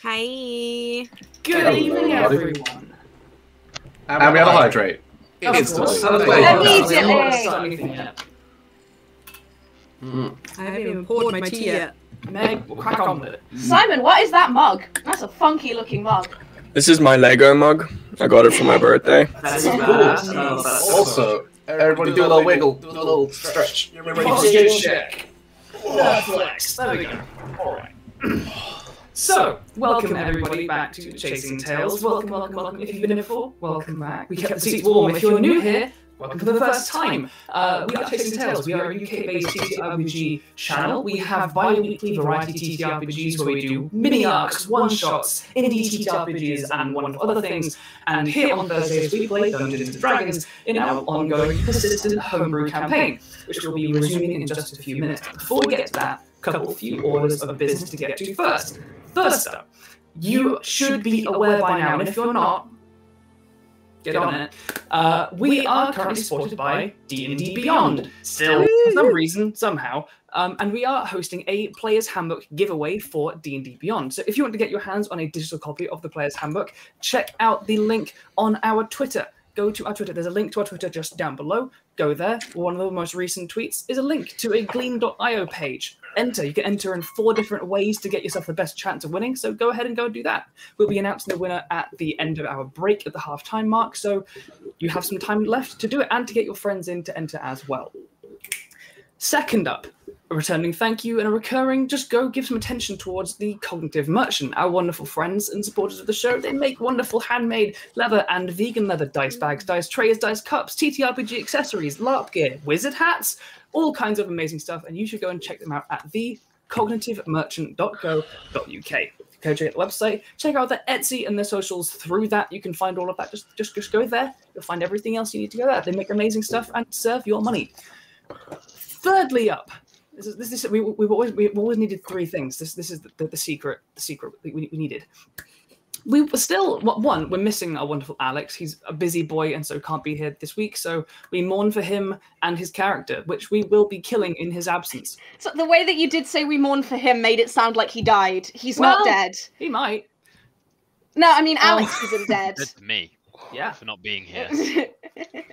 Hi. Good evening, everyone. And we have a hydrate. Instantly. I haven't even poured my tea yet. Meg, we'll crack on with it. Simon, what is that mug? That's a funky looking mug. This is my Lego mug. I got it for my birthday. That's badass. Also, everybody do a little wiggle, do a little stretch. You're ready for a check. Flex. There we go. Alright. So, welcome everybody back to Chasing Tales. Welcome, welcome, welcome. If you've been here before, welcome back. We kept the seats warm. If you're new here, welcome for the first time. We are Chasing Tales. We are a UK-based TTRPG channel. We have bi-weekly variety TTRPGs where we do mini-arcs, one-shots, indie TTRPGs, and wonderful other things. And here on Thursdays, we play Dungeons & Dragons in our ongoing persistent homebrew campaign, which will be resuming in just a few minutes. Before we get to that, a few orders of business to get to first. First up, you should be aware by now, and if you're not, get on it. We are currently supported by D&D Beyond, still, for some reason, somehow, and we are hosting a Player's Handbook giveaway for D&D Beyond. So if you want to get your hands on a digital copy of the Player's Handbook, check out the link on our Twitter. Go to our Twitter. There's a link to our Twitter just down below. Go there. One of the most recent tweets is a link to a gleam.io page. Enter. You can enter in 4 different ways to get yourself the best chance of winning, so go ahead and go do that. We'll be announcing the winner at the end of our break at the half-time mark, so you have some time left to do it and to get your friends in to enter as well. Second up, a returning thank you and a recurring, just go give some attention towards the Cognitive Merchant, our wonderful friends and supporters of the show. They make wonderful handmade leather and vegan leather dice bags, dice trays, dice cups, TTRPG accessories, LARP gear, wizard hats, all kinds of amazing stuff, and you should go and check them out at thecognitivemerchant.co.uk. Go check out the website, check out their Etsy and their socials. Through that, you can find all of that. Just go there. You'll find everything else you need to go there. They make amazing stuff and serve your money. Thirdly up, we've always needed three things. This is the secret we needed. We were still, one, we're missing our wonderful Alex. He's a busy boy and so can't be here this week. So we mourn for him and his character, which we will be killing in his absence. So the way that you did say we mourn for him made it sound like he died. He's not dead. He might. No, I mean, Alex isn't dead. That's me. Yeah. For not being here.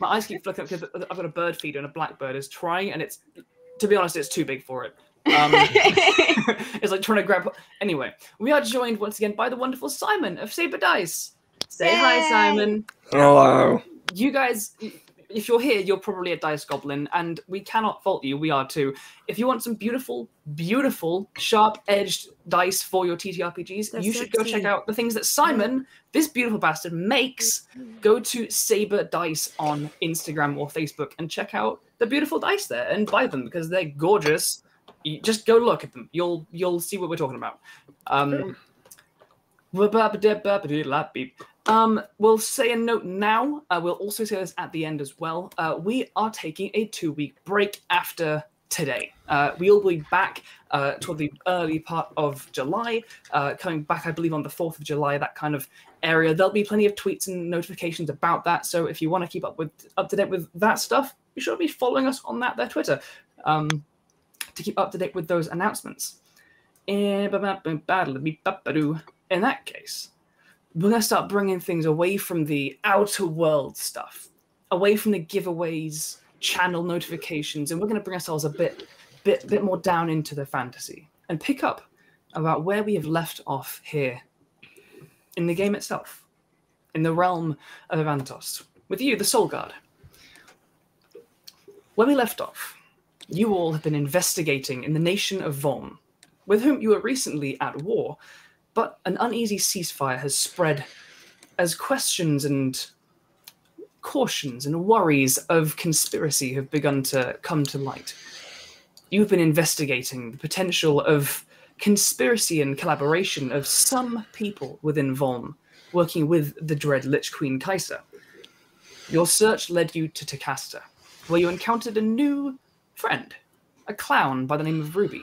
My eyes keep flicking up because I've got a bird feeder and a blackbird is trying, and it's, to be honest, it's too big for it. It's like trying to grab. Anyway, we are joined once again by the wonderful Simon of SaberDice. Say hi, Simon. Hello. You guys, if you're here, you're probably a dice goblin, and we cannot fault you. We are too. If you want some beautiful, beautiful, sharp-edged dice for your TTRPGs, you should go check out the things that Simon, this beautiful bastard, makes. Go to SaberDice on Instagram or Facebook and check out the beautiful dice there and buy them because they're gorgeous. You just go look at them. You'll see what we're talking about. We'll say a note now. We'll also say this at the end as well. We are taking a 2-week break after today. We'll be back toward the early part of July, coming back, I believe, on the 4th of July, that kind of area. There'll be plenty of tweets and notifications about that. So if you want to keep up to date with that stuff, be sure to be following us on their Twitter. To keep up to date with those announcements. In that case, we're going to start bringing things away from the outer world stuff, away from the giveaways, channel notifications, and we're going to bring ourselves a bit more down into the fantasy and pick up about where we have left off here in the game itself, in the realm of Avantos, with you, the Soulguard. Where we left off, you all have been investigating in the nation of Vom, with whom you were recently at war, but an uneasy ceasefire has spread as questions and cautions and worries of conspiracy have begun to come to light. You've been investigating the potential of conspiracy and collaboration of some people within Vom, working with the dread Lich Queen Kaiser. Your search led you to Takasta, where you encountered a new friend, a clown by the name of Ruby,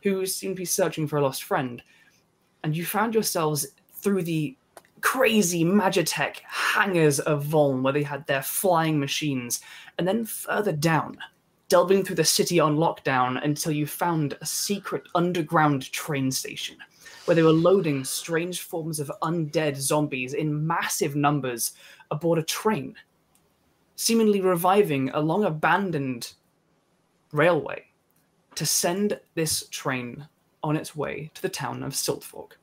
who seemed to be searching for a lost friend, and you found yourselves through the crazy Magitech hangars of Voln, where they had their flying machines, and then further down, delving through the city on lockdown until you found a secret underground train station, where they were loading strange forms of undead zombies in massive numbers aboard a train, seemingly reviving a long abandoned railway to send this train on its way to the town of Siltfork.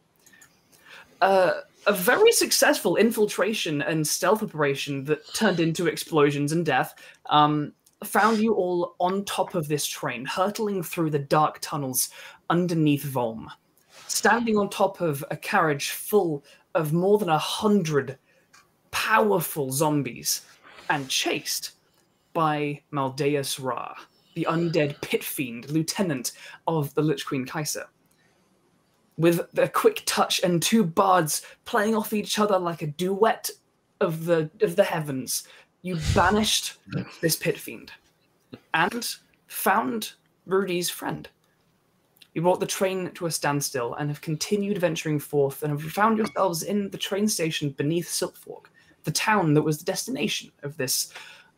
A very successful infiltration and stealth operation that turned into explosions and death found you all on top of this train, hurtling through the dark tunnels underneath Vom, standing on top of a carriage full of more than 100 powerful zombies, and chased by Maldeus Ra, the undead pit fiend, lieutenant of the Lich Queen Kaiser. With a quick touch and two bards playing off each other like a duet of the heavens, you banished this pit fiend and found Rudy's friend. You brought the train to a standstill and have continued venturing forth and have found yourselves in the train station beneath Siltfork, the town that was the destination of this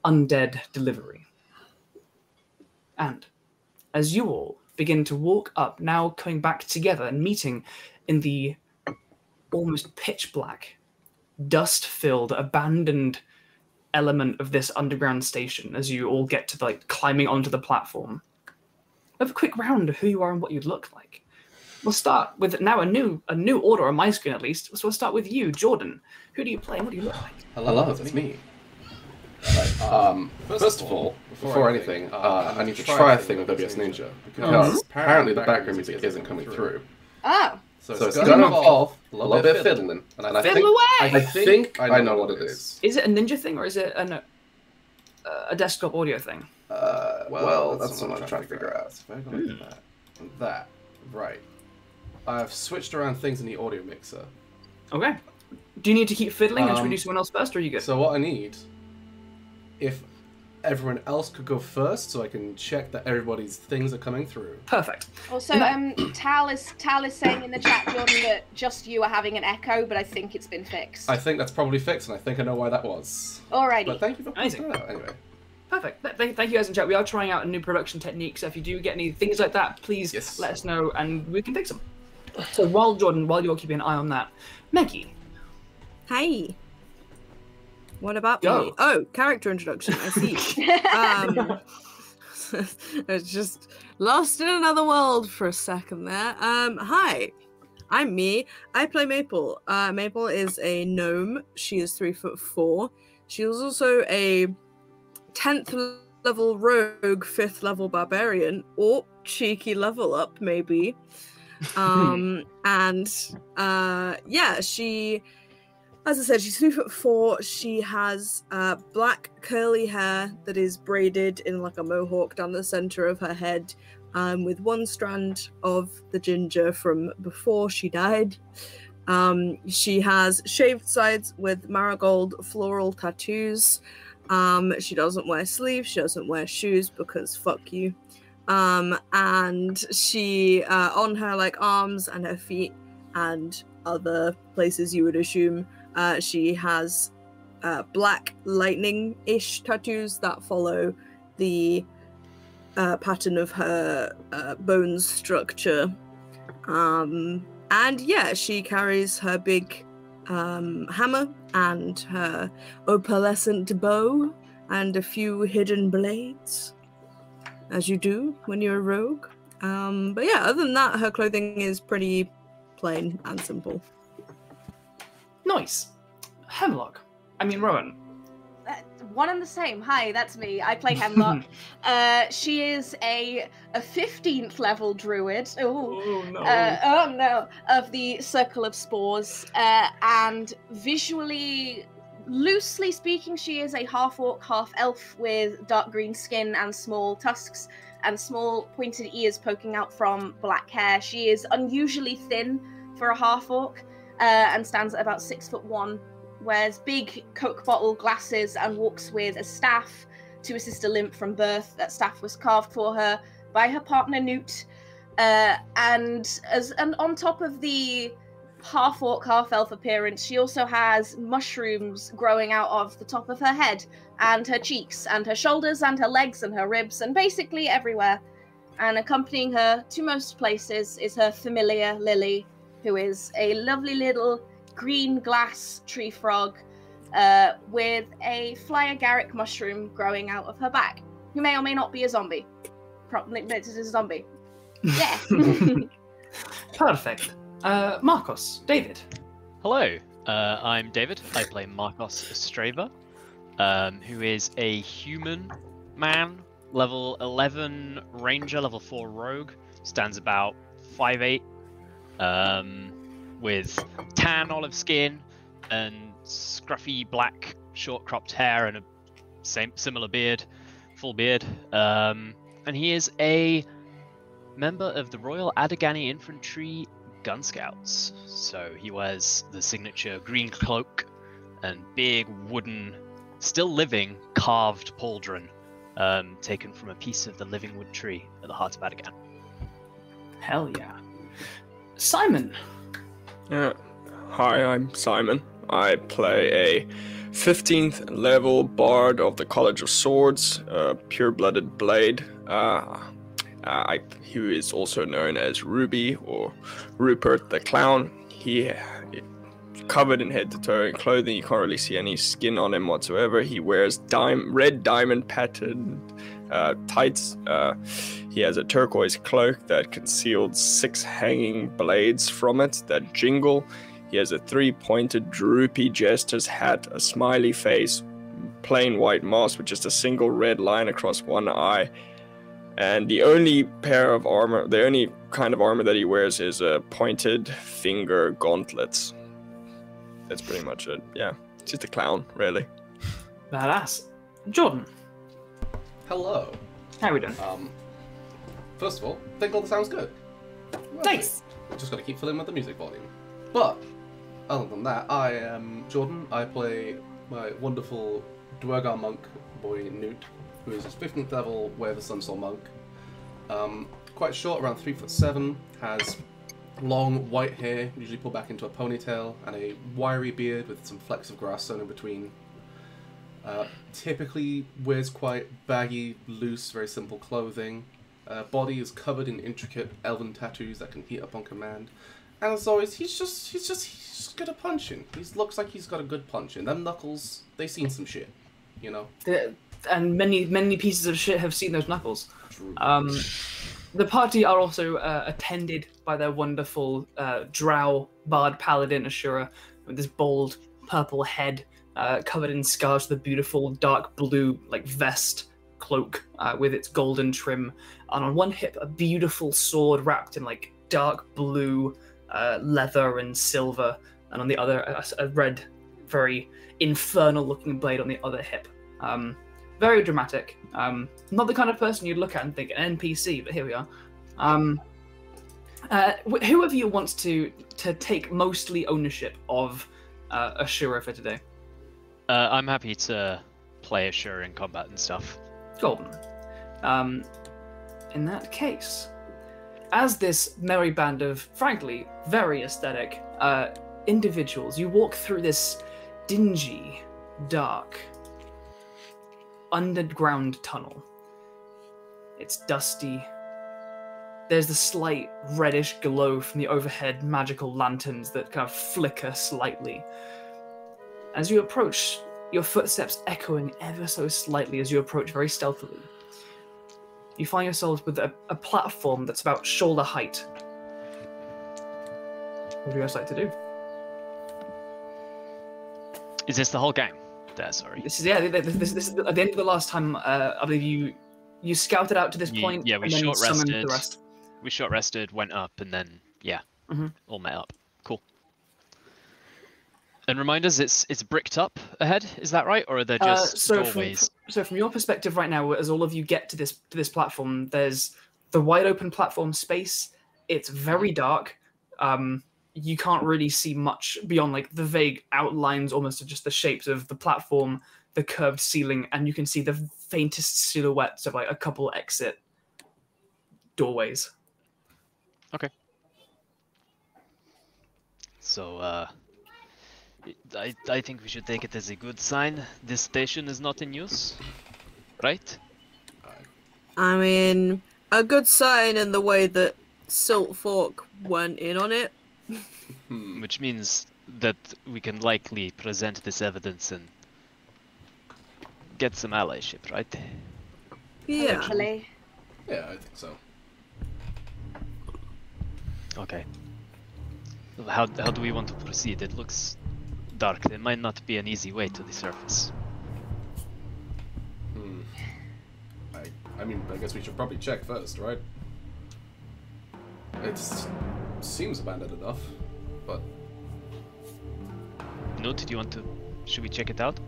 undead delivery. And as you all begin to walk up, now coming back together and meeting in the almost pitch black, dust-filled, abandoned element of this underground station, as you all get to climbing onto the platform, have a quick round of who you are and what you look like. We'll start with now a new order on my screen at least. So we'll start with you, Jordan. Who do you play and what do you look like? Hello, it's me. Right. First of all, before anything, I need to try a thing with OBS Ninja, because apparently the background music isn't coming through. Oh. So it's going to involve a little bit of fiddling, and I think I know what it is. Is it a ninja thing, or is it a desktop audio thing? Well, that's what I'm trying to figure out. So if I go like that, and that, right. I've switched around things in the audio mixer. Okay. Do you need to keep fiddling and should we do someone else first, or are you good? So what I need, if everyone else could go first, so I can check that everybody's things are coming through. Perfect. Also, Tal is saying in the chat, Jordan, that just you are having an echo, but I think it's been fixed. I think that's probably fixed, and I think I know why that was. Alrighty. But thank you for pointing that out, anyway. Perfect. Thank you guys in chat. We are trying out a new production technique, so if you do get any things like that, please let us know, and we can fix them. So while you're keeping an eye on that, Maggie. Hi. What about Go. me? Oh, character introduction. I see. I was just lost in another world for a second there. Hi. I'm me. I play Maple. Maple is a gnome. She is 3'4". She is also a 10th level rogue, 5th level barbarian, or cheeky level up maybe. Yeah, she, as I said, she's 3'4". She has black curly hair that is braided in like a mohawk down the center of her head, with one strand of the ginger from before she died. She has shaved sides with marigold floral tattoos. She doesn't wear sleeves. She doesn't wear shoes because fuck you. And she, on her like arms and her feet and other places you would assume, she has black lightning-ish tattoos that follow the pattern of her bone structure. And yeah, she carries her big hammer and her opalescent bow and a few hidden blades, as you do when you're a rogue. But yeah, other than that, her clothing is pretty plain and simple. Nice. Hemlock. I mean, Rowan. One and the same. Hi, that's me. I play Hemlock. She is a 15th level druid. Oh no. Oh no. Of the Circle of Spores. And visually, loosely speaking, she is a half-orc, half-elf with dark green skin and small tusks and small pointed ears poking out from black hair. She is unusually thin for a half-orc and stands at about 6'1". Wears big Coke bottle glasses and walks with a staff to assist a limp from birth. That staff was carved for her by her partner Nute. And on top of the half-orc, half-elf appearance, she also has mushrooms growing out of the top of her head and her cheeks and her shoulders and her legs and her ribs and basically everywhere. And accompanying her to most places is her familiar Lily, who is a lovely little green glass tree frog with a fly agaric mushroom growing out of her back, who may or may not be a zombie. Probably it's a zombie. Yeah. Perfect. Markos, David. Hello, I'm David. I play Markos Astreva, who is a human man, level 11 ranger, level 4 rogue, stands about 5'8", with tan olive skin and scruffy black short cropped hair and a similar beard, full beard. And he is a member of the Royal Adagani Infantry Gun Scouts. So he wears the signature green cloak and big wooden, still living, carved pauldron, taken from a piece of the living wood tree at the heart of Adagan. Hell yeah. Simon. Hi, I'm Simon. I play a 15th level bard of the College of Swords, pure-blooded blade, who is also known as Ruby or Rupert the Clown. He covered in head to toe in clothing. You can't really see any skin on him whatsoever. He wears red diamond patterned tights. He has a turquoise cloak that conceals 6 hanging blades from it that jingle. He has a 3-pointed droopy jester's hat, a smiley face, plain white mask with just a single red line across one eye. And the only pair of armor, the only kind of armor that he wears is pointed finger gauntlets. That's pretty much it. Yeah, just a clown, really. Badass. Jordan, Hello. how are we doing? First of all, I think all the sounds good. Nice. Just got to keep filling with the music volume. But other than that, I am Jordan. I play my wonderful Dwergar monk boy Nute, who is 15th level Way of the Sunsoul monk. Quite short, around 3'7", has long white hair, usually pulled back into a ponytail, and a wiry beard with some flecks of grass sewn in between. Typically wears quite baggy, loose, very simple clothing. Body is covered in intricate elven tattoos that can heat up on command. And as always, he's just good at punching. He looks like he's got a good punch in. Them knuckles, they seen some shit, you know. And many pieces of shit have seen those knuckles. True. The party are also attended by their wonderful drow bard paladin Ashura, with this bold purple head covered in scars with a beautiful dark blue vest cloak with its golden trim, and on one hip a beautiful sword wrapped in dark blue leather and silver, and on the other a red, very infernal looking blade on the other hip. Very dramatic. Not the kind of person you'd look at and think an NPC, but here we are. Who of you wants to take mostly ownership of Ashura for today? I'm happy to play Ashura in combat and stuff. Golden. In that case, as this merry band of, frankly, very aesthetic individuals, you walk through this dingy, dark, underground tunnel. It's dusty. There's the slight reddish glow from the overhead magical lanterns that kind of flicker slightly. As you approach, your footsteps echoing ever so slightly as you approach very stealthily. You find yourselves with a platform that's about shoulder height. What would you guys like to do? Is this the whole game? Sorry. This is at the end of the last time. I believe you scouted out to this point. Yeah, we and then short summoned rested. the rest. We short rested, went up, and then all met up. Cool. And remind us, it's bricked up ahead. Is that right, or are there just doorways? So from your perspective right now, as all of you get to this platform, there's the wide open platform space. It's very dark. You can't really see much beyond the vague outlines, almost of just the shapes of the platform, the curved ceiling, and you can see the faintest silhouettes of a couple exit doorways. Okay. So I think we should take it as a good sign. This station is not in use, right? I mean, a good sign in the way that Siltfork went in on it. Which means that we can likely present this evidence and get some allyship, right? Yeah. Hopefully. Yeah, I think so. Okay. How do we want to proceed? It looks dark. There might not be an easy way to the surface. I mean, I guess we should probably check first, right? It seems abandoned enough, but... Nute, do you want to... Should we check it out?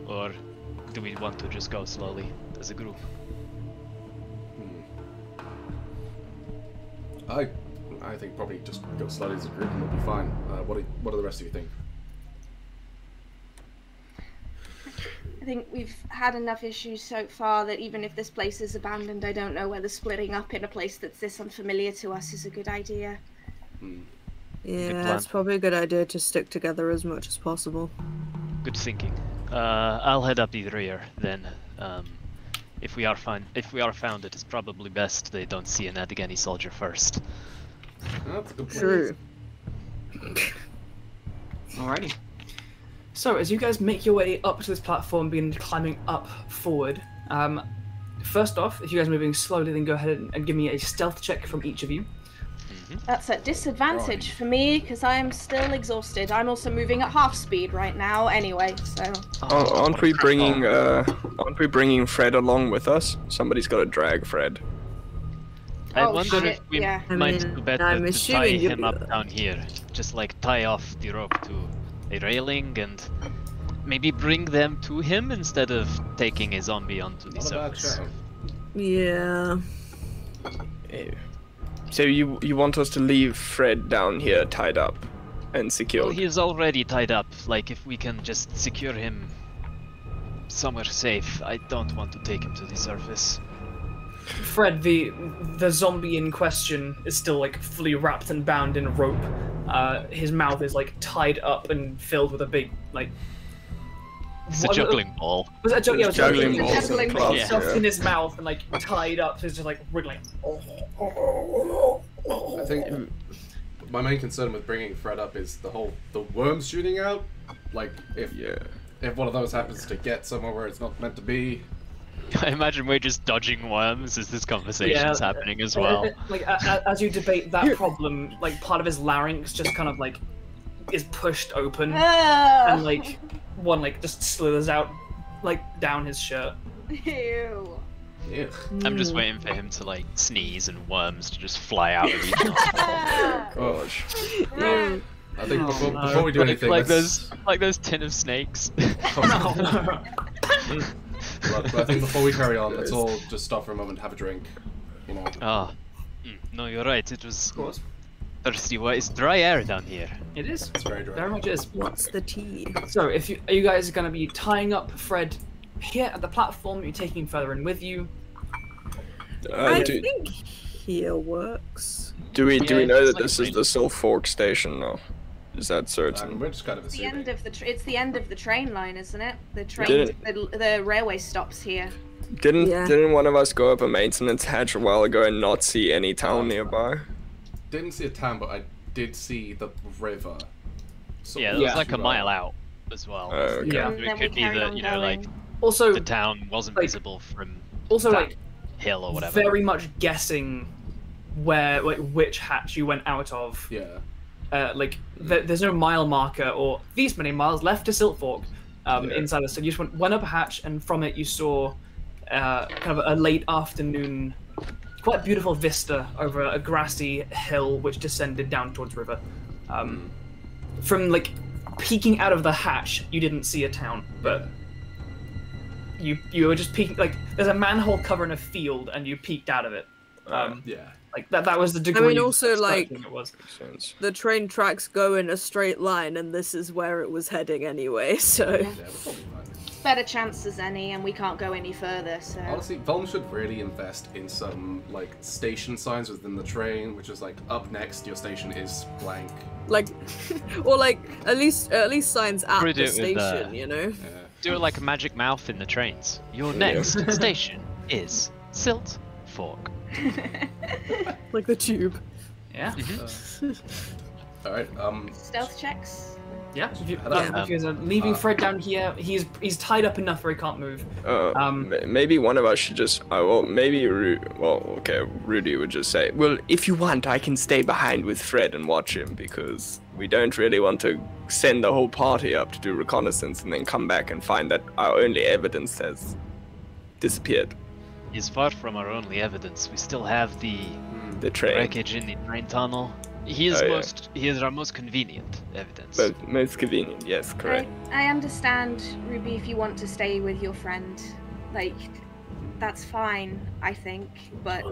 Or do we want to just go slowly as a group? I think probably just go slowly as a group and we'll be fine. What do the rest of you think? I think we've had enough issues so far that even if this place is abandoned, I don't know whether splitting up in a place that's this unfamiliar to us is a good idea. Yeah, it's probably a good idea to stick together as much as possible. Good thinking. I'll head up the rear then. If we are found, it is probably best they don't see an Adigani soldier first. That's a good point. True. Alrighty. So, as you guys make your way up to this platform, begin climbing up forward, first off, if you guys are moving slowly, then go ahead and give me a stealth check from each of you. That's at disadvantage for me because I am still exhausted. I'm also moving at half speed right now, anyway. So. Aren't we bringing Fred along with us? Somebody's got to drag Fred. I wonder if we yeah. might do better to tie assuming him up down here. Just like tie off the rope to a railing and maybe bring them to him instead of taking a zombie onto the Not a bad surface. shout. Yeah. So you want us to leave Fred down here tied up and secured? Well, he is already tied up. Like, if we can just secure him somewhere safe, I don't want to take him to the surface. Fred, the zombie in question is still like fully wrapped and bound in a rope. His mouth is like tied up and filled with a big like. It's a juggling ball. Was that yeah, Juggling balls balls and clubs, yeah. stuffed in his mouth and like tied up, so it's just like wriggling. I think my main concern with bringing Fred up is the worms shooting out. Like if one of those happens to get somewhere where it's not meant to be. I imagine we're just dodging worms as this conversation's happening as well. Like as you debate that problem, like part of his larynx just kind of like is pushed open, and like one like just slithers out like down his shirt. Ew. Yeah. I'm just waiting for him to like sneeze and worms to just fly out of his mouth. Gosh. I think before we do anything, like let's- those tin of snakes. But I think before we carry on, let's all just stop for a moment and have a drink. You know. Ah, no, you're right. It was Of course, thirsty. It's dry air down here. it is. It's very dry. Very much is. What's the tea? So, are you guys going to be tying up Fred here at the platform? Are you taking him further in with you? I Do think here works. we Yeah, know it's that like this is the Siltfork station now? Is that certain? We're just kind of The assuming. end of the it's the end of the train line, isn't it? The train, Didn't- the railway stops here. Didn't one of us go up a maintenance hatch a while ago and not see any town nearby? Didn't see a town, but I did see the river. So Yeah, it was like a mile out as well. Okay. Yeah. So And it then we could be carried that, on you know, like going. Also, the town wasn't like- visible from also that like hill or whatever. very much guessing which hatch you went out of. Yeah. There's no mile marker or these many miles left to Siltfork inside the city. You just went up a hatch, and from it you saw kind of a late afternoon, quite beautiful vista over a grassy hill which descended down towards river. From like peeking out of the hatch, you didn't see a town, but you were just peeking. Like there's a manhole covering a field, and you peeked out of it. Yeah. Like that was the degree. also, of like- it was. Sense. The train tracks go in a straight line, and this is where it was heading anyway, so... Yeah, we're probably fine. Better chance as any, and we can't go any further. So. Honestly, Velm should really invest in some like station signs within the train, which is like up next, your station is blank. Like, or like, at least signs at Probably do the it with, station, you know? Yeah. Do it like a magic mouth in the trains. Your next station is Siltfork. Like the tube. Yeah. All right. Stealth checks. Yeah, if you Yeah. guys are leaving Fred down here, he's tied up enough where he can't move. Maybe one of us should just. Rudy would just say, "Well, if you want, I can stay behind with Fred and watch him because we don't really want to send the whole party up to do reconnaissance and then come back and find that our only evidence has disappeared. Is far from our only evidence. We still have the The train, wreckage in the train tunnel. He is Oh, yeah. he is our most convenient evidence. but most convenient. Yes, correct. I understand, Ruby, if you want to stay with your friend. Like, that's fine, I think, but...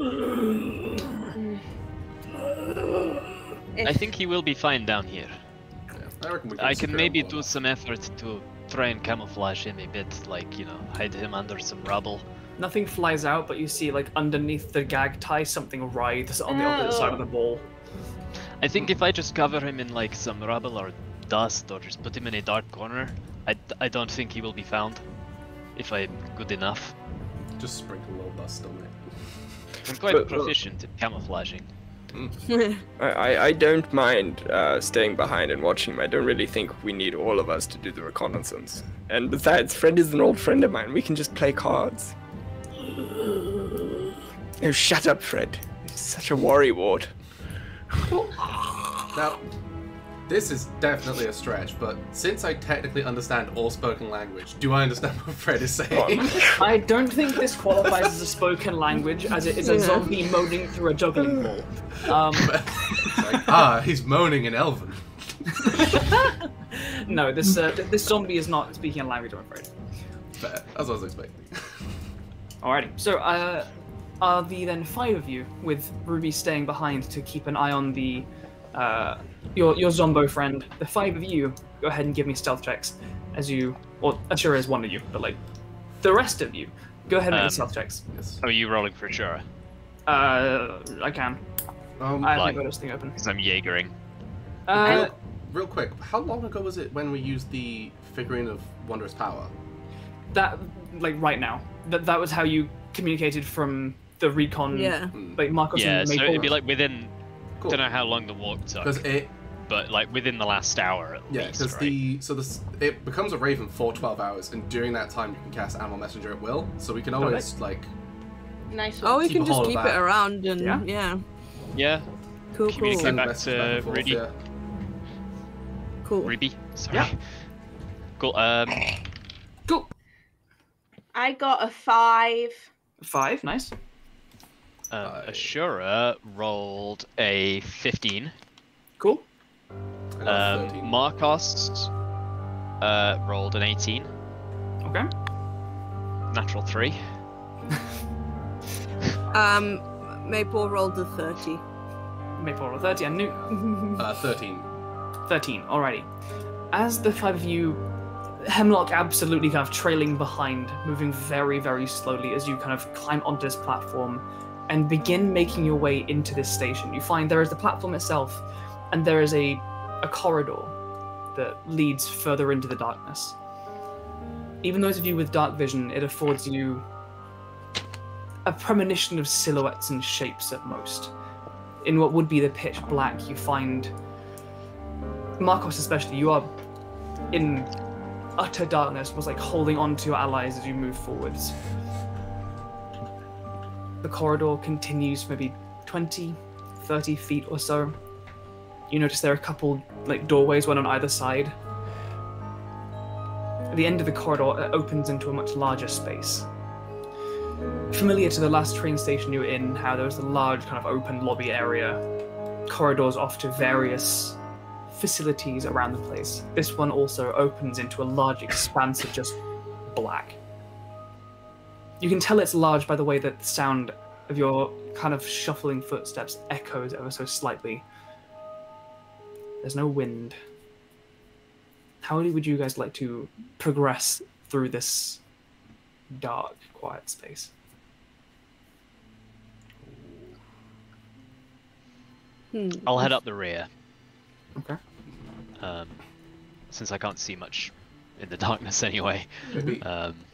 I think he will be fine down here. I reckon we I can secure maybe him do well. some effort to try and camouflage him a bit, like, you know, hide him under some rubble. Nothing flies out, but you see like underneath the gag tie something writhes on the opposite side of the ball. I think if I just cover him in like some rubble or dust or just put him in a dark corner, I don't think he will be found. If I'm good enough. Just sprinkle a little dust on it. I'm quite But- proficient in camouflaging. I don't mind staying behind and watching him. I don't really think we need all of us to do the reconnaissance. And besides, Fred is an old friend of mine. We can just play cards. Oh, shut up, Fred. You're such a worrywart. Now, this is definitely a stretch, but since I technically understand all spoken language, do I understand what Fred is saying? I don't think this qualifies as a spoken language, as it is a zombie moaning through a juggling ball. It's like, he's moaning in Elven. No, this zombie is not speaking a language, I'm afraid. Fair, as I was expecting. Alrighty, so are the then 5 of you, with Ruby staying behind to keep an eye on the your Zombo friend, the 5 of you, go ahead and give me stealth checks as you, or Ashura is one of you, but like the rest of you, go ahead and make stealth checks. Yes. Are you rolling for Ashura? I can. I haven't got this thing open. Because I'm Jaegering. Real quick, how long ago was it when we used the figurine of Wondrous Power? That, like right now, that was how you communicated from the recon. Yeah. Like Markos Yeah, and so Maple. it'd be like within. Cool. Don't know how long the walk took, But like within the last hour at least. because it becomes a raven for 12 hours, and during that time you can cast Animal Messenger at will. So we can always Nice. Oh, we Keep can a just hold of keep that. it around and Yeah. Yeah. Cool. Communicate send back messages to back and forth, Rudy. yeah. Cool. Ruby. Sorry. Yeah. Cool. Cool. I got a 5. 5, nice. Ashura rolled a 15. Cool. I got 13. Markos rolled an 18. Okay. Natural 3. Maple rolled a 30. Maple roll 30 and Nute. 13. 13, alrighty. As the 5 of you, Hemlock absolutely kind of trailing behind, moving very, very slowly as you kind of climb onto this platform and begin making your way into this station. You find there is the platform itself, and there is a corridor that leads further into the darkness. Even those of you with dark vision, it affords you a premonition of silhouettes and shapes at most. In what would be the pitch black, you find, Markos especially, you are in utter darkness, was like holding on to your allies as you move forwards. The corridor continues for maybe 20, 30 feet or so. You notice there are a couple like doorways, one on either side. At the end of the corridor, it opens into a much larger space. Familiar to the last train station you were in, how there was a large kind of open lobby area, corridors off to various facilities around the place. This one also opens into a large expanse of just black. You can tell it's large by the way that the sound of your kind of shuffling footsteps echoes ever so slightly. There's no wind. How would you guys like to progress through this dark, quiet space? I'll head up the rear. Okay. Since I can't see much in the darkness anyway. Maybe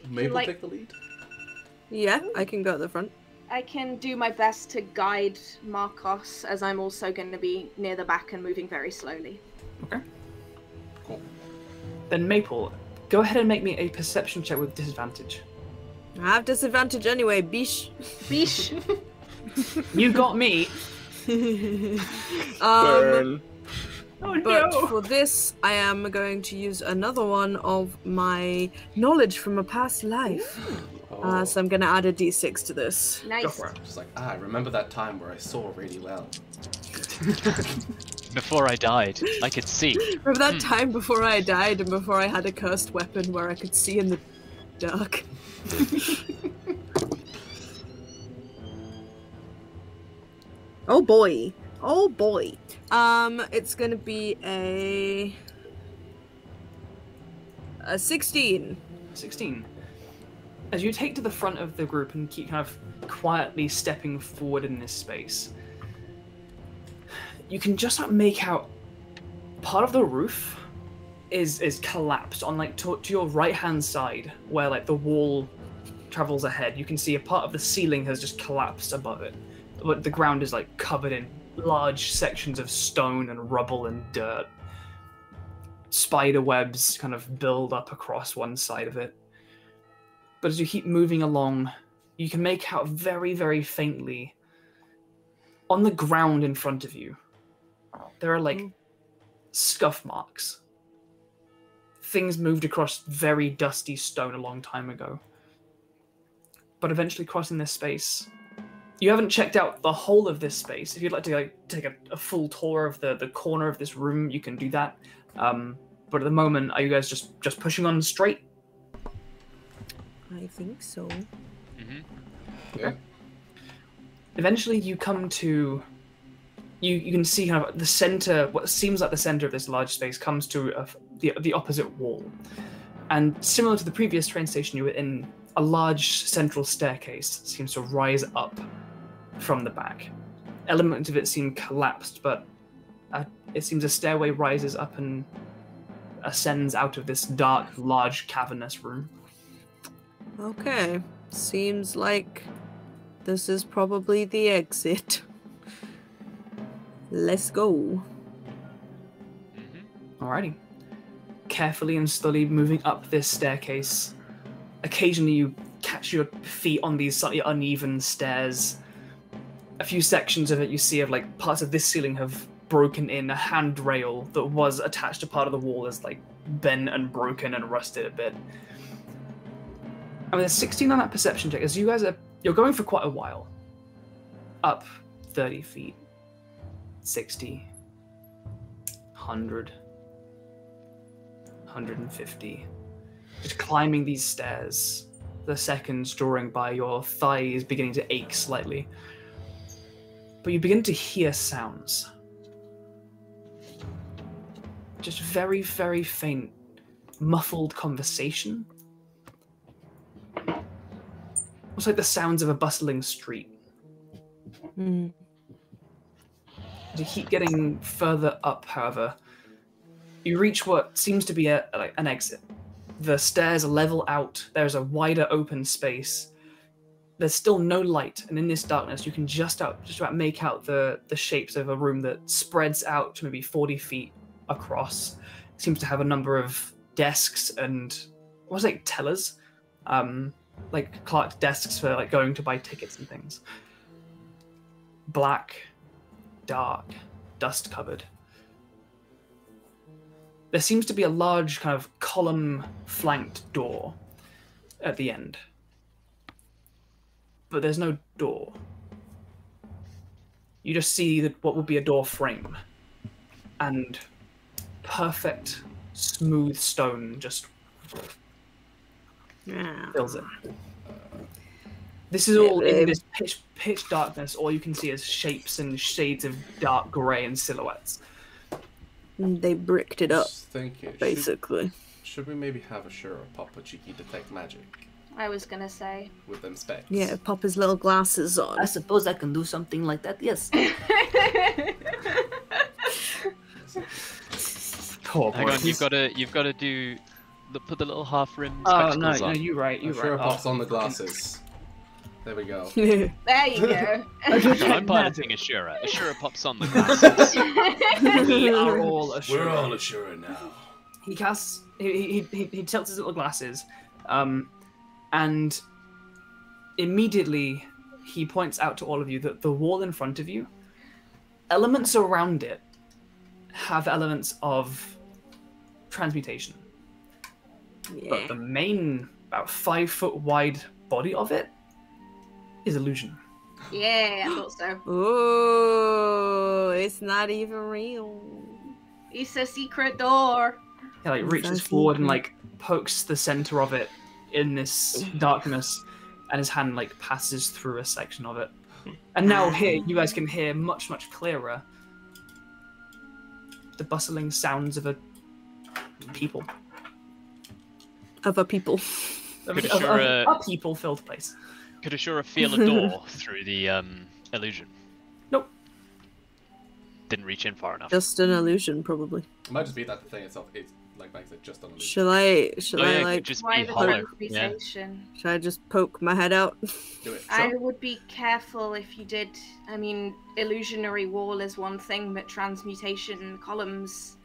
Mabel Like- take the lead? Yeah, I can go at the front. I can do my best to guide Markos, as I'm also going to be near the back and moving very slowly. Okay. Cool. Then Maple, go ahead and make me a perception check with disadvantage. I have disadvantage anyway, bish. Bish. You got me. Burn. Oh But no. for this, I am going to use another one of my knowledge from a past life. So I'm going to add a d6 to this. Go Nice. for it. Just like, I remember that time where I saw really well. Before I died, I could see. Remember that time before I died and before I had a cursed weapon where I could see in the dark? Oh boy. Oh boy. It's gonna be a 16. 16. As you take to the front of the group and keep kind of quietly stepping forward in this space, you can just like make out part of the roof is collapsed on like to your right hand side where like the wall travels ahead. You can see a part of the ceiling has just collapsed above it, but the ground is like covered in large sections of stone and rubble and dirt. Spider webs kind of build up across one side of it. But as you keep moving along, you can make out very, very faintly, on the ground in front of you, there are like scuff marks. Things moved across very dusty stone a long time ago. But eventually crossing this space, you haven't checked out the whole of this space. If you'd like to take a full tour of the corner of this room, you can do that. But at the moment, are you guys just pushing on straight? I think so. Yeah. Eventually, you come to... You can see kind of the center, what seems like the center of this large space comes to the opposite wall. And similar to the previous train station you were in, a large central staircase seems to rise up from the back. Elements of it seem collapsed, but it seems a stairway rises up and ascends out of this dark, large, cavernous room. Okay. Seems like this is probably the exit. Let's go. Alrighty. Carefully and slowly moving up this staircase. Occasionally you catch your feet on these slightly uneven stairs. A few sections of it you see of like parts of this ceiling have broken in. A handrail that was attached to part of the wall is like bent and broken and rusted a bit. I mean, there's 16 on that perception check as you're going for quite a while. Up 30 feet. 60, 100, 150. Just climbing these stairs, the seconds drawing by, your thighs beginning to ache slightly. But you begin to hear sounds. Just very, very faint, muffled conversation. Almost like the sounds of a bustling street. To keep getting further up, however, you reach what seems to be an exit. The stairs level out. There's a wider open space. There's still no light, and in this darkness, you can just about make out the shapes of a room that spreads out to maybe 40 feet across. It seems to have a number of desks and tellers, like clerk desks for like going to buy tickets and things. Black. Dark, dust-covered. There seems to be a large kind of column-flanked door at the end. But there's no door. You just see what would be a door frame. And perfect, smooth stone just fills it. This is all in this pitch darkness. All you can see is shapes and shades of dark grey and silhouettes. They bricked it up, Thinking, basically. Should we maybe have Ashura pop a cheeky detect magic I was gonna say. with them specs? Yeah, pop his little glasses on. I suppose I can do something like that, yes. Poor Hang boy. on, you've got to put the little half rim Oh spectacles no, on. you're right. Ashura Oh. pops on the glasses. There we go. There you go. I'm piloting Ashura. Ashura pops on the glasses. We are all Ashura. We're all Ashura now. He casts. He tilts his little glasses, and immediately he points out to all of you that the wall in front of you, elements around it, have elements of transmutation. But the main, about 5 foot wide body of it is illusion. Yeah, I thought so. Oh, it's not even real. It's a secret door. He like reaches forward and like pokes the center of it in this darkness, and his hand like passes through a section of it. And now here, you guys can hear much, much clearer the bustling sounds of a people. Of a people. Of Could a Ashura- people-filled place. Could Ashura feel a door through the illusion? Nope. Didn't reach in far enough. Just an illusion, probably. It might just be that the thing itself is, like Mike said, just on illusion. Should I Oh, yeah, it like, could just Why be the hollow. Yeah. transmutation? should I just poke my head out? Do it. I would be careful if you did. I mean, illusionary wall is one thing, but transmutation columns.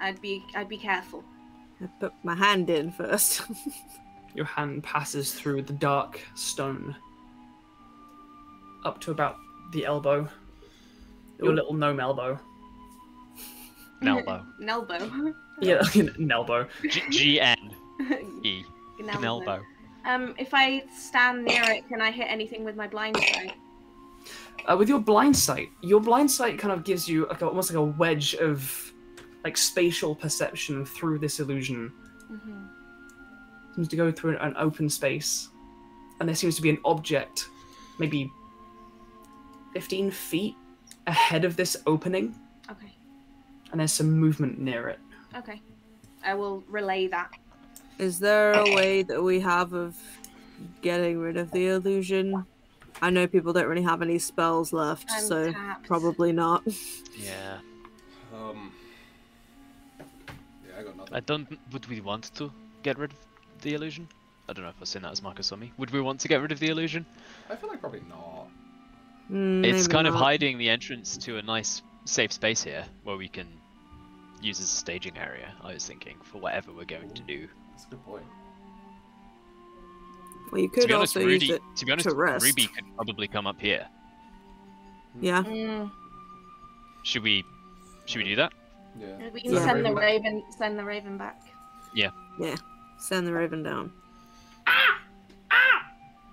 I'd be careful. I put my hand in first. Your hand passes through the dark stone up to about the elbow, your little gnome elbow. Nelbo. Nelbo. Yeah, Nelbo. G-N-E. Nelbo. If I stand near it, can I hit anything with my blind sight? With your blind sight kind of gives you like almost like a wedge of like spatial perception through this illusion. Mm-hmm. Seems to go through an open space, and there seems to be an object, maybe 15 feet ahead of this opening. Okay. And there's some movement near it. Okay. I will relay that. Is there a way that we have of getting rid of the illusion? I know people don't really have any spells left, I'm so tapped. probably not. Yeah. Yeah, I got nothing. I don't. Would we want to get rid of the illusion? I don't know if I was saying that as Markos or me. Would we want to get rid of the illusion? I feel like probably not. It's Maybe kind of not. hiding the entrance to a nice, safe space here where we can use as a staging area. I was thinking for whatever we're going to do. That's a good point. Well, you To could be honest, also use Rudy. it To be honest, to rest. Ruby could probably come up here. Yeah. Should we do that? Yeah. We can Yeah. send the raven. Send the raven back. Yeah. Send the raven down.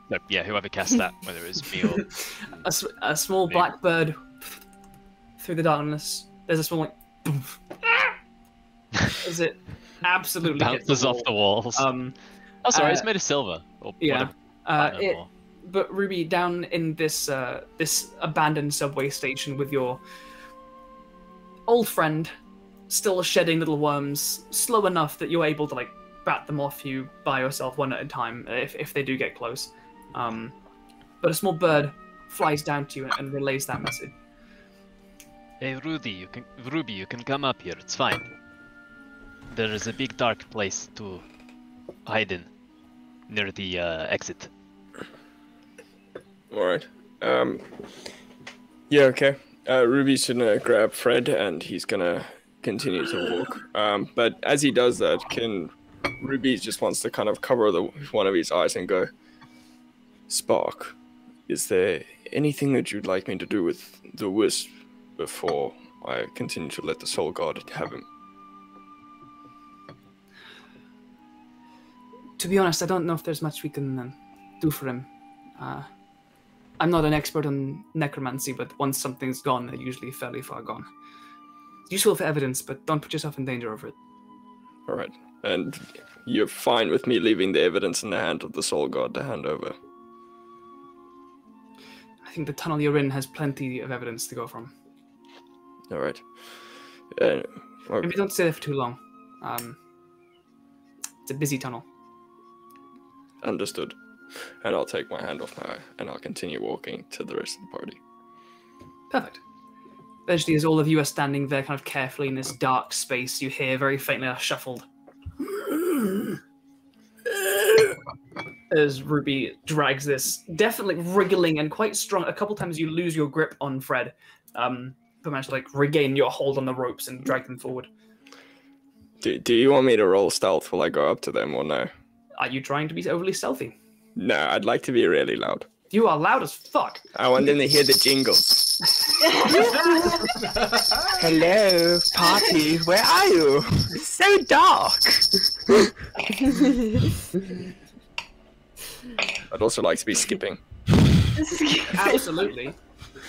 No, yeah, whoever cast that, whether it was me or A small Maybe. black bird through the darkness. There's a small like as it absolutely hits bounces off the walls. Oh, sorry, it's made of silver. Or Yeah. whatever. Platinum or- But Ruby, down in this this abandoned subway station with your old friend, still shedding little worms, slow enough that you're able to like bat them off you by yourself one at a time if they do get close. But a small bird flies down to you and relays that message. Hey, Ruby, you can come up here. It's fine. There is a big dark place to hide in near the exit. Alright. Yeah, okay. Ruby's gonna grab Fred and he's gonna continue to walk. But as he does that, Ruby just wants to kind of cover one of his eyes and go, Spark, is there anything that you'd like me to do with the wisp before I continue to let the Soulguard have him? To be honest, I don't know if there's much we can do for him. I'm not an expert on necromancy, but once something's gone, they're usually fairly far gone. It's useful for evidence, but don't put yourself in danger over it. Alright. And you're fine with me leaving the evidence in the hand of the Soulguard to hand over? I think the tunnel you're in has plenty of evidence to go from. Alright. Maybe don't stay there for too long. It's a busy tunnel. Understood. And I'll take my hand off my eye and I'll continue walking to the rest of the party. Perfect. Eventually, as all of you are standing there kind of carefully in this dark space, you hear very faintly a shuffled as Ruby drags this, definitely wriggling and quite strong. A couple times you lose your grip on Fred, but manage to like regain your hold on the ropes and drag them forward. Do you want me to roll stealth while I go up to them or no? Are you trying to be overly stealthy? No, I'd like to be really loud. You are loud as fuck. I want them to hear the jingle. Hello, party, where are you? It's so dark. I'd also like to be skipping. Absolutely.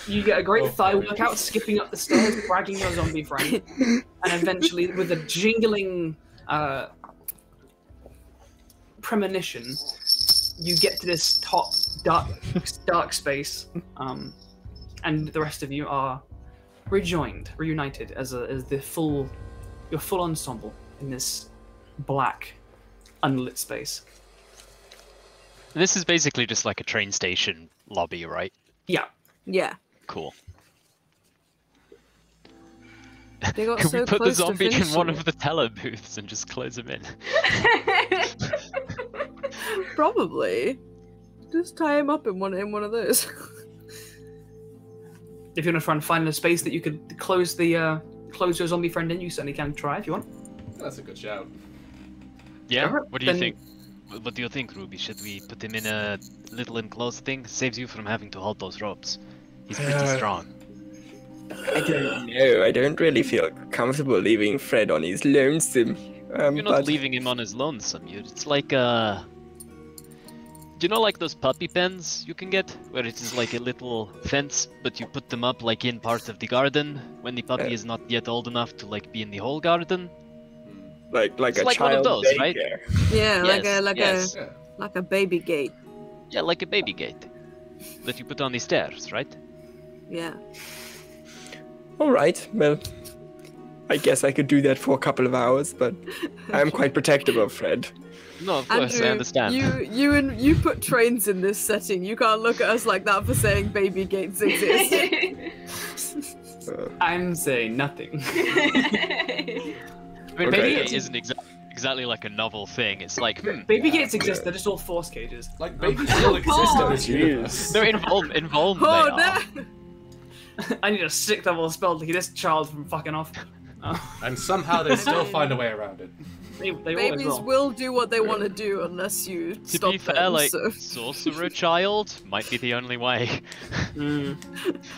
You get a great thigh workout, skipping up the stairs, dragging your zombie friend, and eventually, with a jingling premonition, you get to this top dark space, and the rest of you are reunited as your full ensemble in this black, unlit space. And this is basically just like a train station lobby, right? Yeah. Yeah. Cool. They got Can so we put the close to zombie in finishing one it. of the teller booths and just close him in? Probably. Just tie him up in one of those. If you want to try and find a space that you could close your zombie friend in, you certainly can try if you want. That's a good shout. Yeah? Alright, What do you then- think? What do you think, Ruby? Should we put him in a little enclosed thing? Saves you from having to hold those ropes. He's pretty strong. I don't know. I don't really feel comfortable leaving Fred on his lonesome. You're not but... leaving him on his lonesome. It's like do you know like those puppy pens you can get, where it is like a little fence, but you put them up like in part of the garden when the puppy is not yet old enough to like be in the whole garden. Like It's a like one of child those, right? daycare. Yeah, Yes, yes. like a baby gate. Yeah, like a baby gate that you put on the stairs, right? Yeah. All right. Well, I guess I could do that for a couple of hours, but I'm quite protective of Fred. No, of course, Andrew, I understand. You put trains in this setting. You can't look at us like that for saying baby gates exist. I'm saying nothing. I mean, Okay. baby gate isn't exactly like a novel thing. It's like, Baby gates exist, they're just all force cages. Like, babies still exist in this Jeez. universe. they're involved. Oh, they are. no! I need a 6th level spell to keep this child from fucking off. And somehow they still find a way around it. They always Babies will. will do what they want to do unless you To stop be fair, them, like so sorcerer child might be the only way.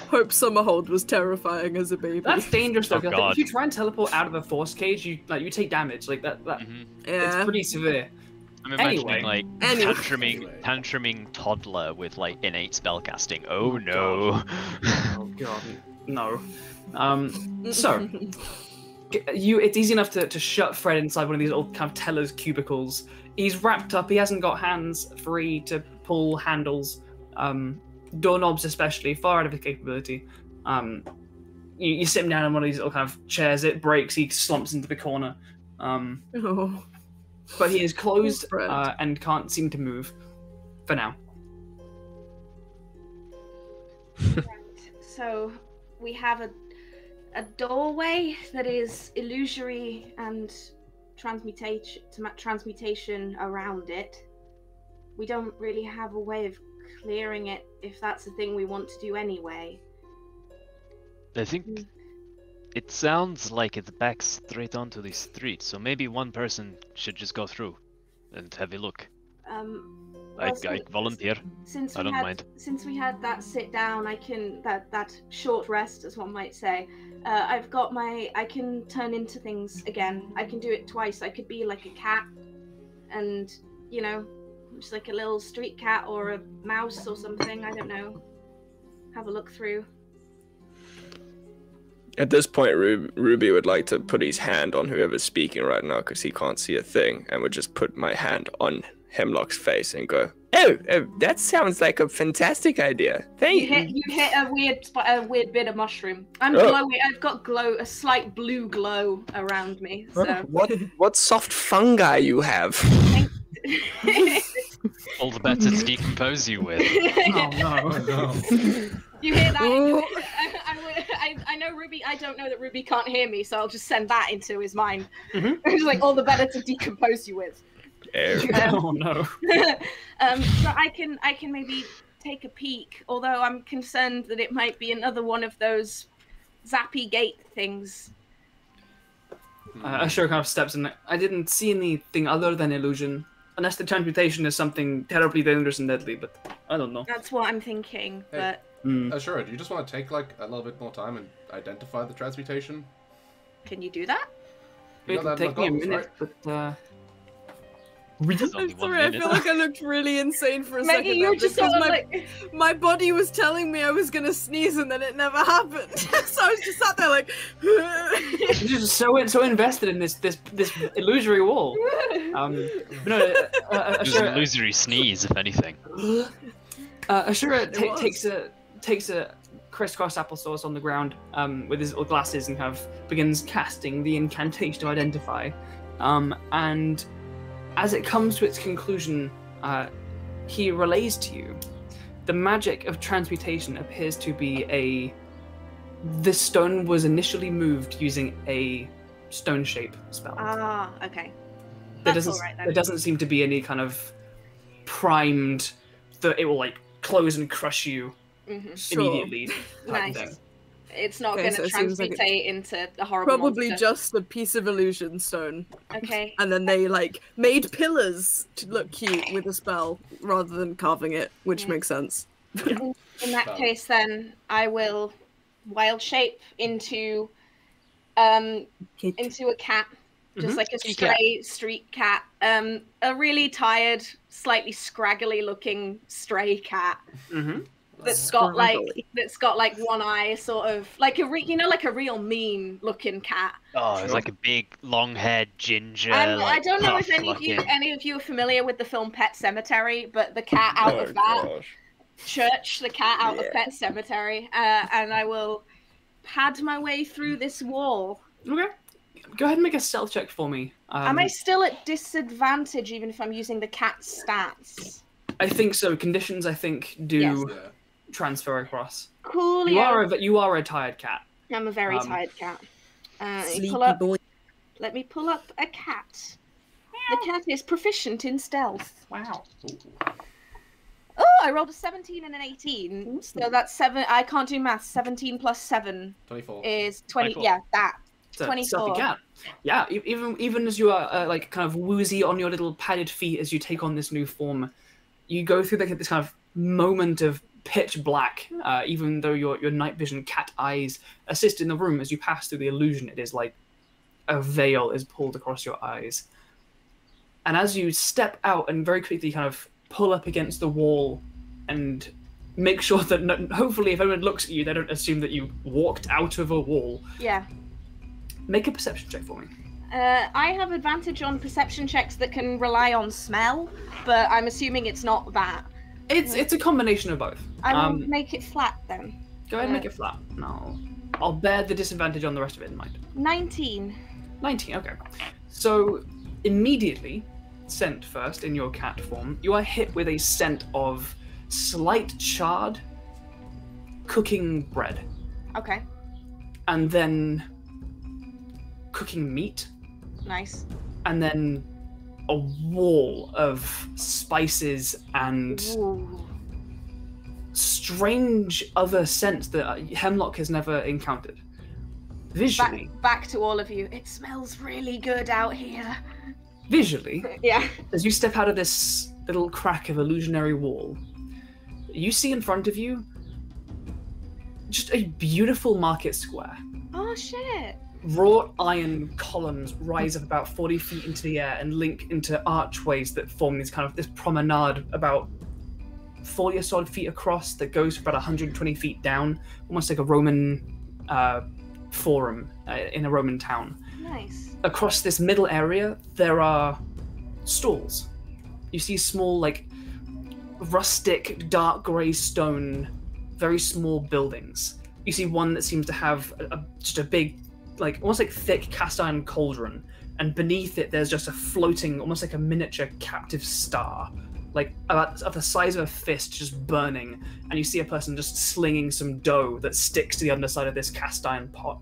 Hope Summerhold was terrifying as a baby. That's dangerous though. Oh, 'cause I think God. if you try and teleport out of a force cage, you take damage. Like that. Mhm. Yeah. It's pretty severe. I'm imagining Anyway. like Anyway. tantruming toddler with like innate spellcasting. Oh no. Oh god, no. So it's easy enough to shut Fred inside one of these old kind of teller's cubicles. He's wrapped up. He hasn't got hands free to pull handles, doorknobs especially, far out of his capability. You sit him down on one of these little kind of chairs. It breaks. He slumps into the corner. Oh. But he is closed Fred. and can't seem to move for now. So we have a doorway that is illusory and transmutation around it. We don't really have a way of clearing it if that's the thing we want to do anyway. I think it sounds like it backs straight onto the street, so maybe one person should just go through and have a look. I volunteer. Since I we don't had, mind. Since we had that sit down, that short rest, as one might say. I can turn into things again. I can do it twice. I could be like a cat, and just like a little street cat or a mouse or something. I don't know. Have a look through. At this point, Ruby would like to put his hand on whoever's speaking right now because he can't see a thing, and would just put my hand on Hemlock's face and go, "Oh, that sounds like a fantastic idea. Thank you." You hit a weird bit of mushroom. I'm Oh. glowy. I've got a slight blue glow around me. So. What soft fungi you have? All the better to decompose you with. Oh no. You hear that? I know Ruby. I don't know that Ruby can't hear me, so I'll just send that into his mind. It's like all the better to decompose you with. Oh no. So I can maybe take a peek, although I'm concerned that it might be another one of those zappy gate things. Ashura kind of steps in. I didn't see anything other than illusion, unless the transmutation is something terribly dangerous and deadly. But I don't know. That's what I'm thinking. Hey. But Sure, do you just want to take like a little bit more time and identify the transmutation? can you do that? You It got would that take me a Markos, minute, right? but There's only I'm one sorry, I minute. feel like I looked really insane for a Maggie, second. you're there just because sort of my, like. my body was telling me I was gonna sneeze and then it never happened. So I was just sat there like. you're just so invested in this illusory wall. No, Just an Ashura, illusory sneeze, if anything. Ashura It was. takes a crisscross applesauce on the ground with his little glasses and kind of begins casting the incantation to identify. And as it comes to its conclusion, he relays to you the magic of transmutation appears to be this stone was initially moved using a stone shape spell. Ah, okay. There That's doesn't, all right then. there doesn't seem to be any kind of primed that it will like close and crush you Sure. immediately type Nice. thing. It's not Okay, going so to it seems like transmutate into a horrible Probably monster. just a piece of illusion stone. Okay. And then they like made pillars to look cute with a spell rather than carving it, which Yeah. makes sense. In that case, then I will wild shape into Kid. into a cat, just Mhm. like a Kitty stray street cat. A really tired, slightly scraggly looking stray cat Mm-hmm. that's got like Scraggly. one eye, sort of like like a real mean looking cat. Oh, it's like a big, long-haired ginger. I like, don't know if tough any of you are familiar with the film Pet Cemetery, but the cat out of that gosh. church, the cat out of Yeah. Pet Cemetery, and I will pad my way through this wall. Okay. Go ahead and make a stealth check for me. Am I still at disadvantage even if I'm using the cat's stats? I think so. Conditions, I think, do Yes. Yeah. transfer across. Cool. You are a tired cat. I'm a very Um, tired cat. Let me Sleepy boy. Let me pull up a cat. The cat is proficient in stealth. Wow. Oh, I rolled a 17 and an 18. So that's 7. I can't do maths. 17 plus 7 24. is 20. 24. Yeah, that. It's a 24. stealthy cat. Yeah, even as you are like kind of woozy on your little padded feet as you take on this new form, you go through this kind of moment of pitch black. Even though your night vision cat eyes assist in the room, as you pass through the illusion, it is like a veil is pulled across your eyes. And as you step out and very quickly kind of pull up against the wall and make sure that hopefully if anyone looks at you, they don't assume that you walked out of a wall. Yeah. Make a perception check for me. I have advantage on perception checks that can rely on smell, but I'm assuming it's not that. It's a combination of both. I will make it flat then. Go ahead and make it flat. No, I'll bear the disadvantage on the rest of it in mind. 19. 19, okay. So, immediately, scent first in your cat form, you are hit with a scent of slight charred cooking bread, Okay. and then cooking meat, Nice. and then a wall of spices and Ooh. strange other scents that Hemlock has never encountered. Visually, Back to all of you. It smells really good out here. visually, Yeah. as you step out of this little crack of illusionary wall, you see in front of you just a beautiful market square. Oh shit. Wrought iron columns rise up about 40 feet into the air and link into archways that form this promenade about 40 or so feet across that goes for about 120 feet down, almost like a Roman forum in a Roman town. Nice. Across this middle area, there are stalls. You see small, like, rustic, dark grey stone, very small buildings. You see one that seems to have just a big, like, almost like thick cast iron cauldron, and beneath it there's just a floating, almost like a miniature captive star, like about of the size of a fist, just burning, and you see a person just slinging some dough that sticks to the underside of this cast iron pot.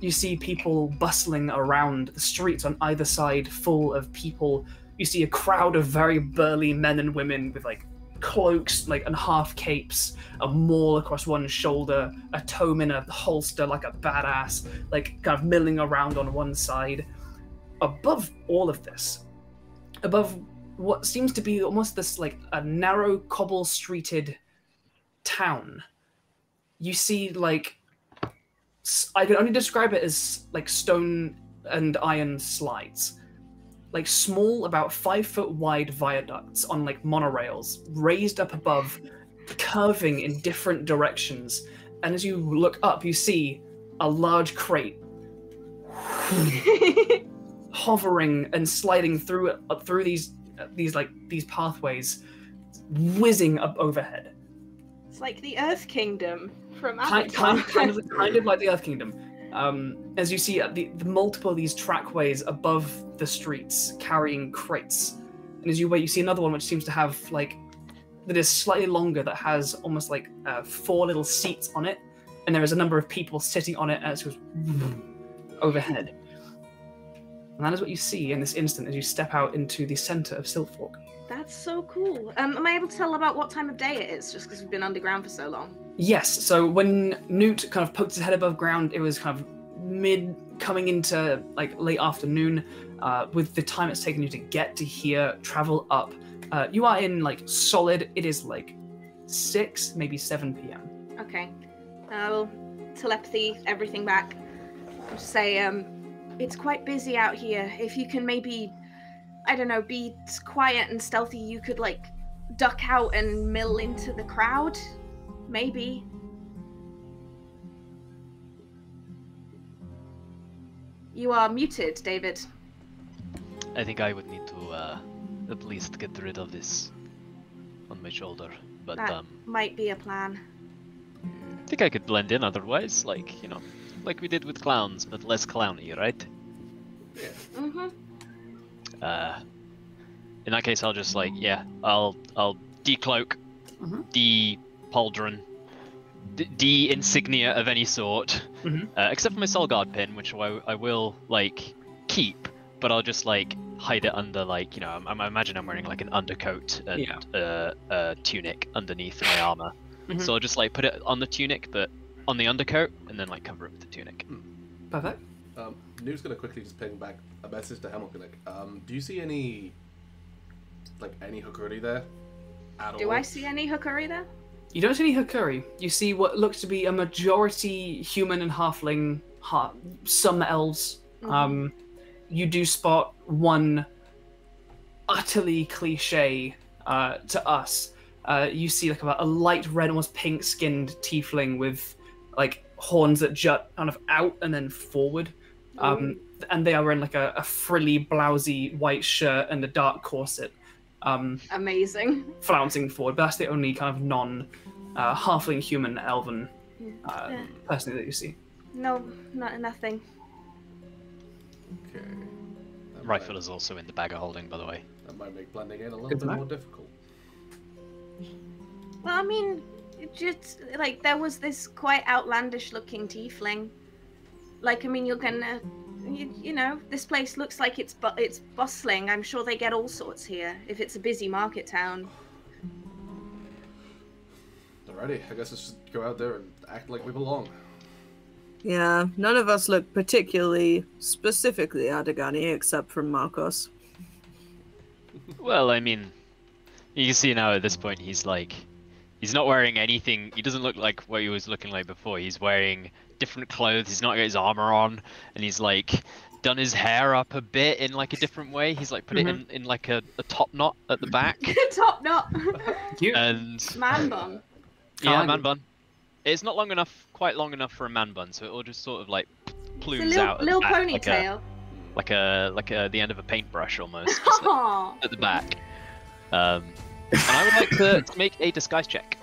You see people bustling around the streets on either side, full of people. You see a crowd of very burly men and women with like cloaks, like, and half capes, a maul across one shoulder, a tome in a holster like a badass, like kind of milling around on one side. Above all of this, above what seems to be almost this like a narrow cobble-streeted town, you see like, I can only describe it as like stone and iron slides. Like small, about 5 foot wide viaducts on like monorails, raised up above, curving in different directions. And as you look up, you see a large crate hovering and sliding through these pathways, whizzing up overhead. It's like the Earth Kingdom from Kind Avatar. of like the Earth Kingdom. As you see the multiple of these trackways above the streets carrying crates, and as you wait, you see another one which seems to have like that is slightly longer, that has almost like 4 little seats on it, and there is a number of people sitting on it as it goes overhead. And that is what you see in this instant as you step out into the center of Siltfork. That's so cool. Am I able to tell about what time of day it is, just because we've been underground for so long? Yes, so when Nute kind of poked his head above ground, it was kind of coming into like late afternoon. With the time it's taken you to get to here, travel up, you are in like solid, it is like 6, maybe 7 p.m. Okay. I'll telepathy everything back. Just say, it's quite busy out here. If you can maybe, I don't know, be quiet and stealthy, you could, like, duck out and mill into the crowd? Maybe. You are muted, David. I think I would need to at least get rid of this on my shoulder, but That might be a plan. I think I could blend in otherwise, like, you know, like we did with clowns, but less clowny, right? Yeah. Mm-hmm. In that case, I'll just, like, yeah, I'll decloak, de-pauldron, de-insignia of any sort, except for my Soulguard pin, which I will, like, keep, but I'll just, like, hide it under, like, you know, I imagine I'm wearing, like, an undercoat and a tunic underneath my armor. So I'll just, like, put it on the tunic, but on the undercoat, and then, like, cover it with the tunic. Perfect. Nute's gonna quickly just ping back a message to Hemlock. Do you see any Hukuri there at all? Do I see any Hukuri there? You don't see any Hukuri. You see what looks to be a majority human and halfling, some elves. You do spot one utterly cliche to us. You see like a light red, almost pink-skinned tiefling with like horns that jut kind of out and then forward. And they are wearing like a frilly, blousy white shirt and a dark corset. Amazing. Flouncing forward, but that's the only kind of halfling human elven person that you see. No, nothing. Okay. Rifle is also in the bag of holding, by the way. That might make blending in a little bit more difficult. Well, I mean, just like there was this quite outlandish-looking tiefling. Like, I mean, you're gonna, you know, this place looks like it's bustling. I'm sure they get all sorts here if it's a busy market town. Alrighty, I guess let's just go out there and act like we belong. Yeah, none of us look particularly specifically Adagani except for Markos. Well, I mean, you can see now at this point he's not wearing anything. He doesn't look like what he was looking like before. He's wearing different clothes. He's not got his armor on, and he's like done his hair up a bit in like a different way. He's like put it in like a top knot at the back. Top knot. And Man bun. Yeah, man bun. It's not long enough, quite long enough for a man bun, so it will just sort of like plumes out. Little ponytail. Like the end of a paintbrush almost, just at the back. And I would like to make a disguise check.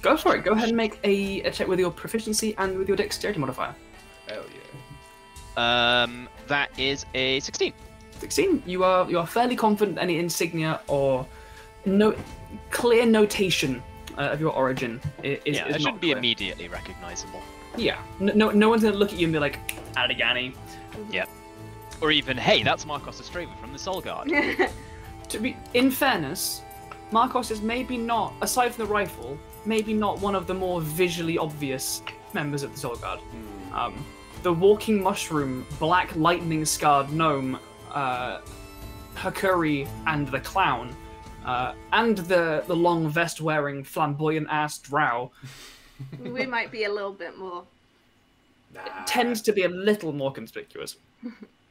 Go for it. Go ahead and make a check with your proficiency and with your dexterity modifier. Hell yeah. That is a 16. 16. You are fairly confident any insignia or clear notation of your origin is it not shouldn't be clear. immediately recognizable. Yeah. No one's gonna look at you and be like, Adagani. Yeah. Or even, hey, that's Markos Astreva from the Soulguard. To be in fairness, Markos is maybe not, aside from the rifle, maybe not one of the more visually obvious members of the Soulguard. The walking mushroom, black lightning-scarred gnome, Hukuri, and the clown, and the long vest-wearing, flamboyant-ass drow. We might be a little bit more. Tends to be a little more conspicuous.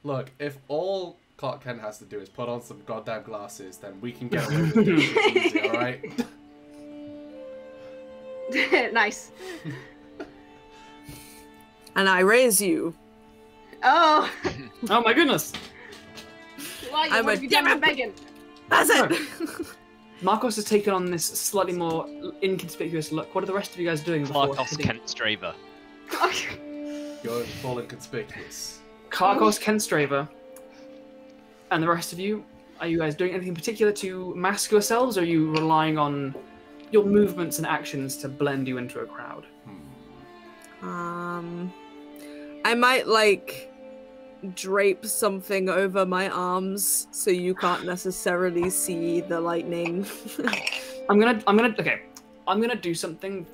Look, if all Clark Kent has to do is put on some goddamn glasses, then we can get away with it easy, alright? Nice. And I raise you. Oh. Oh my goodness. Why I'm what a have you done with Megan? That's it! Markos has taken on this slightly more inconspicuous look. What are the rest of you guys doing before Markos hitting? Kent Straver. You're full inconspicuous. Karkos, Kenstraver, and the rest of you, are you guys doing anything in particular to mask yourselves, or are you relying on your movements and actions to blend you into a crowd? I might like drape something over my arms so you can't necessarily see the lightning. I'm gonna do something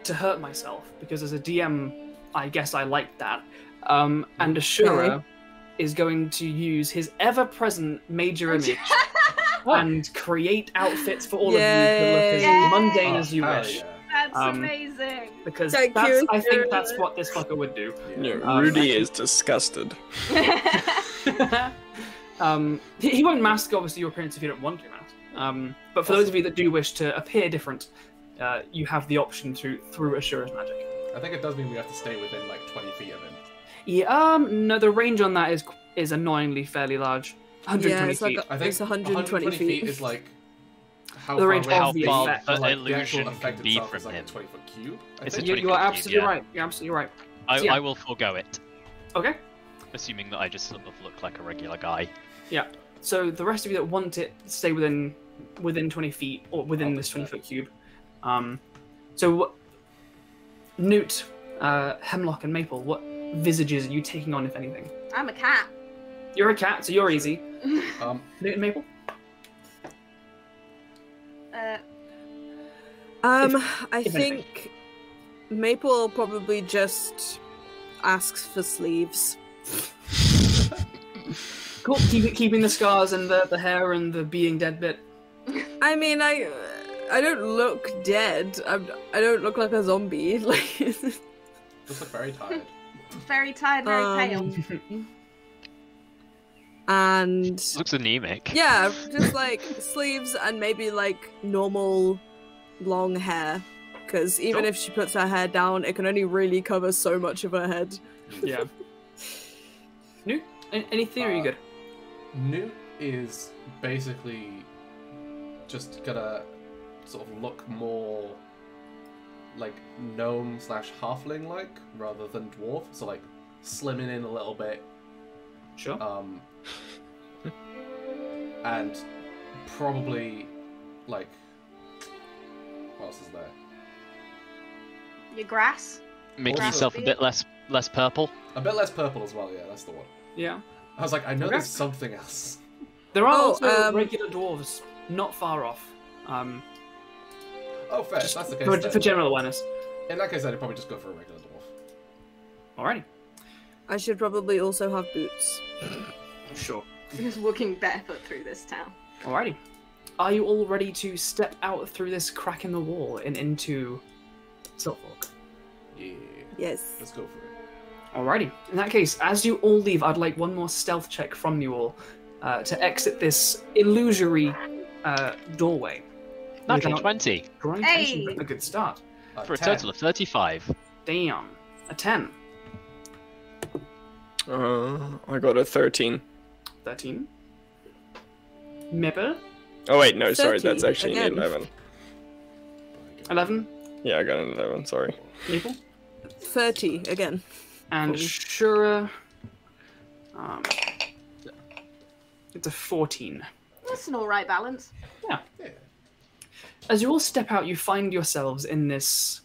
to hurt myself because as a DM, I guess I like that. And Ashura is going to use his ever-present major image and create outfits for all of you to look as mundane as you wish. Yeah. That's amazing. Because Thank that's, you. I think that's what this fucker would do. Yeah, Rudy is disgusted. He won't mask, obviously, your appearance if you don't want to mask. But for those of you that do wish to appear different, you have the option through Ashura's magic. I think it does mean we have to stay within like 20 feet of him. Yeah, no, the range on that is annoyingly fairly large. 120 feet. I think it's 120 feet. is like how The range far of away the far effect. the like, illusion the effect can be itself from is like him. a 20-foot cube. I It's think. a You are 20-foot absolutely cube, yeah. right. You're absolutely right. So, yeah. I will forego it, Okay. assuming that I just sort of look like a regular guy. Yeah. So the rest of you that want it, stay within 20 feet or within this 20-foot cube. So Nute, Hemlock, and Maple, what visages are you taking on, if anything? I'm a cat. You're a cat, so you're easy. Nute and Maple? I if think Maple probably just asks for sleeves. Cool. Keeping the scars and the hair and the being dead bit. I mean, I don't look dead. I don't look like a zombie. Like, Just look very tired. Very tired, very pale. and Looks anemic. yeah, just like sleeves and maybe like normal long hair. Because even Sure. if she puts her hair down, it can only really cover so much of her head. Yeah. Nute? Any theory? You good? Nute is basically just gonna sort of look more like gnome / halfling like rather than dwarf. So like slimming in a little bit. Sure. And probably like what else is there? Your grass. Making Also- yourself a bit less purple. A bit less purple as well, yeah, that's the one. Yeah. I was like, I know Okay. there's something else. There are Oh, also regular dwarves not far off. Oh, fair. That's the case. For then. general awareness. In that case, I'd probably just go for a regular dwarf. Alrighty. I should probably also have boots. Sure. Just walking barefoot through this town. Alrighty. Are you all ready to step out through this crack in the wall and into Siltfork? Yeah. Yes. Let's go for it. Alrighty. In that case, as you all leave, I'd like one more stealth check from you all to exit this illusory doorway. Natural Without 20 drawing Hey! attention. A good start. for a 10. total of 35. Damn. A 10. I got a 13. 13. Mipper. Oh wait, no, sorry, 13 that's actually an again. 11. 11. Yeah, I got an 11, sorry. Maple. 30 again. And Cool. Shura. It's a 14. That's an alright balance. Yeah. As you all step out, you find yourselves in this,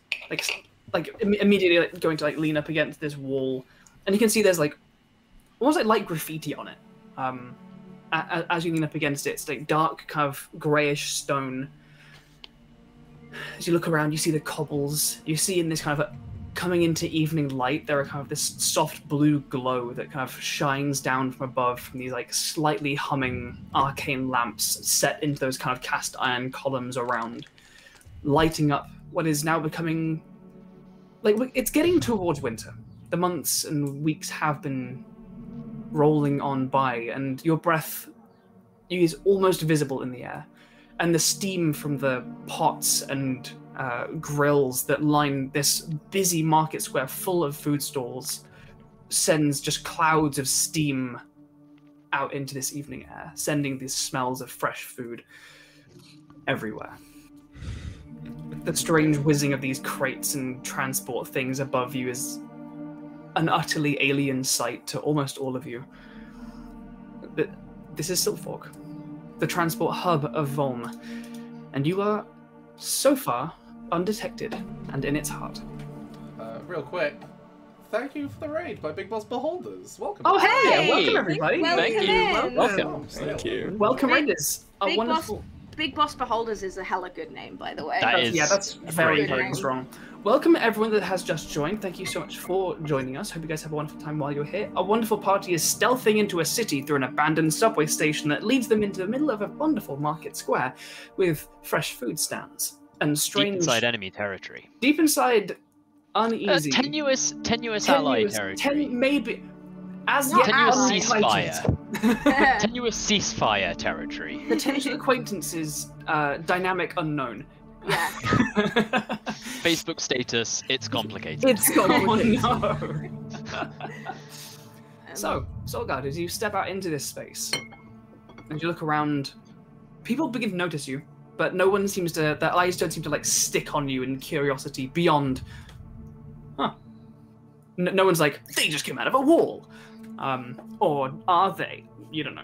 immediately going to lean up against this wall, and you can see there's almost like light graffiti on it. As you lean up against it, it's like dark, kind of grayish stone. As you look around, you see the cobbles. You see in this kind of coming into evening light, there are kind of this soft blue glow that kind of shines down from above from these slightly humming arcane lamps set into those kind of cast iron columns around, lighting up what is now becoming it's getting towards winter. The months and weeks have been rolling on by, and your breath is almost visible in the air, and the steam from the pots and grills that line this busy market square full of food stalls sends just clouds of steam out into this evening air, sending these smells of fresh food everywhere. The strange whizzing of these crates and transport things above you is an utterly alien sight to almost all of you. But this is Siltfork, the transport hub of Volm, and you are, so far, undetected and in its heart. Real quick, thank you for the raid by Big Boss Beholders. Welcome. Oh, hey! Hey! Welcome, everybody! Welcome Thank you. in. Welcome. Thank you. Welcome, Big- Raiders! A Big wonderful... Big Boss Beholders is a hella good name, by the way. That is Yeah, that's very, great. very strong. Welcome everyone that has just joined. Thank you so much for joining us. Hope you guys have a wonderful time while you're here. A wonderful party is stealthing into a city through an abandoned subway station that leads them into the middle of a wonderful market square with fresh food stands and strange. Deep inside enemy territory. Deep inside, uneasy. Tenuous ally territory. Maybe. As Not yet, Tenuous ally. ceasefire. Tenuous ceasefire territory. Potential acquaintances, dynamic unknown. Yeah. Facebook status, it's complicated. It's complicated. Oh no! So, Soulguard, as you step out into this space, and you look around, people begin to notice you, but no one seems to, their eyes don't seem to like stick on you in curiosity beyond, huh. No one's like, they just came out of a wall. Or are they? You don't know.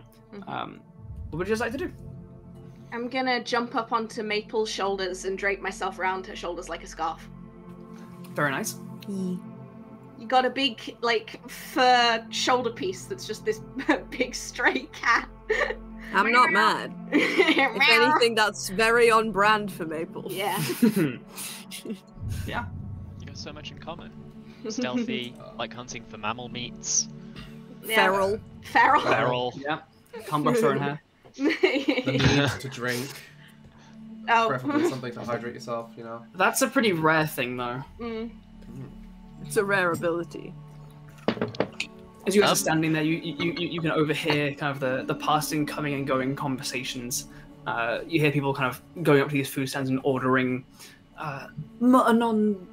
What would you just like to do? I'm gonna jump up onto Maple's shoulders and drape myself around her shoulders like a scarf. Very nice. You got a big, like, fur shoulder piece that's just this big stray cat. I'm not mad. If anything, that's very on brand for Maple. Yeah. Yeah. You got so much in common. Stealthy, like hunting for mammal meats. Feral. Feral. Yeah. Can't brush her in hair. The need to drink. Oh. Preferably something to hydrate yourself, you know. That's a pretty rare thing, though. It's a rare ability. As you guys are standing there, you can overhear kind of the passing, coming and going conversations. You hear people kind of going up to these food stands and ordering mutton on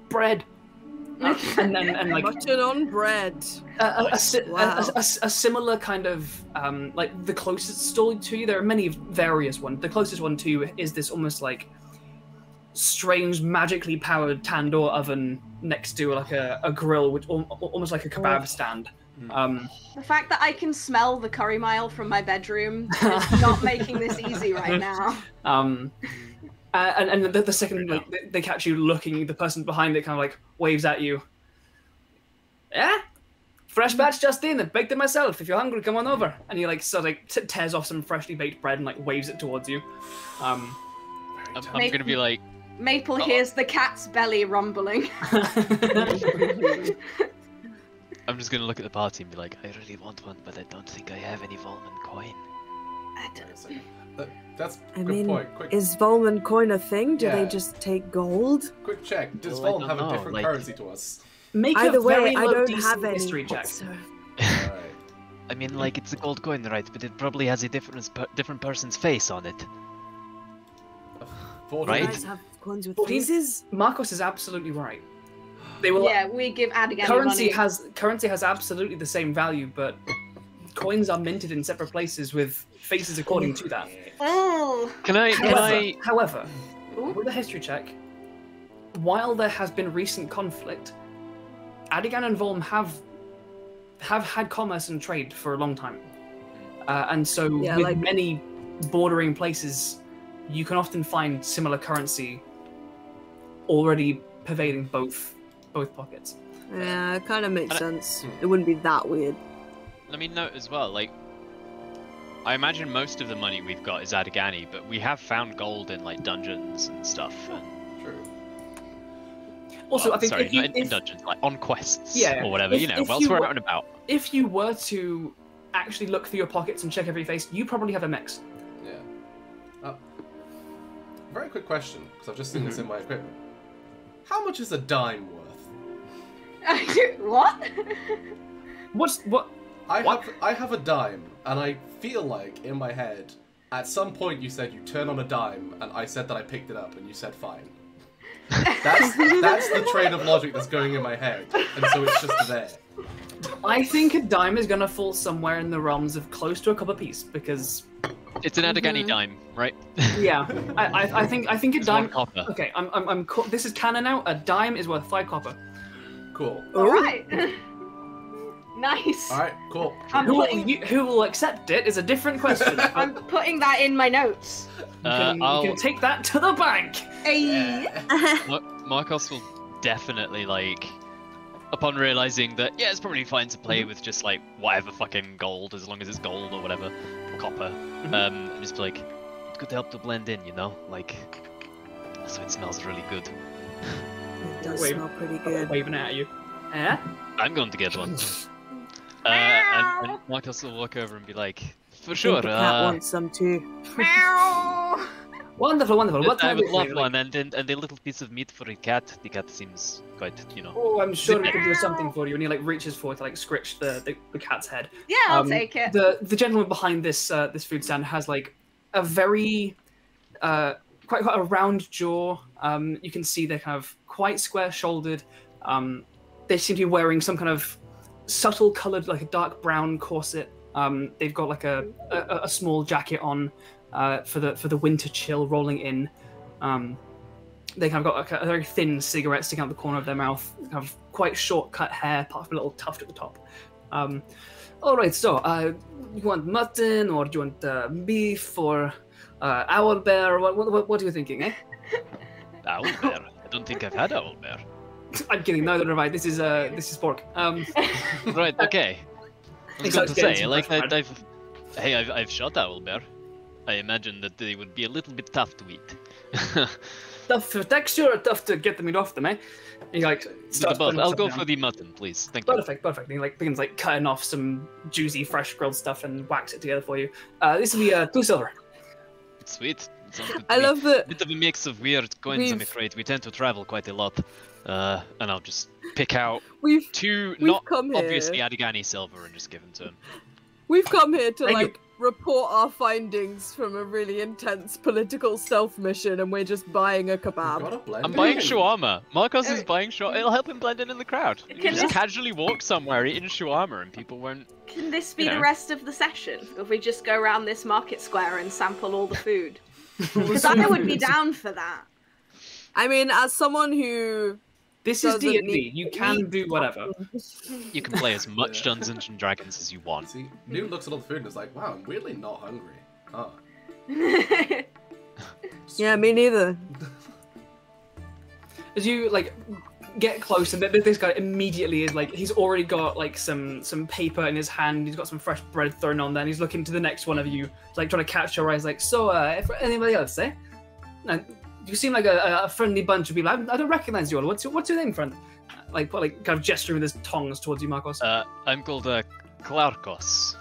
bread. and like Mutton on bread. a similar kind of like the closest stall to you. There are many various ones. The closest one to you is this almost like strange magically powered tandoor oven next to like a grill, which almost like a kebab stand. The fact that I can smell the curry mile from my bedroom is not making this easy right now. And the second like, they catch you looking, the person behind it kind of like waves at you. Yeah? Fresh batch just in, I baked it myself. If you're hungry, come on over. And he like sort of like tears off some freshly baked bread and like waves it towards you. I'm gonna be like... Maple hears the cat's belly rumbling. I'm just gonna look at the party and be like, I really want one, but I don't think I have any Volman coin. That's a I good mean, point. Quick, is Volman coin a thing? Do Yeah. they just take gold? quick check. Does Well, I Volm don't have a know, different like- currency to us? Make Either a way, very I low don't decent have any. history check. So... Alright. I mean, like, it's a gold coin, right? But it probably has a different person's face on it. You Right? guys have coins with 14? faces? Markos is absolutely right. They will. Yeah, we give Adigan Currency money. currency has absolutely the same value, but coins are minted in separate places with faces according to that. Oh. Can I... However, with a history check, while there has been recent conflict, Adigan and Volm have had commerce and trade for a long time, and so Yeah, with like- many bordering places, you can often find similar currency already pervading both pockets. Yeah, it kind of makes And sense. It wouldn't be that weird. Let me note as well, like, I imagine most of the money we've got is Adigani, but we have found gold in, like, dungeons and stuff. And... True. Also, well, I think sorry, if you, not in if, dungeons, like on quests Yeah, or whatever, if- you know, if whilst you we're were- out and about. if you were to actually look through your pockets and check every face, you probably have a mix. Yeah. Very quick question, because I've just seen this in my equipment. How much is a dime worth? What? What? I have a dime, and I feel like in my head, at some point you said you turn on a dime, and I said that I picked it up, and you said fine. That's the train of logic that's going in my head, and so it's just there. I think a dime is gonna fall somewhere in the realms of close to a copper piece because It's an Adigani dime, right? yeah, I think a It's dime. one copper. Okay, this is canon now. A dime is worth 5 copper. Cool. Alright. Nice. Alright, cool. I'm Who will accept it is a different question. I'm putting that in my notes. You can take that to the bank. Hey. Markos will definitely, like, upon realizing that, yeah, it's probably fine to play with just, like, whatever fucking gold, as long as it's gold or whatever, copper, and just be like, it could help to blend in, you know? Like, so it smells really good. It does smell pretty good. Waving at you. Eh? I'm going to get one. And Markos will walk over and be like, for I sure, think the cat wants some too. Meow. Wonderful, wonderful. What I time would is love it? one, and a little piece of meat for the cat. The cat seems quite, Oh, I'm sure we can do something for you. And he like reaches forward to like scratch the cat's head. Yeah, I'll take it. The gentleman behind this this food stand has like a very quite a round jaw. You can see they're kind of quite square-shouldered. They seem to be wearing some kind of subtle coloured, like a dark brown corset. They've got like a small jacket on for the winter chill rolling in. They kind of got like a very thin cigarette sticking out the corner of their mouth. Kind of quite short cut hair, part of a little tuft at the top. All right, so you want mutton or do you want beef or owl bear? What are you thinking, eh? Owl bear? I don't think I've had owl bear. I'm kidding. No, no, right. This is pork. Right. Okay. I was going to say, like, I've shot owl bear. I imagine that they would be a little bit tough to eat. Tough for texture or tough to get the meat off them, eh? And he like starts both. I'll go down. for the mutton, please. Thank you. Perfect. And he like begins like cutting off some juicy, fresh grilled stuff and whacks it together for you. This will be 2 silver. Sweet. Sounds good to I me. love the. Bit of a mix of weird coins, I'm afraid. We tend to travel quite a lot. And I'll just pick out We've 2 we've not come here. obviously Adigani silver and just give them to him. We've come here to Thank you. like report our findings from a really intense political stealth mission, and we're just buying a kebab. Gotta blend I'm it buying in. shawarma. Markos is buying shawarma. It'll help him blend in the crowd. You Can just this- casually walk somewhere eating shawarma and people won't... Can this be You the know. rest of the session? If we just go around this market square and sample all the food? Because I would be down for that. I mean, as someone who This is doesn't D&D. need You can do whatever. You can play as much Dungeons and Dragons as you want. See, Nute looks at all the food and is like, wow, I'm weirdly not hungry. Oh. yeah, me neither. As you like get close, and this guy immediately is like he's already got like some paper in his hand. He's got some fresh bread thrown on there, and he's looking to the next one of you, like trying to catch your eyes. Like, so, anybody else, eh? And you seem like a friendly bunch of people. I don't recognize you all. What's your name, friend? Like kind of gesturing with his tongs towards you, Markos. I'm called Clarkos.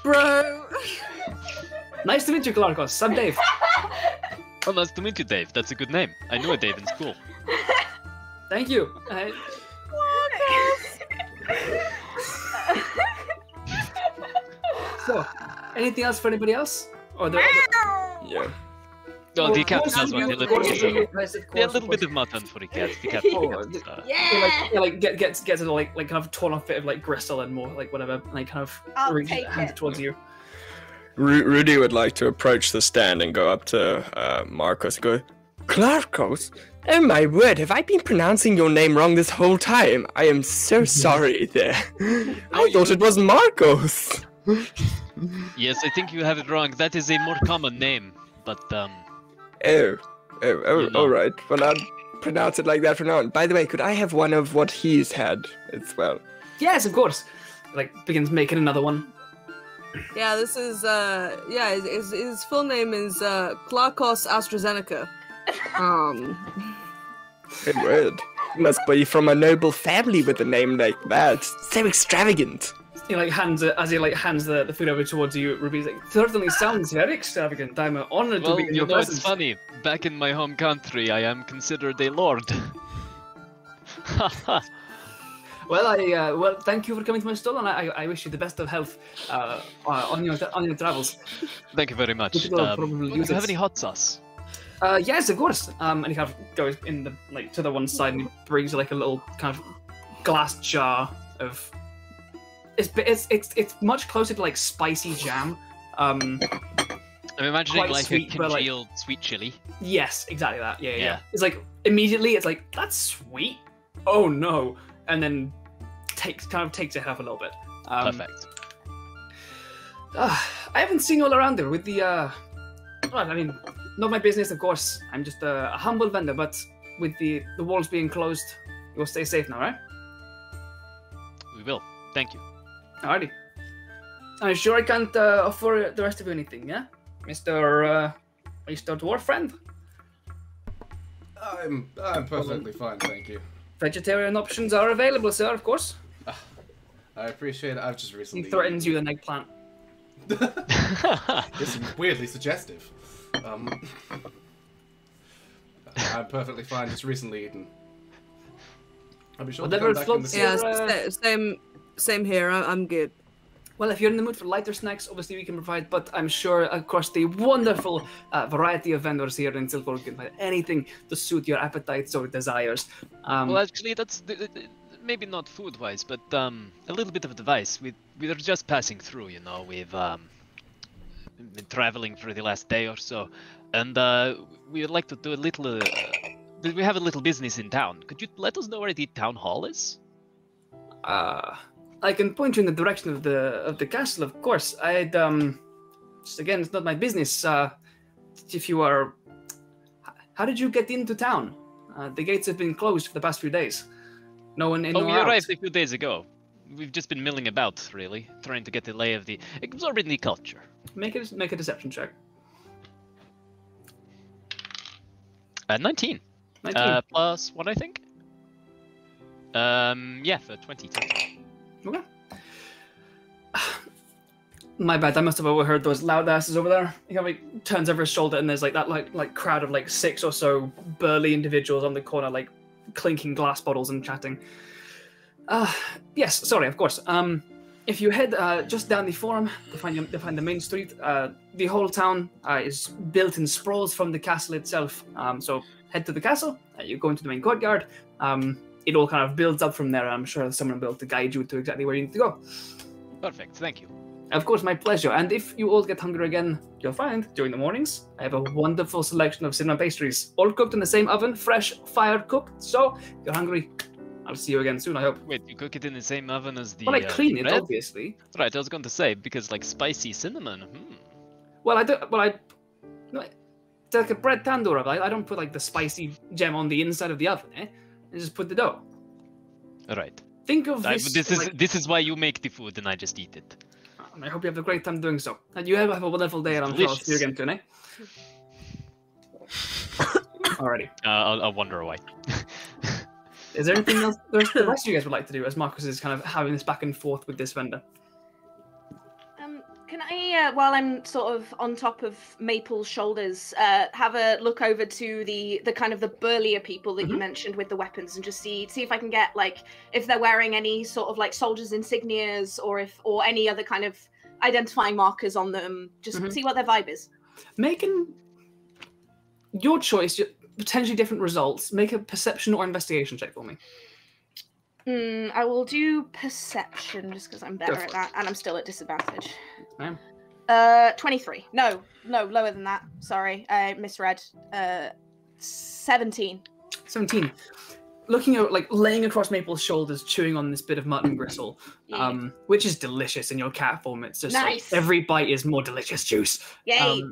Bro. Nice to meet you, Clarkos. I'm Dave. Oh, nice to meet you, Dave. That's a good name. I knew a Dave in school. Thank you. So, anything else for anybody else? Or the Yeah. Oh, the cat course does you- want a of little course bit you- of... yes, of Yeah, a course, little of bit course. of mutton for the cat. The cat. Oh, gets a like kind of torn off bit of like gristle and more like whatever, and like kind of I'll reaches take hands it. towards you. Rudy would like to approach the stand and go up to Markos and go, Clarkos? Oh my word, have I been pronouncing your name wrong this whole time? I am so sorry there. I thought it was Markos. Yes, I think you have it wrong. That is a more common name, but Oh, You know. all right. Well, I'll pronounce it like that from now on. By the way, could I have one of what he's had as well? Yes, of course. Like begins making another one. Yeah, this is his full name is Clarkos AstraZeneca. Good word. Must be from a noble family with a name like that. So extravagant. He like hands it as he like hands the food over towards you. Ruby's like, certainly sounds very extravagant. I'm honored to well, be in you your know, it's presence. funny. Back in my home country, I am considered a lord. Well, thank you for coming to my stall, and I wish you the best of health on your travels. Thank you very much. Good to know, probably Do use you have it. any hot sauce? Yes, of course. And he kind of goes in the like to the one side, and he brings you like a little kind of glass jar of. It's much closer to like spicy jam. I'm imagining Quite like sweet, a but, like- congealed sweet chili. Yes, exactly that. Yeah. Yeah. It's like immediately, it's like that's sweet. Oh no! And then takes it off a little bit. Perfect. I haven't seen you all around there with the. Well, I mean, not my business, of course. I'm just a humble vendor, but with the walls being closed, you'll stay safe now, right? We will. Thank you. Alrighty. I'm sure I can't offer the rest of you anything, yeah, Mr. Dwarf friend. I'm perfectly fine, thank you. Vegetarian options are available, sir. Of course. I appreciate it. I've just He recently. threatens you with an eggplant. This is weirdly suggestive. I'm perfectly fine, just recently eaten. I'll be sure to come back in the Yeah, same here. I'm good. Well, if you're in the mood for lighter snacks, obviously we can provide, but I'm sure across the wonderful variety of vendors here in Siltfork, you can find anything to suit your appetites or desires. Well, actually, that's maybe not food-wise, but a little bit of advice. We are just passing through, you know. We've been traveling for the last day or so, and we would like to do a little. We have a little business in town. Could you let us know where the town hall is? I can point you in the direction of the castle, of course. I'd just again, it's not my business. If you are, how did you get into town? The gates have been closed for the past few days. No one in or out. We arrived a few days ago. We've just been milling about, really, trying to get the lay of the absorbing the culture. Make a deception check. 19. 19. Plus 1, I think. Yeah, for 20. Okay. My bad, I must have overheard those loud asses over there. He kind of turns over his shoulder and there's like that like crowd of like 6 or so burly individuals on the corner like clinking glass bottles and chatting. Yes, sorry, of course. If you head just down the forum to find the main street, the whole town is built in sprawls from the castle itself. So head to the castle, you go into the main courtyard. It all kind of builds up from there. I'm sure someone will be able to guide you to exactly where you need to go. Perfect, thank you. Of course, my pleasure. And if you all get hungry again, you'll find, during the mornings, I have a wonderful selection of cinnamon pastries, all cooked in the same oven, fresh, fire-cooked. So, if you're hungry, I'll see you again soon, I hope. Wait, you cook it in the same oven as the Well, I clean it, bread? obviously. Right, I was going to say, because, like, spicy cinnamon. Well, no, it's like a bread tandoor. I don't put, like, the spicy gem on the inside of the oven, eh? I just put the dough. Right. Think of this... This is why you make the food and I just eat it. I hope you have a great time doing so. And you have a wonderful day, and I'm sure I'll see you again soon, eh? Alrighty. I'll wonder why. Is there anything else the rest of you guys would like to do as Markos is kind of having this back and forth with this vendor? Can I, while I'm sort of on top of Maple's shoulders, have a look over to the kind of the burlier people that you mentioned with the weapons, and just see if I can get like if they're wearing any sort of like soldiers' insignias or any other kind of identifying markers on them. Just see what their vibe is. Making your choice, potentially different results. Make a perception or investigation check for me. I will do perception just because I'm better at that, and I'm still at disadvantage. Ma'am. 23. No, lower than that. Sorry, I misread. 17. 17. Looking at like laying across Maple's shoulders, chewing on this bit of mutton gristle, which is delicious in your cat form. It's just nice. Like, every bite is more delicious juice. Yay!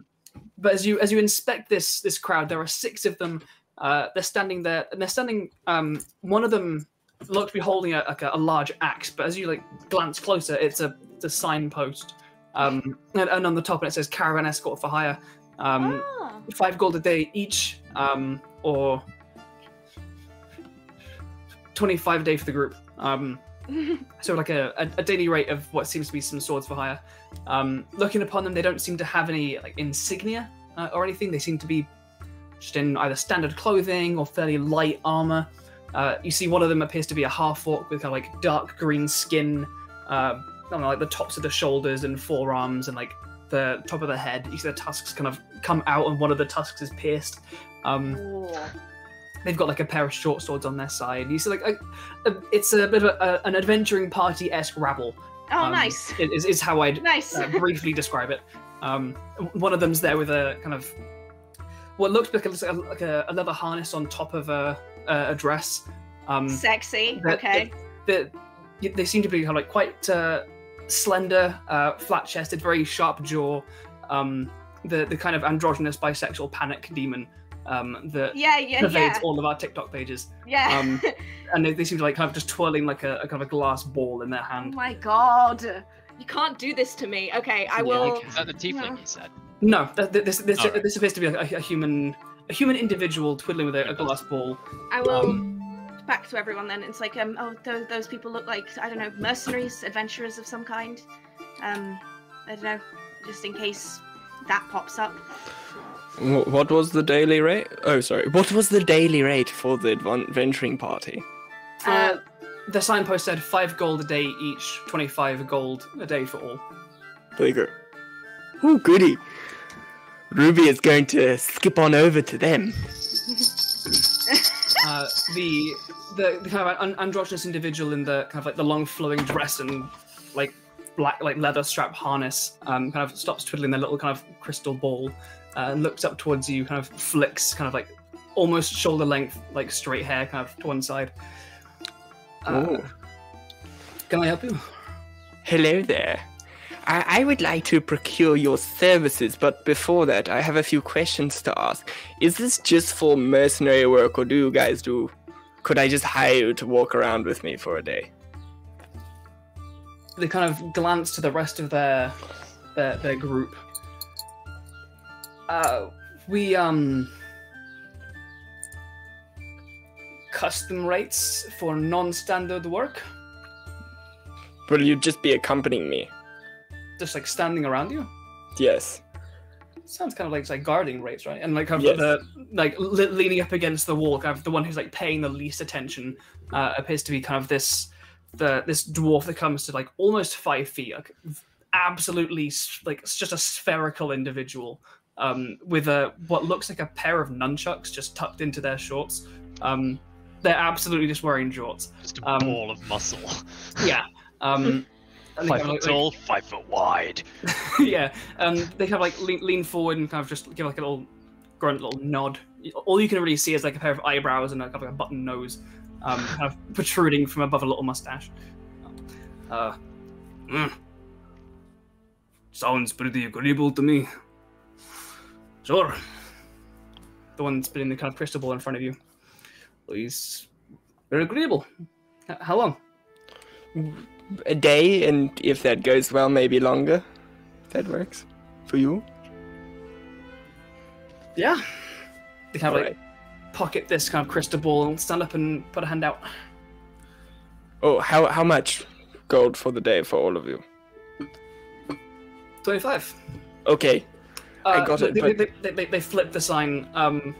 But as you inspect this crowd, there are 6 of them. They're standing there, and they're standing. One of them looks to be holding a large axe, but as you like glance closer, it's a signpost, and on the top it says "Caravan Escort for Hire." 5 gold a day each, or 25 a day for the group. So like a daily rate of what seems to be some swords for hire. Looking upon them, they don't seem to have any like insignia or anything. They seem to be just in either standard clothing or fairly light armor. You see one of them appears to be a half-orc with kind of like dark green skin, like the tops of the shoulders and forearms and like the top of the head. You see the tusks kind of come out and one of the tusks is pierced. They've got like a pair of short swords on their side. You see like it's a bit of an adventuring party-esque rabble. Oh, nice. Is how I'd briefly describe it. One of them's there with a kind of what looks like a leather harness on top of a dress. Sexy. Okay. They seem to be kind of like quite slender, flat-chested, very sharp jaw. The kind of androgynous bisexual panic demon that pervades all of our TikTok pages. Yeah. And they seem to like kind of just twirling like a kind of a glass ball in their hand. Oh my god. You can't do this to me. Okay, I will. Is that the tiefling you said? No, this appears to be a human individual twiddling with a glass ball. I will back to everyone then. It's like those people look like, I don't know, mercenaries, adventurers of some kind. I don't know, just in case that pops up. What was the daily rate? Oh, sorry. What was the daily rate for the adventuring party? The signpost said 5 gold a day each, 25 gold a day for all. There you go. Oh, goody. Ruby is going to skip on over to them. The kind of androgynous individual in the kind of like the long flowing dress and like black like leather strap harness kind of stops twiddling their little kind of crystal ball and looks up towards you, kind of flicks kind of like almost shoulder length like straight hair kind of to one side. Can I help you? Hello there. I would like to procure your services, but before that, I have a few questions to ask. Is this just for mercenary work, or do you guys do... Could I just hire you to walk around with me for a day? They kind of glance to the rest of their group. We custom rates for non-standard work. Will you just be accompanying me? Just like standing around you? Yes. Sounds kind of like it's like guarding rates, right? And like kind of leaning up against the wall, kind of the one who's like paying the least attention appears to be kind of this dwarf that comes to like almost 5 feet, like absolutely like it's just a spherical individual with what looks like a pair of nunchucks just tucked into their shorts. They're absolutely just wearing jorts. Just a ball of muscle. Yeah. 5 foot tall, 5 foot wide. Yeah, they kind of like lean forward and kind of just give like a little grunt, little nod. All you can really see is like a pair of eyebrows and a kind of like a button nose, kind of protruding from above a little mustache. Sounds pretty agreeable to me. Sure. The one spinning the kind of crystal ball in front of you. He's very agreeable. How long? A day, and if that goes well, maybe longer. That works for you. Yeah. They kind of like pocket this kind of crystal ball and stand up and put a hand out. Oh, how much gold for the day for all of you? 25. Okay, I got it. They flip the sign.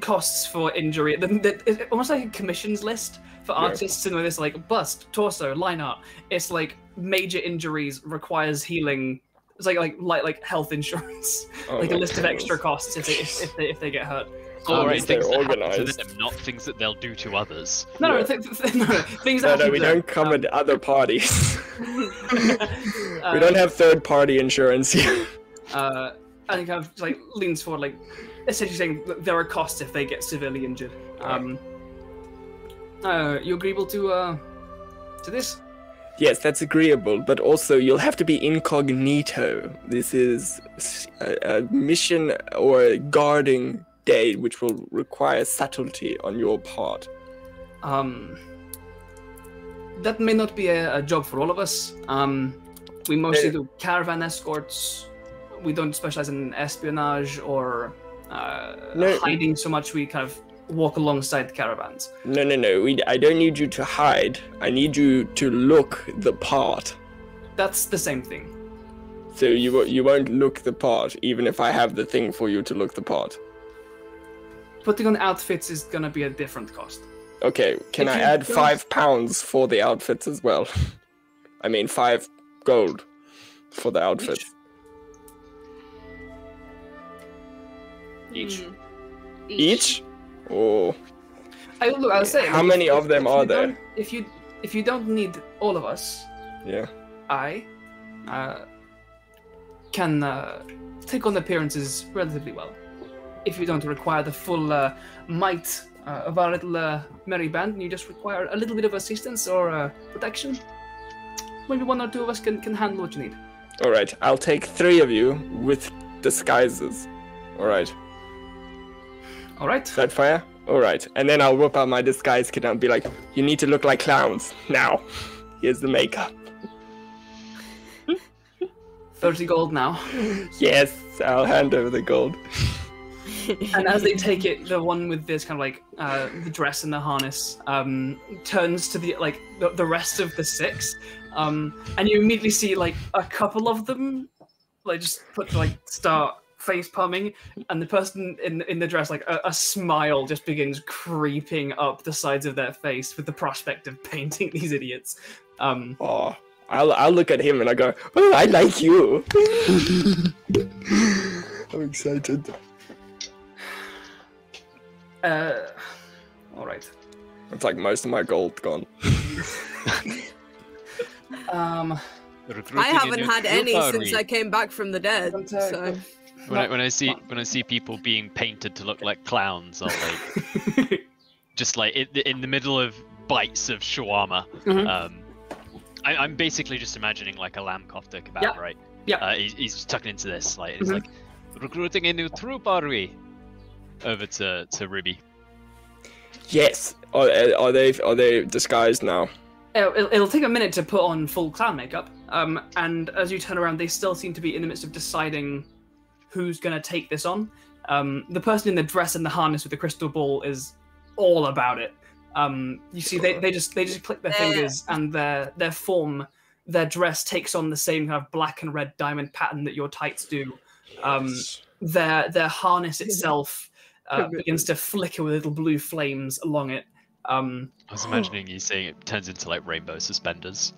Costs for injury. It's almost like a commissions list for artists, and with this like bust, torso, line art. It's like major injuries requires healing. It's like health insurance, like a list of extra costs if they get hurt. Alright, things that happen to them, not things that they'll do to others. No, things that no, we don't come with other parties. We don't have third-party insurance here. And he kind of like leans forward, like essentially saying that there are costs if they get severely injured. You agreeable to this? Yes, that's agreeable, but also you'll have to be incognito. This is a mission or a guarding day which will require subtlety on your part. That may not be a job for all of us. We mostly do caravan escorts. We don't specialize in espionage or hiding so much. We kind of walk alongside the caravans. No. I don't need you to hide. I need you to look the part. That's the same thing. So you won't look the part, even if I have the thing for you to look the part. Putting on outfits is gonna be a different cost. Okay, can I add £5 for the outfits as well? I mean 5 gold for the outfits. Each? Oh. I'll say. How many of them are there? If you don't need all of us, I can take on appearances relatively well. If you don't require the full might of our little merry band, and you just require a little bit of assistance or protection, maybe 1 or 2 of us can handle what you need. All right, I'll take 3 of you with disguises. All right. Is that fair? All right, and then I'll whip out my disguise kit and be like, "You need to look like clowns now. Here's the makeup." 30 gold now. Yes, I'll hand over the gold. And as they take it, the one with this kind of like the dress and the harness turns to the rest of the 6, and you immediately see like a couple of them, like just start face palming, and the person in the dress, like a smile just begins creeping up the sides of their face with the prospect of painting these idiots. Oh, I'll look at him and I go, oh, I like you. I'm excited. All right. It's like most of my gold gone. I haven't had any since I came back from the dead. So when I see people being painted to look like clowns, I'll like just like in the middle of bites of shawarma. I'm basically just imagining like a lamb kofta kebab, right? Yeah. He's just tucking into this, like it's like recruiting a new troop, are we? Over to Ruby. Yes. Are they disguised now? It'll take a minute to put on full clown makeup, and as you turn around, they still seem to be in the midst of deciding who's going to take this on. The person in the dress and the harness with the crystal ball is all about it. You see, they just click their fingers, and their form, their dress takes on the same kind of black and red diamond pattern that your tights do. Their harness itself begins to flicker with little blue flames along it. I was imagining you saying it turns into like rainbow suspenders.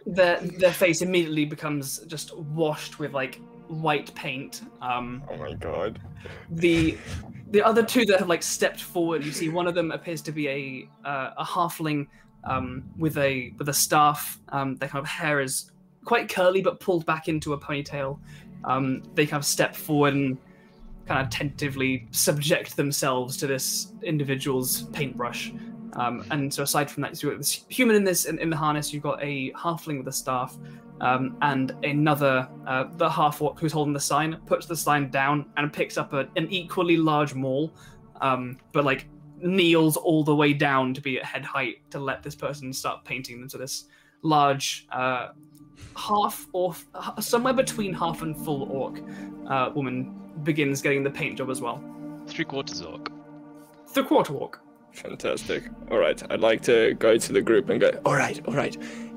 Their face immediately becomes just washed with like white paint. Oh my god. The other two that have like stepped forward, you see one of them appears to be a halfling with a staff. Their kind of hair is quite curly but pulled back into a ponytail. They kind of step forward and kind of tentatively subject themselves to this individual's paintbrush. And so aside from that, you've got this human in the harness, you've got a halfling with a staff, and another, the half-orc who's holding the sign, puts the sign down and picks up an equally large maul, but like kneels all the way down to be at head height to let this person start painting them. So this large, half or somewhere between half and full orc woman begins getting the paint job as well. 3/4 orc. 3/4 orc. Fantastic. All right, I'd like to go to the group and go, all right.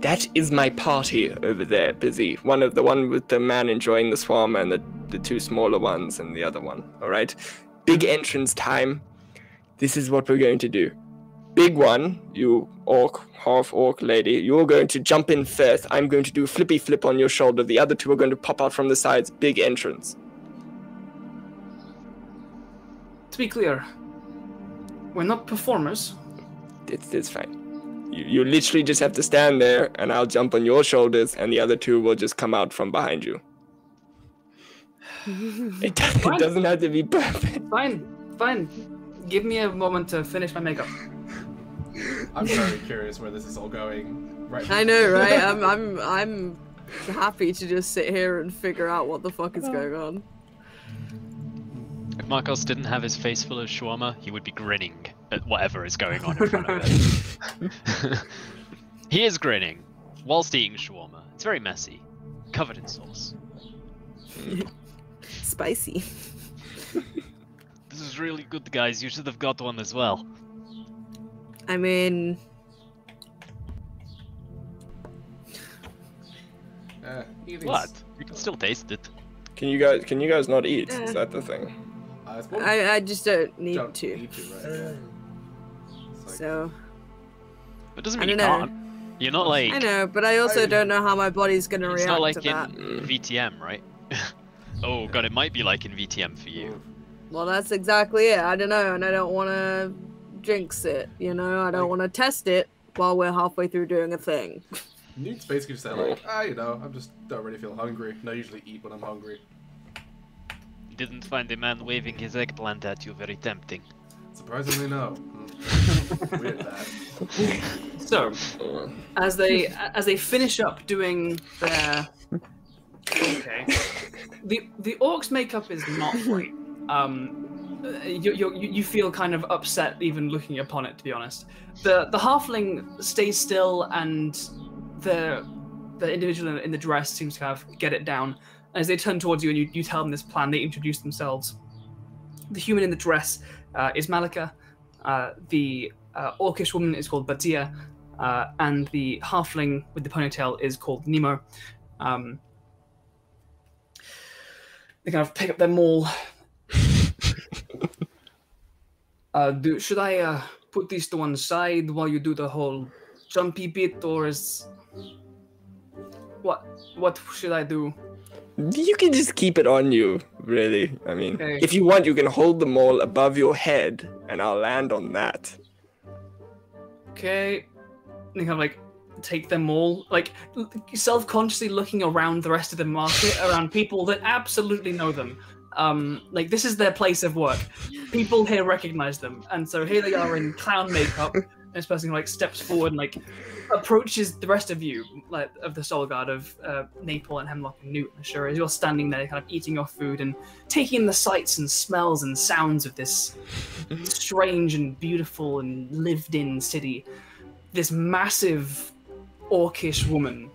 That is my party over there, busy. The one with the man enjoying the swarm and the two smaller ones and the other one. All right, big entrance time. This is what we're going to do. Big one, you orc, half-orc lady, you're going to jump in first. I'm going to do a flippy flip on your shoulder. The other two are going to pop out from the sides. Big entrance. To be clear, we're not performers. It's fine. You literally just have to stand there, and I'll jump on your shoulders, and the other two will just come out from behind you. It doesn't have to be perfect. Fine. Give me a moment to finish my makeup. I'm very curious where this is all going right now. I know, right? I'm happy to just sit here and figure out what the fuck is going on. If Markos didn't have his face full of shawarma, he would be grinning at whatever is going on in front of him. He is grinning whilst eating shawarma. It's very messy, covered in sauce. Spicy. This is really good, guys. You should have got one as well. I mean... What? You can still taste it. Can you guys not eat? Is that the thing? I just don't need to. Right? So... It doesn't mean you can't. You're not like... I know, but I also don't know how my body's gonna react to that. It's not like in VTM, right? Oh god, it might be like in VTM for you. Well, that's exactly it. I don't know, and I don't want to jinx it, you know? I don't want to test it while we're halfway through doing a thing. Nute's basically just saying, like, I just don't really feel hungry, and I usually eat when I'm hungry. You didn't find a man waving his eggplant at you very tempting. Surprisingly, no. Weird that. So, as they finish up doing their... Okay. The orc's makeup is not great. You feel kind of upset even looking upon it, to be honest. The halfling stays still, and the individual in the dress seems to kind of get it down. As they turn towards you and you tell them this plan, they introduce themselves. The human in the dress is Malika. The orcish woman is called Batia. and the halfling with the ponytail is called Nemo. They kind of pick up their maul. Should I put these to one side while you do the whole jumpy bit, or is what should I do? You can just keep it on you, really. I mean, Okay. if you want, you can hold them all above your head, and I'll land on that. Okay. They kind of like take them all, like self-consciously looking around the rest of the market, around people that absolutely know them. Like this is their place of work. People here recognize them, and so here they are in clown makeup. And this person like steps forward and like approaches the rest of you, like of the Soulguard of Naples and Hemlock and Nute and Ashura, as you're standing there, kind of eating your food and taking in the sights and smells and sounds of this strange and beautiful and lived-in city. This massive orcish woman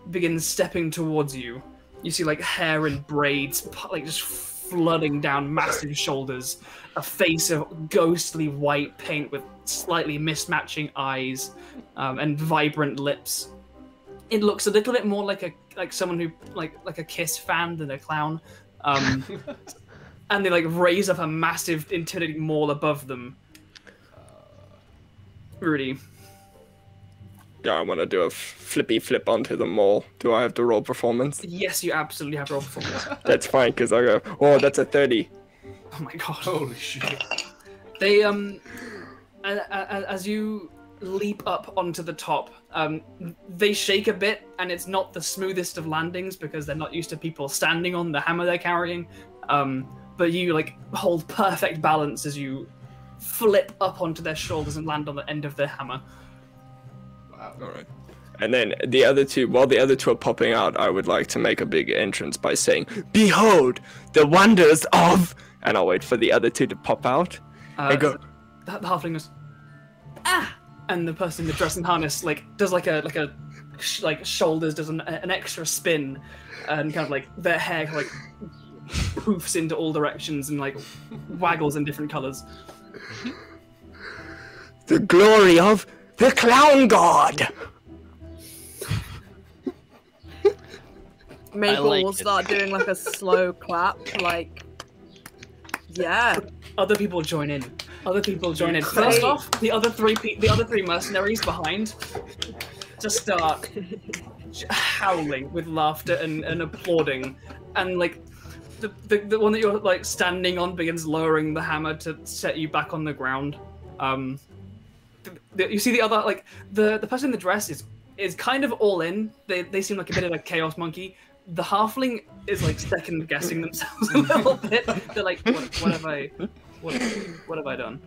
begins stepping towards you. You see like hair in braids, like just flooding down massive shoulders, a face of ghostly white paint with slightly mismatching eyes, and vibrant lips. It looks a little bit more like someone who like a Kiss fan than a clown. And they like raise up a massive intimidating maul above them. Rudy. Yeah, I want to do a flippy flip onto the mall. Do I have to roll performance? Yes, you absolutely have roll performance. That's fine, because I go, oh, that's a 30. Oh my god. Holy shit. They, as you leap up onto the top, they shake a bit, and it's not the smoothest of landings because they're not used to people standing on the hammer they're carrying. But you, like, hold perfect balance as you flip up onto their shoulders and land on the end of their hammer. Wow. All right. And then the other two, while the other two are popping out, I would like to make a big entrance by saying, "Behold, the wonders of..." And I'll wait for the other two to pop out. And go, The halfling goes, "Ah!" And the person in the dress and harness like does like shoulders does an extra spin, and kind of like their hair like poofs into all directions and like waggles in different colors. "The glory of the clown god!" Maple like will it. start doing like a slow clap, like, yeah. Other people join in. First off, the other three mercenaries behind just start howling with laughter and applauding, and like the one that you're like standing on begins lowering the hammer to set you back on the ground. You see the other, like the person in the dress is kind of all in. They seem like a bit of a chaos monkey. The halfling is like second guessing themselves a little bit. They're like, what have I done?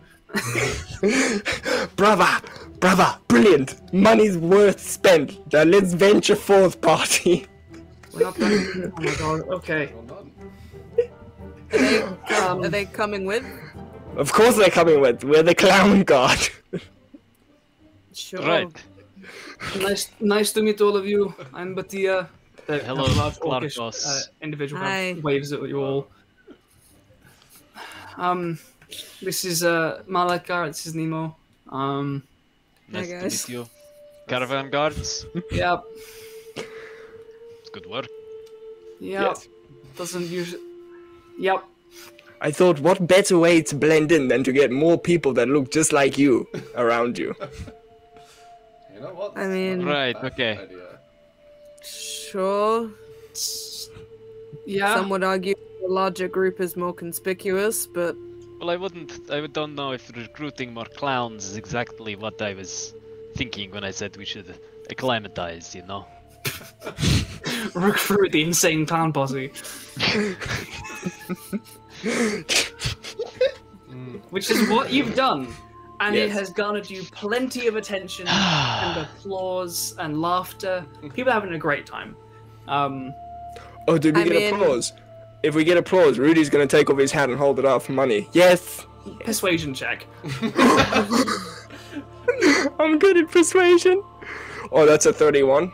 Brother, brilliant. Money's worth spent. Now let's venture forth, party. We're not done. Oh my god. Okay. Well done. Are they coming with? Of course they're coming with. We're the clown god. Sure. Right. Nice to meet all of you. I'm Batia. Hello, large orcish, Markos. individual Hi. waves at you all. This is Malakar. This is Nemo. Nice to guys. meet you. Caravan guards. Yep. Good work. Yep. Yes. Doesn't usually. Yep. I thought, what better way to blend in than to get more people that look just like you around you? You know what? I mean- Right, Bad okay. idea. Sure. Yeah. Some would argue the larger group is more conspicuous, but Well, I don't know if recruiting more clowns is exactly what I was thinking when I said we should acclimatize, you know? Recruit the insane clown posse. Which is what you've done. And it Yes. has garnered you plenty of attention and applause and laughter. People are having a great time. Oh, did we I get mean- applause? If we get applause, Rudy's gonna take off his hat and hold it out for money. Yes! Persuasion check. I'm good at persuasion. Oh, that's a 31.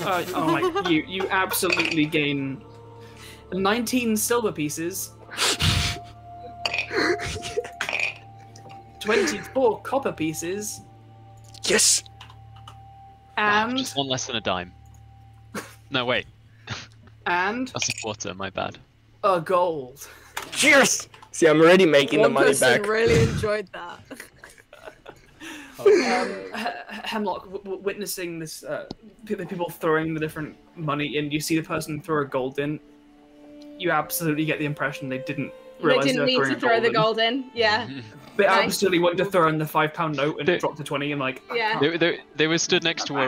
Oh my! You absolutely gain 19 silver pieces, 24 copper pieces, Yes! And Just one less than a dime. No, wait. and That's a quarter, my bad. a gold. Cheers! See, I'm already making the One money person back. really enjoyed that. Hemlock, witnessing this, the people throwing the different money in, you see the person throw a gold in. You absolutely get the impression they didn't They realize didn't they were need to throwing throw the in. gold in. Yeah. They Nice. absolutely went to throw in the £5 note and They- it dropped to 20 and like, Yeah. They were stood next to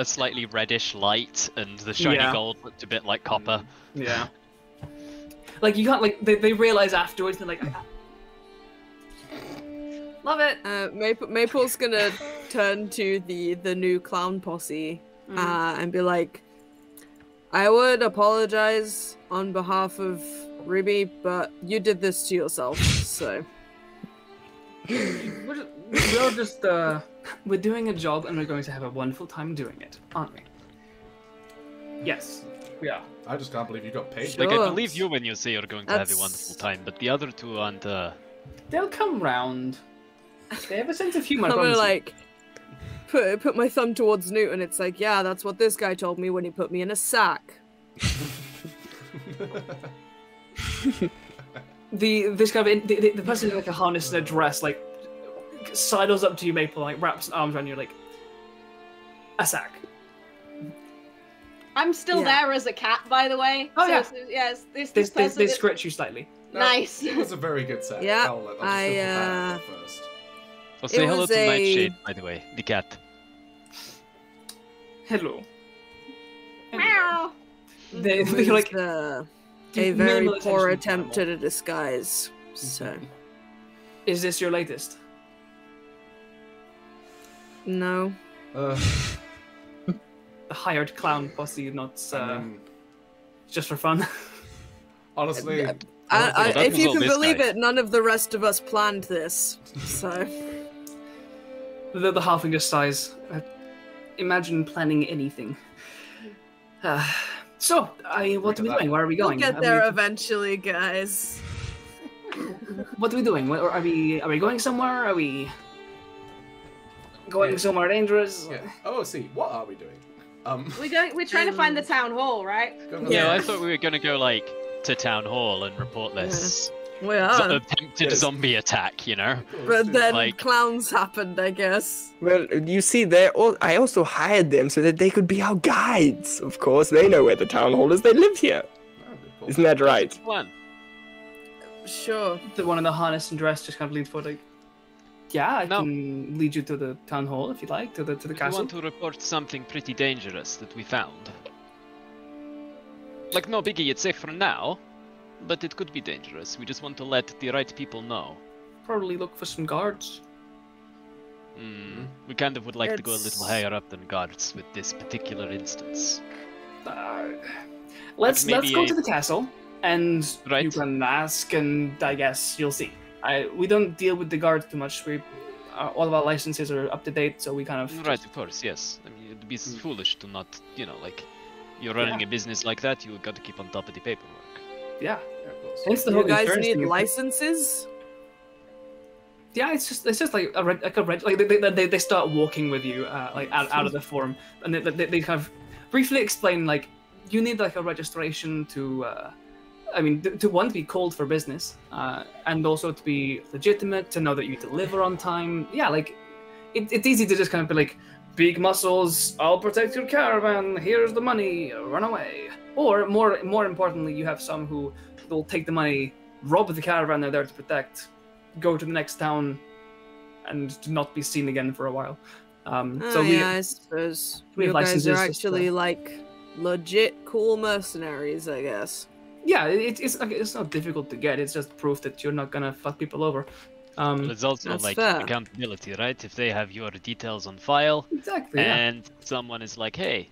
a slightly reddish light, and the shiny Yeah. gold looked a bit like copper. yeah. Like, you can't, like, they realize afterwards, they're like, love it. Maple's gonna turn to the new clown posse and be like, I would apologize on behalf of Ruby, but you did this to yourself, so. We're just, we're doing a job and we're going to have a wonderful time doing it, aren't we? Yes, we are. I just can't believe you got paid. Sure. Like, I believe you when you say you're going to have a That's- wonderful time, but the other two aren't. They'll come round. They have a sense of humor. I'm I gonna promise you. put my thumb towards Nute, and it's like, yeah, that's what this guy told me when he put me in a sack. This kind of the person in like a harness and a dress like sidles up to you, Maple, like wraps his arms around you, like a sack. I'm still Yeah. there as a cat, by the way. Oh, So, yeah. yes, this They person. they scratch you slightly. No, Nice. It was a very good set. Yeah, I'll just I, feel bad at first. I'll say hello was to a- Nightshade, by the way, the cat. Hello. Meow. They It feel was, like a give very minimal poor attention to attempt at a disguise. So is this your latest? no. The hired clown posse, not I mean, just for fun. honestly, Well, that If was you all can this believe guy. it, none of the rest of us planned this. So the halfling just sighs. Imagine planning anything. So, what are we doing? Where are we we'll going? get Are there we- eventually, guys. What are we doing? Are we going somewhere? Are we going somewhere dangerous? yeah. Oh, see, what are we doing? We're trying to find the town hall, right? go for Yeah. Yeah, I that. thought we were gonna go like to town hall and report this We are. attempted Yes. zombie attack. You know. But then Like- clowns happened, I guess. Well, you see, I also hired them so that they could be our guides. Of course, they know where the town hall is. They live here. Oh, good call. Isn't that right? Plan. Sure. The one in the harness and dress just kind of leans forward, like, yeah, I No. can lead you to the town hall if you like, to the We castle. want to report something pretty dangerous that we found. Like, no biggie, it's safe for now, but it could be dangerous. We just want to let the right people know. Probably look for some guards. We kind of would like to go a little It's- higher up than guards with this particular instance. Let's maybe go a- to the castle, and Right. you can ask, and I guess you'll see. We don't deal with the guards too much. All of our licenses are up to date, so we kind of Right, of course, yes. I mean, it'd be foolish to not, like, you're running Yeah. a business like that, you got to keep on top of the paperwork. yeah. Yeah, of course. Hence the You whole guys insurance need thing. licenses? Yeah, it's just like a red, like they start walking with you like out of the forum, and they kind of briefly explain like you need like a registration to to one, to be called for business, and also to be legitimate, to know that you deliver on time. Yeah, like it's easy to just kind of be like, big muscles, I'll protect your caravan. Here's the money, run away. Or more importantly, you have some who will take the money, rob the caravan they're there to protect, go to the next town, and to not be seen again for a while. So yeah, I suppose. we have You guys are licenses, just, actually like legit cool mercenaries, I guess. yeah, it's not difficult to get. It's just proof that you're not gonna fuck people over. But it's also That's like fair. accountability, right? If they have your details on file, Exactly. Yeah. and someone is like, hey,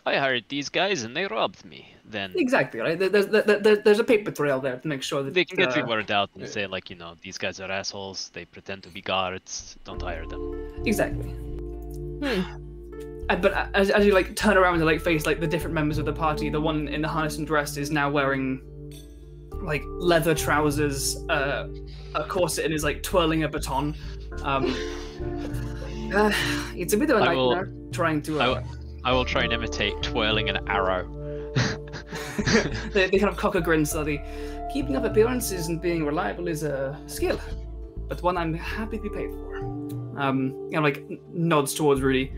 I hired these guys and they robbed me, then Exactly. Right. There's a paper trail there to make sure that they can get the word out and yeah. say, like, these guys are assholes, they pretend to be guards, don't hire them. Exactly. But as you like turn around and like face like the different members of the party, the one in the harness and dress is now wearing like leather trousers, a corset, and is like twirling a baton. It's a bit of a I will- nightmare trying to. I will try and imitate twirling an arrow. They kind of cock a grin slightly. Keeping up appearances and being reliable is a skill, but one I'm happy to be paid for. Like nods towards Rudy,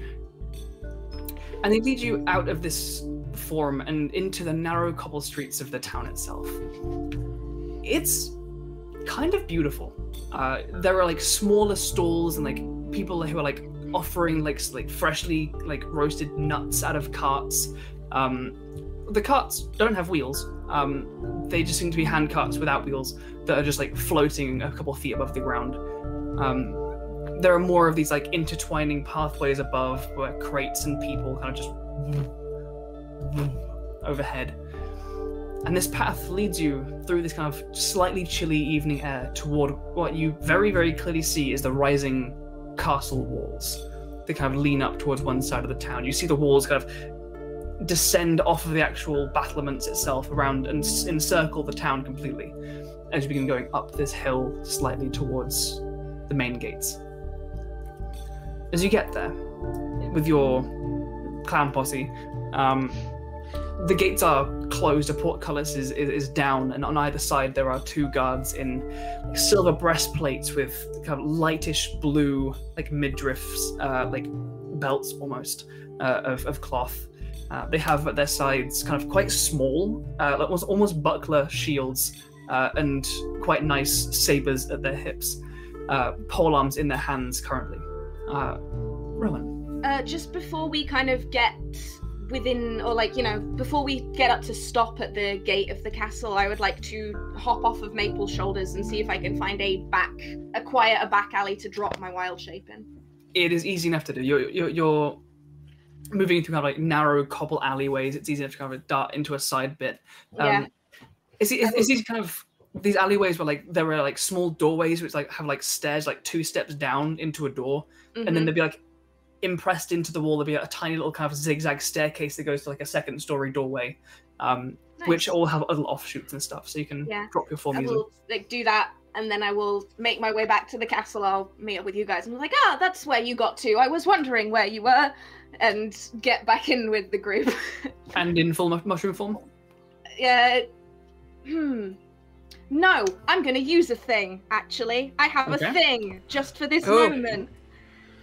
and they lead you out of this form and into the narrow cobble streets of the town itself. It's kind of beautiful. There are like smaller stalls and like people who are like offering like freshly like roasted nuts out of carts. The carts don't have wheels. They just seem to be hand carts without wheels that are just like floating a couple feet above the ground. There are more of these like intertwining pathways above where crates and people kind of just overhead. And this path leads you through this kind of slightly chilly evening air toward what you very, very clearly see is the rising castle walls. They kind of lean up towards one side of the town. You see the walls kind of descend off of the actual battlements itself around and encircle the town completely as you begin going up this hill slightly towards the main gates. As you get there with your clown posse, the gates are closed, a portcullis is down, and on either side there are two guards in silver breastplates with kind of lightish blue, like midriffs, like belts almost, of cloth. They have at their sides kind of quite small, like almost buckler shields, and quite nice sabers at their hips. Polearms in their hands currently. Rowan. Just before we kind of get within, or like, you know, before we get up to stop at the gate of the castle, I would like to hop off of Maple's shoulders and see if I can find a quieter back alley to drop my wild shape in. It is easy enough to do. You're moving through kind of like narrow cobble alleyways. It's easy enough to kind of dart into a side bit. Yeah. Is these kind of these alleyways where like there are like small doorways which like have like stairs like 2 steps down into a door, and then they'd be like impressed into the wall. There'd be a tiny little kind of zigzag staircase that goes to like a 2nd-story doorway, nice. Which all have little offshoots and stuff, so you can drop your form easily. I will like do that, and then I will make my way back to the castle. I'll meet up with you guys and be like, that's where you got to. I was wondering where you were, and get back in with the group. And in full mushroom form? No, I'm going to use a thing, actually. I have a thing just for this moment.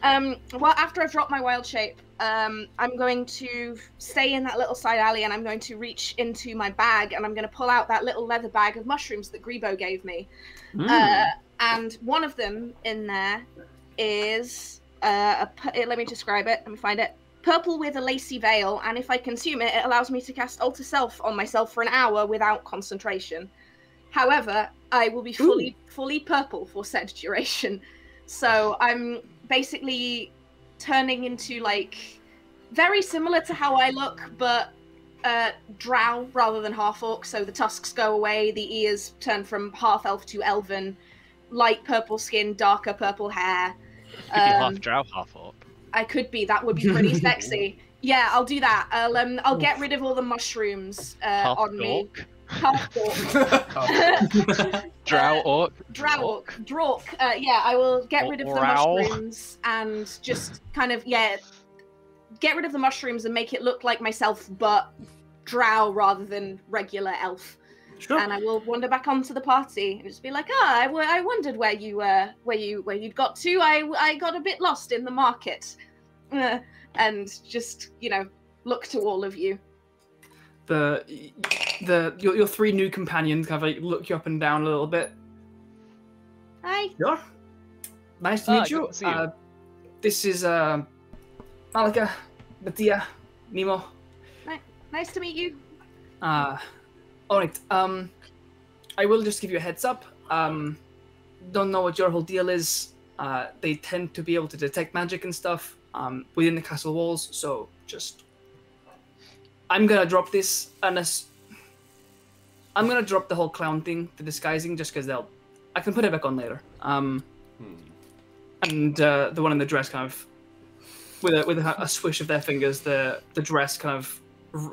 Well, after I've dropped my wild shape, I'm going to stay in that little side alley, and I'm going to reach into my bag, and I'm going to pull out that little leather bag of mushrooms that Grebo gave me. And one of them in there is, let me describe it, let me find it. Purple with a lacy veil, and if I consume it, it allows me to cast Alter Self on myself for an hour without concentration. However, I will be fully purple for said duration. So I'm basically turning into, like, very similar to how I look, but drow rather than half-orc. So the tusks go away, the ears turn from half-elf to elven, light purple skin, darker purple hair. You could be half drow, half orc. I could be. That would be pretty sexy. Yeah, I'll do that. I'll get rid of all the mushrooms on me. Half orc. Drow orc. Drow orc. Drork. Yeah, I will get rid of the mushrooms and just kind of get rid of the mushrooms and make it look like myself, but drow rather than regular elf. Sure. And I will wander back onto the party and just be like, I wondered where you'd got to. I got a bit lost in the market, and just look to all of you. Your 3 new companions kind of like look you up and down a little bit. Hi. Yeah. Nice to meet you. Good to see you. This is Malika, Batia, Nemo. Nice to meet you. Alright, I will just give you a heads up. Don't know what your whole deal is. They tend to be able to detect magic and stuff within the castle walls, so just... I'm gonna drop this, unless... I'm gonna drop the whole clown thing, the disguising, just because I can put it back on later. And the one in the dress kind of... With a swish of their fingers, the dress kind of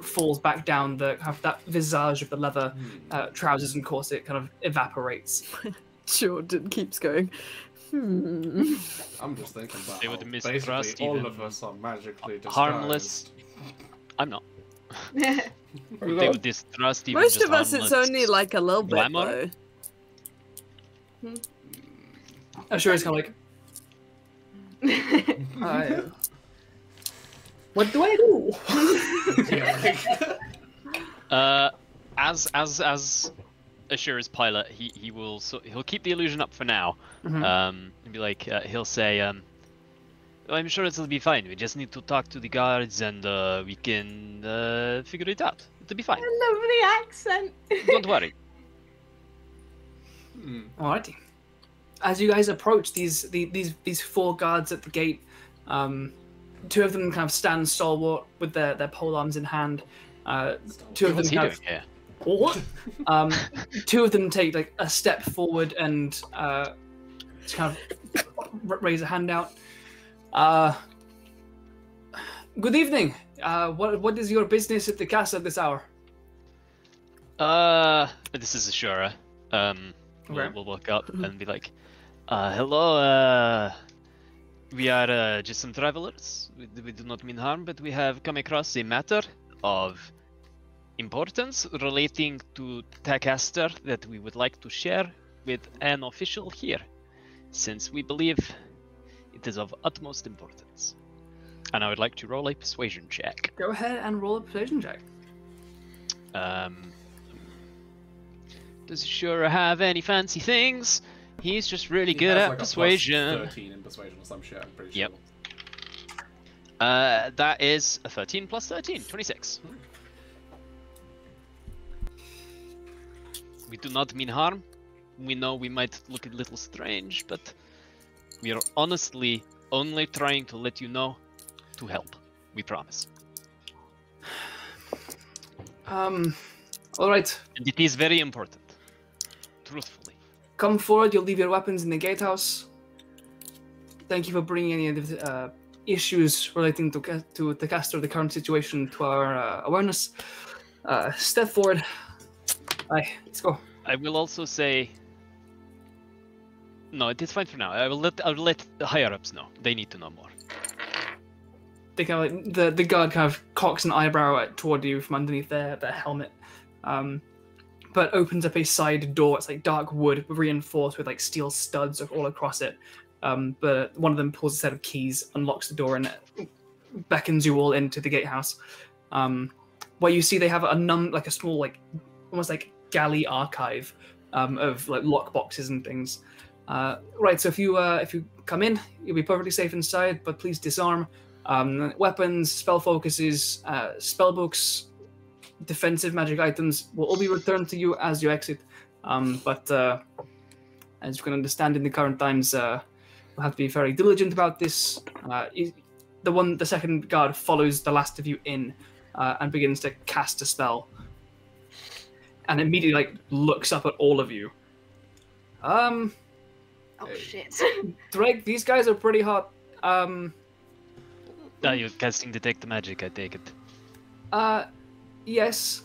falls back down, that visage of the leather trousers and corset kind of evaporates. Jordan keeps going. I'm just thinking about They would how mistrust basically all even of us are magically disguised. harmless. I'm not. They would distrust even Most just of us, it's harmless only like a little bit, glamour. though. Ashura's kind of like, what do I do? As Ashura's pilot, he'll keep the illusion up for now. And be like, he'll say, I'm sure it'll be fine. We just need to talk to the guards and we can figure it out. It'll be fine. I love the accent. Don't worry. Alrighty. As you guys approach these 4 guards at the gate, 2 of them kind of stand stalwart with their pole arms in hand. 2 of them What's he kind doing here? What? 2 of them take like a step forward and just kind of raise a hand out. Good evening. What is your business at the castle at this hour? This is Ashura. Okay. We'll walk up and be like, hello, we are just some travelers. We do not mean harm, but we have come across a matter of importance relating to Takahashi that we would like to share with an official here, since we believe it is of utmost importance. And I would like to roll a persuasion check. Go ahead and roll a persuasion check. Does Ashura have any fancy things? He's just really He good has at like a persuasion. plus 13 in persuasion or some shit, I'm pretty sure. Yep. That is a 13 plus 13, 26. We do not mean harm. We know we might look a little strange, but we are honestly only trying to let you know to help. We promise. Alright. And it is very important. Truthfully. Come forward, you'll leave your weapons in the gatehouse. Thank you for bringing any of the issues relating to the caster, the current situation, to our awareness. Step forward. Aye, let's go. I will also say... No, it is fine for now. I'll let the higher-ups know. They need to know more. They kind of like, the guard kind of cocks an eyebrow toward you from underneath their helmet. But opens up a side door. It's like dark wood, reinforced with like steel studs all across it. But one of them pulls a set of keys, unlocks the door, and beckons you all into the gatehouse. Where you see they have like a small, like almost like galley archive of like lock boxes and things. Right. So if you come in, you'll be perfectly safe inside. But please disarm. Weapons, spell focuses, spell books, defensive magic items will all be returned to you as you exit. But as you can understand, in the current times, we'll have to be very diligent about this. The second guard follows the last of you in and begins to cast a spell, and immediately like looks up at all of you. Oh shit. Drake, these guys are pretty hot. You're casting Detect Magic, I take it. Yes.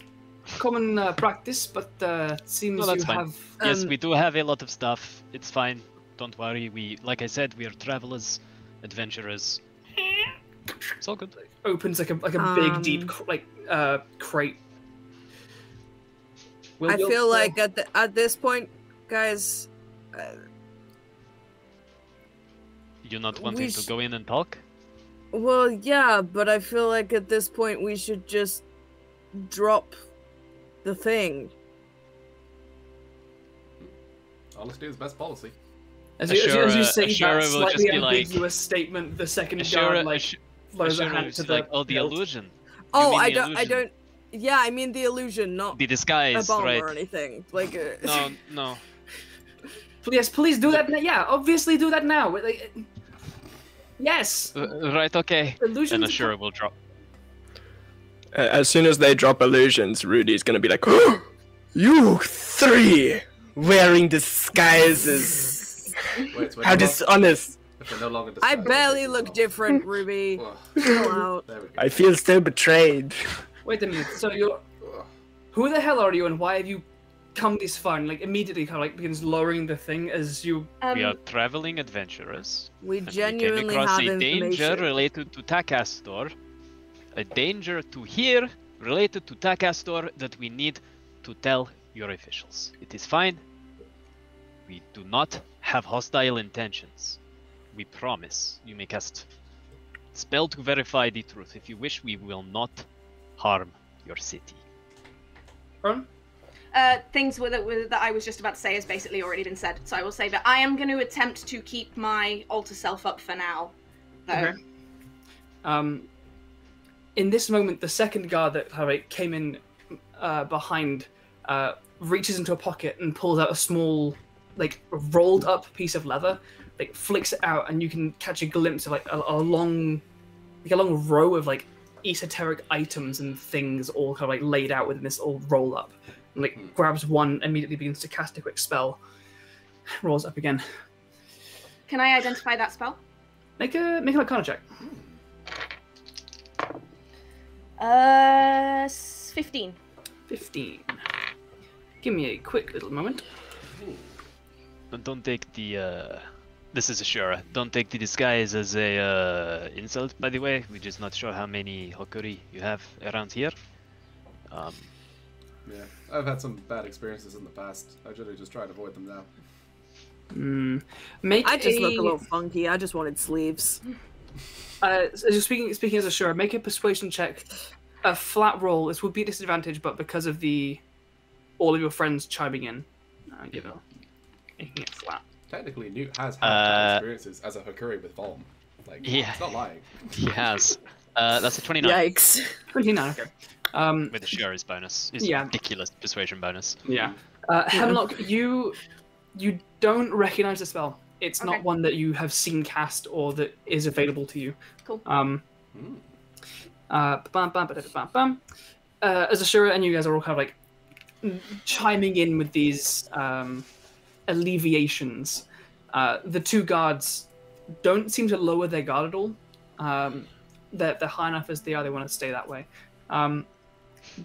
Common practice, but it seems that's you fine. have... Yes, we do have a lot of stuff. It's fine. Don't worry. Like I said, we are travelers, adventurers. It's all good. Opens like a big, deep crate. I feel like at this point, guys... You're not wanting to go in and talk? Well, yeah, but I feel like at this point we should just drop the thing. Honesty is best policy. As you say Ashura that will just slightly be like- ambiguous statement, the second Ashura, guard blows a Ashura hand is to like, the the hilt. illusion. Oh, mean I the don't. illusion. Yeah, I mean the illusion, not The a disguise, bomb right? or anything. Like. No. Yes, please do that. Yeah, obviously do that now. Yes. Right, okay. Illusions. And Ashura will drop. As soon as they drop illusions, Rudy's gonna be like, oh, "You 3 wearing disguises? Wait, How dishonest! if we're no longer I disguised, barely it's look not. different, Ruby. Ugh. Chill out. There we go. I feel so betrayed." Wait a minute. So you're. Who the hell are you, and why have you come this far and like immediately kind of like begins lowering the thing as you. We are traveling adventurers. We and genuinely we came across have a danger information. related to Takastor. A danger to here related to Takastor that we need to tell your officials. It is fine. We do not have hostile intentions. We promise. You may cast spell to verify the truth. If you wish, we will not harm your city. Ron? Things that I was just about to say has basically already been said, so I will say that I am going to attempt to keep my altar self up for now. Though. Okay. In this moment, the second guard that came in behind reaches into a pocket and pulls out a small, like, rolled up piece of leather, like flicks it out, and you can catch a glimpse of like a long row of like esoteric items and things all kind of like laid out within this old roll up. And, like grabs one, immediately begins to cast a quick spell, rolls up again. Can I identify that spell? Make an Arcana check. 15. 15. Give me a quick little moment. And don't take the this is Ashura. Don't take the disguise as a insult, by the way. We're just not sure how many Hokuri you have around here. Yeah, I've had some bad experiences in the past. I should have just tried to avoid them now. I just look a little funky. I just wanted sleeves. Speaking as Ashura, make a persuasion check. A flat roll. This would be a disadvantage, but because of all of your friends chiming in, making it flat. Technically, Nute has had bad experiences as a Hokuri with Volm. Like, yeah, it's not lying. He has. That's a 29. Yikes. 29. Okay. With Ashura's bonus. It's yeah. a ridiculous persuasion bonus. Yeah. Hemlock, you don't recognize the spell. It's not one that you have seen cast or that is available to you. Cool. As Ashura and you guys are all kind of like chiming in with these alleviations. The two guards don't seem to lower their guard at all. They're high enough as they are. They want to stay that way.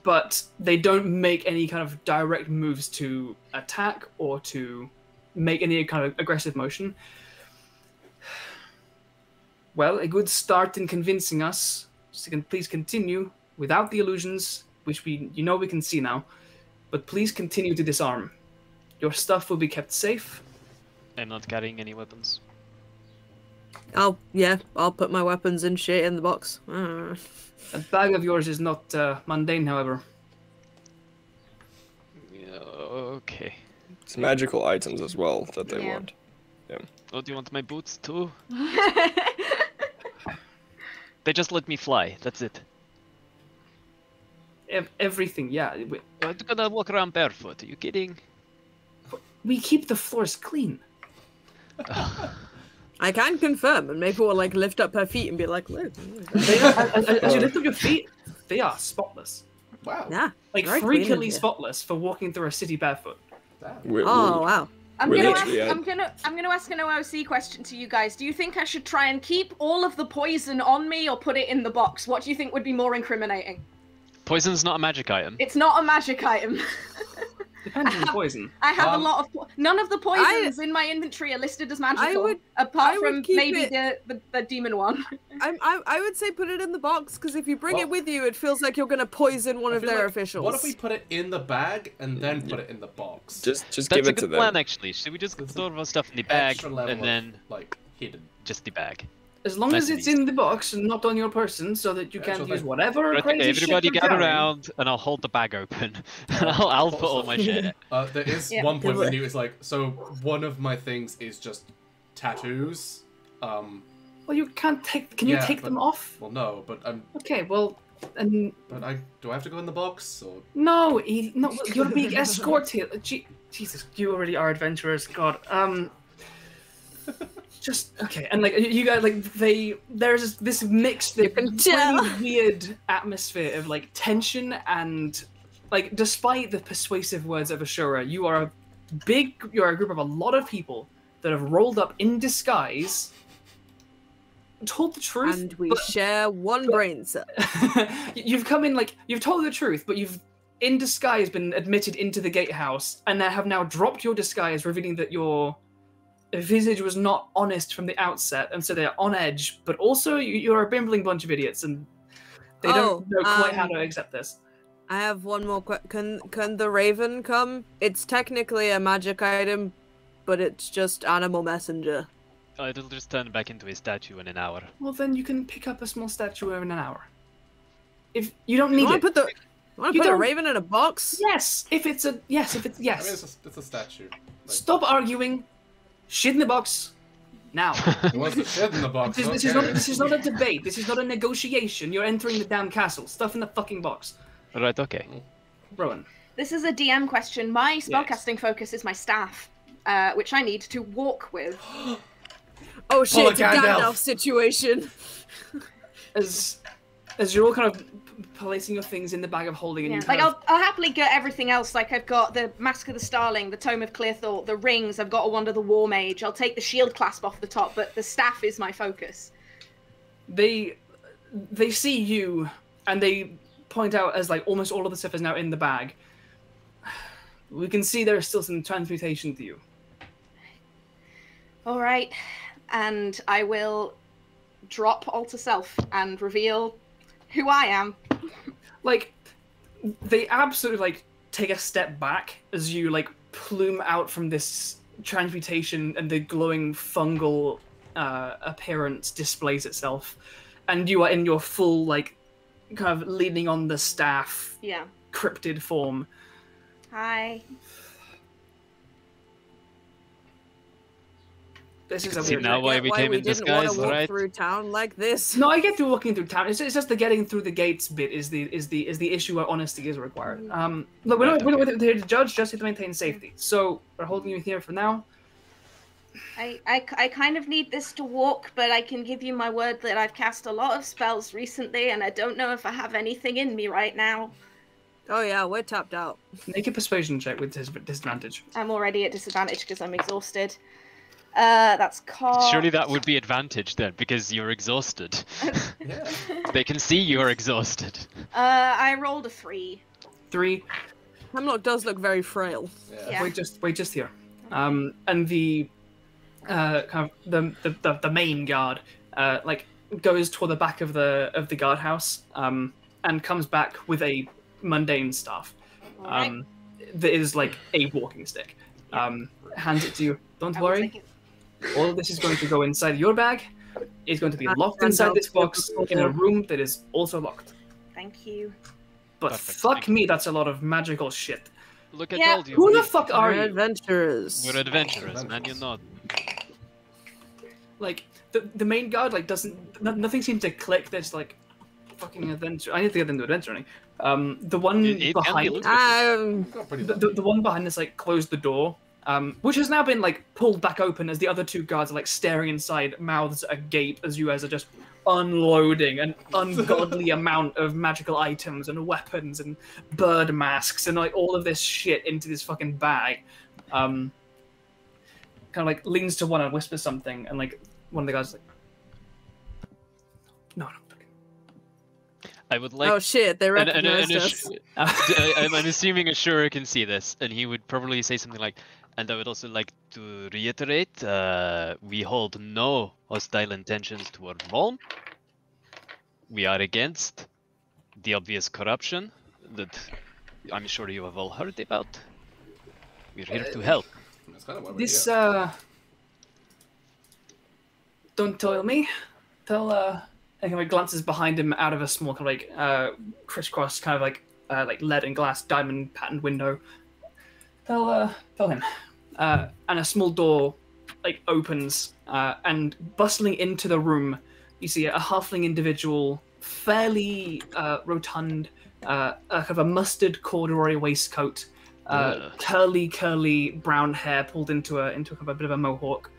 But they don't make any kind of direct moves to attack or to make any kind of aggressive motion. Well, a good start in convincing us. So please continue without the illusions, which we can see now. But please continue to disarm. Your stuff will be kept safe. I'm not carrying any weapons. I'll put my weapons and shit in the box. That bag of yours is not mundane, however. Yeah, okay. It's magical items as well that they want. Yeah. Oh, do you want my boots too? They just let me fly. That's it. Everything, yeah. I'm gonna walk around barefoot. Are you kidding? We keep the floors clean. I can confirm, and maybe we'll like lift up her feet and be like, look. As you lift up your feet, they are spotless. Wow. Yeah. Like freakily spotless for walking through a city barefoot. Wow. I'm gonna ask an OOC question to you guys. Do you think I should try and keep all of the poison on me or put it in the box? What do you think would be more incriminating? Poison's not a magic item. It's not a magic item. Depends on the poison. I have a lot of none of the poisons in my inventory are listed as magical, apart from maybe the demon one. I would say put it in the box, because if you bring it with you, it feels like you're gonna poison one of their officials. What if we put it in the bag and then put it in the box? Just That's give a it to good them. plan, actually. Should we just store our stuff in the bag and then like hidden? Just the bag. As long as it's in the box and not on your person, so that you can use whatever crazy shit everybody you're gather carrying. around, and I'll hold the bag open. I'll put all my shit in. There is one point where Nute is like, so one of my things is just tattoos. Well, you can't take. Can you take them off? Well, no, but I'm. Okay, well, and. But do I have to go in the box or? No, you're being escorted. Jesus, you already are adventurers. God. Just okay, and like you guys, like there's this mixed, really weird atmosphere of like tension and like, despite the persuasive words of Ashura, you're a group of a lot of people that have rolled up in disguise, told the truth, and we share one brain cell. You've come in like you've told the truth, but you've in disguise been admitted into the gatehouse and have now dropped your disguise, revealing that your visage was not honest from the outset, and so they're on edge. But also, you're a bimbling bunch of idiots, and they don't know quite how to accept this. I have one more question. Can the raven come? It's technically a magic item, but it's just animal messenger. It'll just turn back into a statue in an hour. Well, then you can pick up a small statue in an hour. If you don't need You it. want to put a raven in a box? Yes, if it's yes. I mean, it's a statue. Like, Stop arguing. Shit in the box. Now. He wants to shit in the box. This is not a debate. This is not a negotiation. You're entering the damn castle. Stuff in the fucking box. Right, okay. Rowan. This is a DM question. My spellcasting focus is my staff, which I need to walk with. Oh shit, it's a Gandalf. Gandalf situation. As you're all kind of placing your things in the bag of holding, and Yeah, you like kind of, I'll happily get everything else. Like I've got the Mask of the Starling, the Tome of Clear Thought, the rings. I've got a Wand of the War Mage. I'll take the shield clasp off the top, but the staff is my focus. they see you and they point out as like almost all of the stuff is now in the bag. We can see there is still some transmutation to you. All right, and I will drop Alter Self and reveal who I am. Like, they absolutely like take a step back as you like plume out from this transmutation, and the glowing fungal appearance displays itself, and you are in your full like kind of leaning on the staff, cryptid form. Hi. This is a See weird now why we came in didn't want disguise, to walk right? through town like this. No, I get through walking through town. It's just the getting through the gates bit is the issue where honesty is required. Look, we're not here to judge, just here to maintain safety. So we're holding you here for now. I kind of need this to walk, but I can give you my word that I've cast a lot of spells recently, and I don't know if I have anything in me right now. Oh yeah, we're tapped out. Make a persuasion check with disadvantage. I'm already at disadvantage because I'm exhausted. That's cost. Surely that would be advantage then, because you're exhausted. yeah. They can see you're exhausted. I rolled a 3. 3. Hemlock does look very frail. Yeah. Wait just here. And the kind of the main guard like goes toward the back of the guardhouse and comes back with a mundane staff that is like a walking stick. Hands it to you. Don't worry. All of this is going to go inside your bag. It's going to be locked inside this box in a room that is also locked. Thank you. But Perfect. fuck me, that's a lot of magical shit. Look, I Yeah. told you. Who the fuck are We're you? adventurers. We're adventurers, man. You're not. Like the main guard like doesn't nothing seems to click. There's like fucking adventure. I need to get them to adventuring. The one It can be behind lucrative. Got pretty the one behind us like closed the door, which has now been like pulled back open as the other two guards are like staring inside, mouths agape as you guys are just unloading an ungodly amount of magical items and weapons and bird masks and like all of this shit into this fucking bag. Kind of like leans to one and whispers something, and like one of the guys is like, no. I would like. Oh shit, they and recognized us. I'm assuming Ashura can see this, and he would probably say something like, and I would also like to reiterate, we hold no hostile intentions toward Volm. We are against the obvious corruption that I'm sure you have all heard about. We're here to help. That's kind of what This we're don't tell me. Tell and he like glances behind him out of a small kind of like crisscross kind of like lead and glass diamond patterned window. Tell him. And a small door like opens and bustling into the room you see a halfling individual, fairly rotund, kind of a mustard corduroy waistcoat, curly brown hair pulled into a kind of a bit of a mohawk,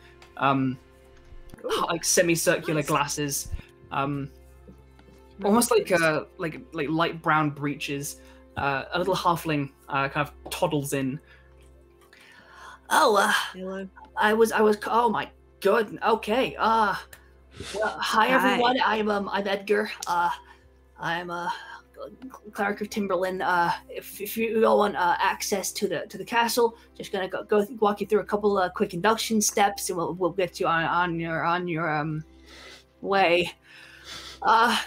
like semicircular glasses, almost like light brown breeches. A little halfling kind of toddles in. Oh, Hello. I was. Oh my god. Okay. Well, hi everyone. I'm Edgar. I'm Cleric of Timberland. If you all want access to the castle, just gonna go walk you through a couple of quick induction steps, and we'll get you on your way.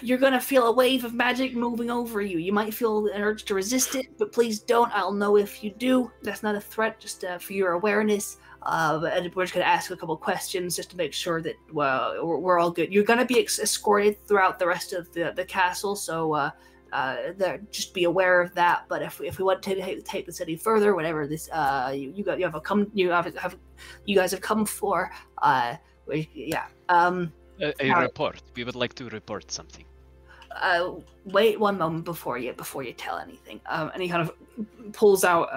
You're gonna feel a wave of magic moving over you. You might feel an urge to resist it, but please don't. I'll know if you do. That's not a threat, just for your awareness. And we're just going to ask a couple questions just to make sure that we're all good. You're going to be escorted throughout the rest of the castle, so just be aware of that. But if we want to take this any further, whatever this you guys have come for, yeah. A report. We would like to report something. Wait one moment before you tell anything. And he kind of pulls out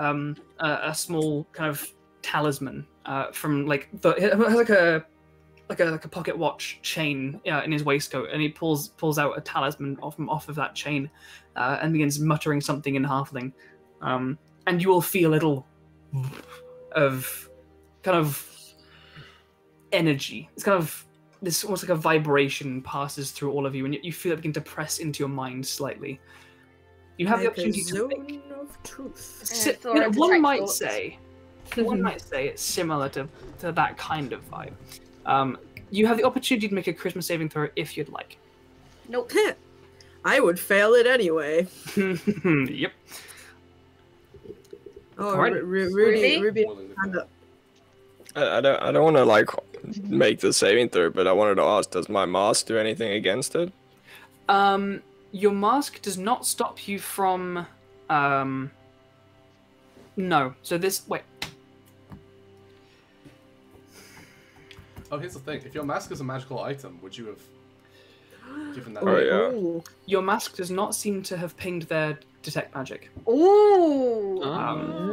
a small kind of talisman from like it has like a pocket watch chain in his waistcoat, and he pulls out a talisman off of that chain and begins muttering something in Halfling, and you will feel a little of kind of energy. It's kind of this almost like a vibration passes through all of you, and you feel it begin to press into your mind slightly. You have the opportunity to make of truth. one might say it's similar to that kind of vibe. You have the opportunity to make a charisma saving throw if you'd like. Nope. I would fail it anyway. Yep. Oh, Right. Ruby, hand up. I don't want to like make the saving throw, but I wanted to ask: does my mask do anything against it? Your mask does not stop you from. No. So wait. Oh, here's the thing. If your mask is a magical item, would you have given that? Oh, yeah. Ooh. Your mask does not seem to have pinged their detect magic. Ooh.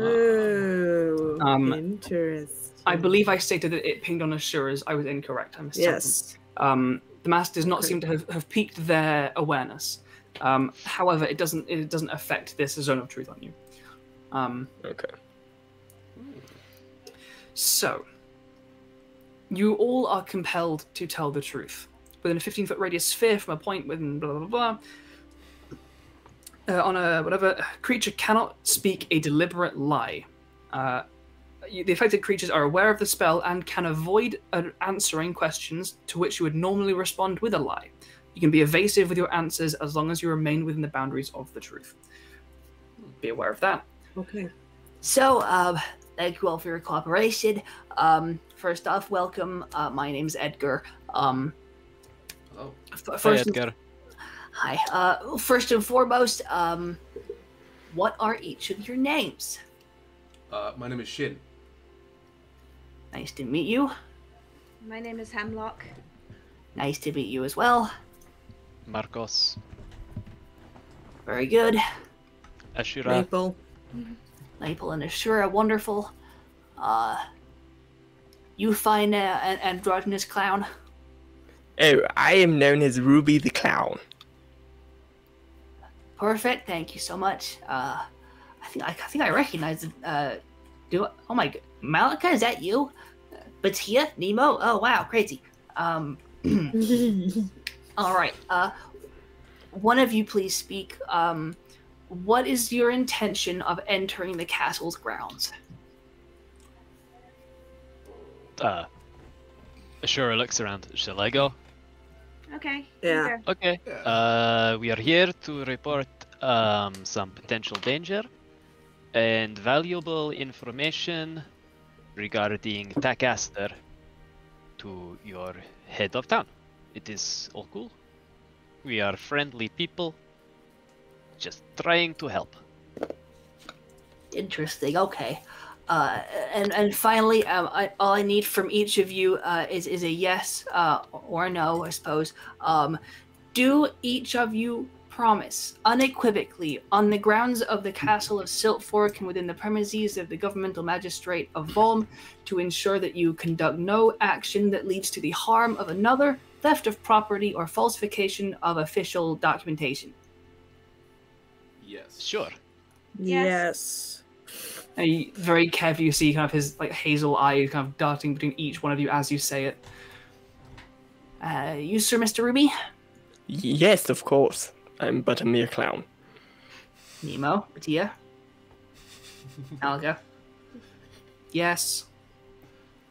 Ooh. Interesting. I believe I stated that it pinged on Ashura's. I was incorrect. I missed Yes. something. The mask does not seem to have piqued their awareness. However, it doesn't affect this zone of truth on you. Okay. So, you all are compelled to tell the truth. Within a 15-foot radius sphere from a point within blah, blah, blah, blah. On a whatever, creature cannot speak a deliberate lie. The affected creatures are aware of the spell and can avoid answering questions to which you would normally respond with a lie. You can be evasive with your answers as long as you remain within the boundaries of the truth. Be aware of that. Okay. So, thank you all for your cooperation. First off, welcome. My name's Edgar. Hello. Hi, Edgar. Hi. First and foremost, what are each of your names? My name is Shin. Nice to meet you. My name is Hemlock. Nice to meet you as well. Markos. Very good. Ashura. Maple. Maple and Ashura, wonderful. You find an androgynous clown. Oh, I am known as Ruby the Clown. Perfect. Thank you so much. I think I recognize it. Oh my god, Malika, is that you? Batia, Nemo. Oh wow, crazy. All right. One of you, please speak. What is your intention of entering the castle's grounds? Ashura looks around. Shall I go? Okay. Yeah. Go. Okay. We are here to report some potential danger and valuable information regarding Takahashi to your head of town. It is all cool. We are friendly people, just trying to help. Interesting. Okay. And finally, all I need from each of you is a yes or a no, I suppose. Do each of you promise unequivocally, on the grounds of the Castle of Siltfork and within the premises of the governmental magistrate of Volm, to ensure that you conduct no action that leads to the harm of another, theft of property, or falsification of official documentation? Yes. Sure. Yes. And you, very carefully, you see kind of his like hazel eyes kind of darting between each one of you as you say it. You, sir, Mr. Ruby? Yes, of course. I'm but a mere clown. Nemo, Batia, Alga. Yes.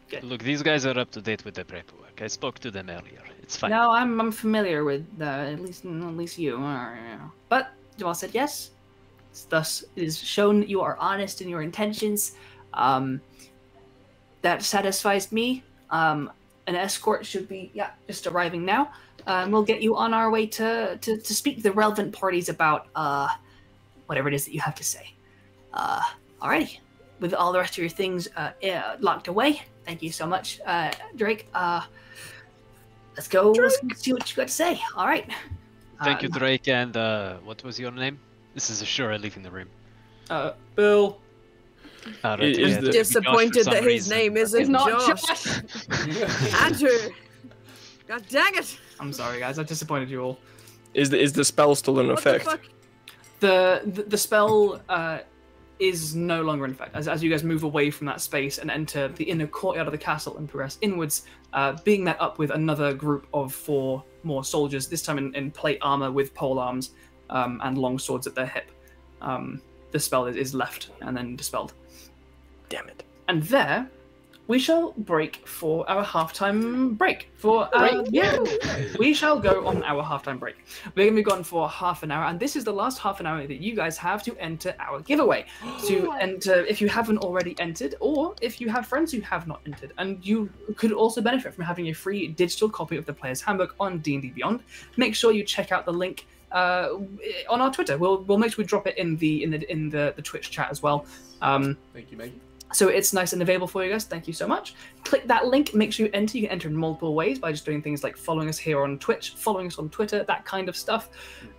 Good. Look, these guys are up to date with the paperwork. I spoke to them earlier. It's fine. No, I'm familiar with at least you. But Jamal said yes. Thus, it is shown that you are honest in your intentions. That satisfies me. An escort should be just arriving now. We'll get you on our way to speak to the relevant parties about whatever it is that you have to say. Alrighty. With all the rest of your things locked away, thank you so much, Drake. Let's go. Let's see what you got to say. All right. Thank you, Drake. And what was your name? This is Ashura leaving the room. Bill. Right, Is yeah, the- Disappointed Josh for that some his reason. name isn't It's not Josh. Josh. Andrew. God dang it. I'm sorry, guys. I disappointed you all. Is the spell still in What the effect? fuck? The spell is no longer in effect. As you guys move away from that space and enter the inner courtyard of the castle and progress inwards, being met up with another group of 4 more soldiers, this time in plate armor with pole arms and long swords at their hip. The spell is left and then dispelled. Damn it. And there, we shall break for our halftime break. We shall go on our halftime break. We're going to be gone for half an hour, and this is the last half an hour that you guys have to enter our giveaway. To enter, if you haven't already entered, or if you have friends who have not entered, and you could also benefit from having a free digital copy of the Player's Handbook on D&D Beyond. Make sure you check out the link on our Twitter. We'll make sure we drop it in the Twitch chat as well. Thank you, Maggie. So it's nice and available for you guys. Thank you so much. Click that link. Make sure you enter. You can enter in multiple ways by just doing things like following us here on Twitch, following us on Twitter, that kind of stuff,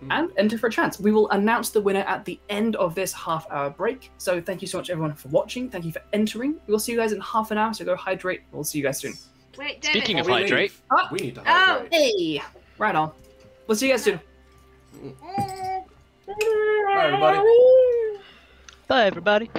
and enter for a chance. We will announce the winner at the end of this half-hour break. So thank you so much, everyone, for watching. Thank you for entering. We'll see you guys in half an hour, so go hydrate. We'll see you guys soon. Wait, David. Speaking of Before we hydrate, leave, we need to hydrate. Hey! Right on. We'll see you guys soon. Bye, everybody. bye everybody.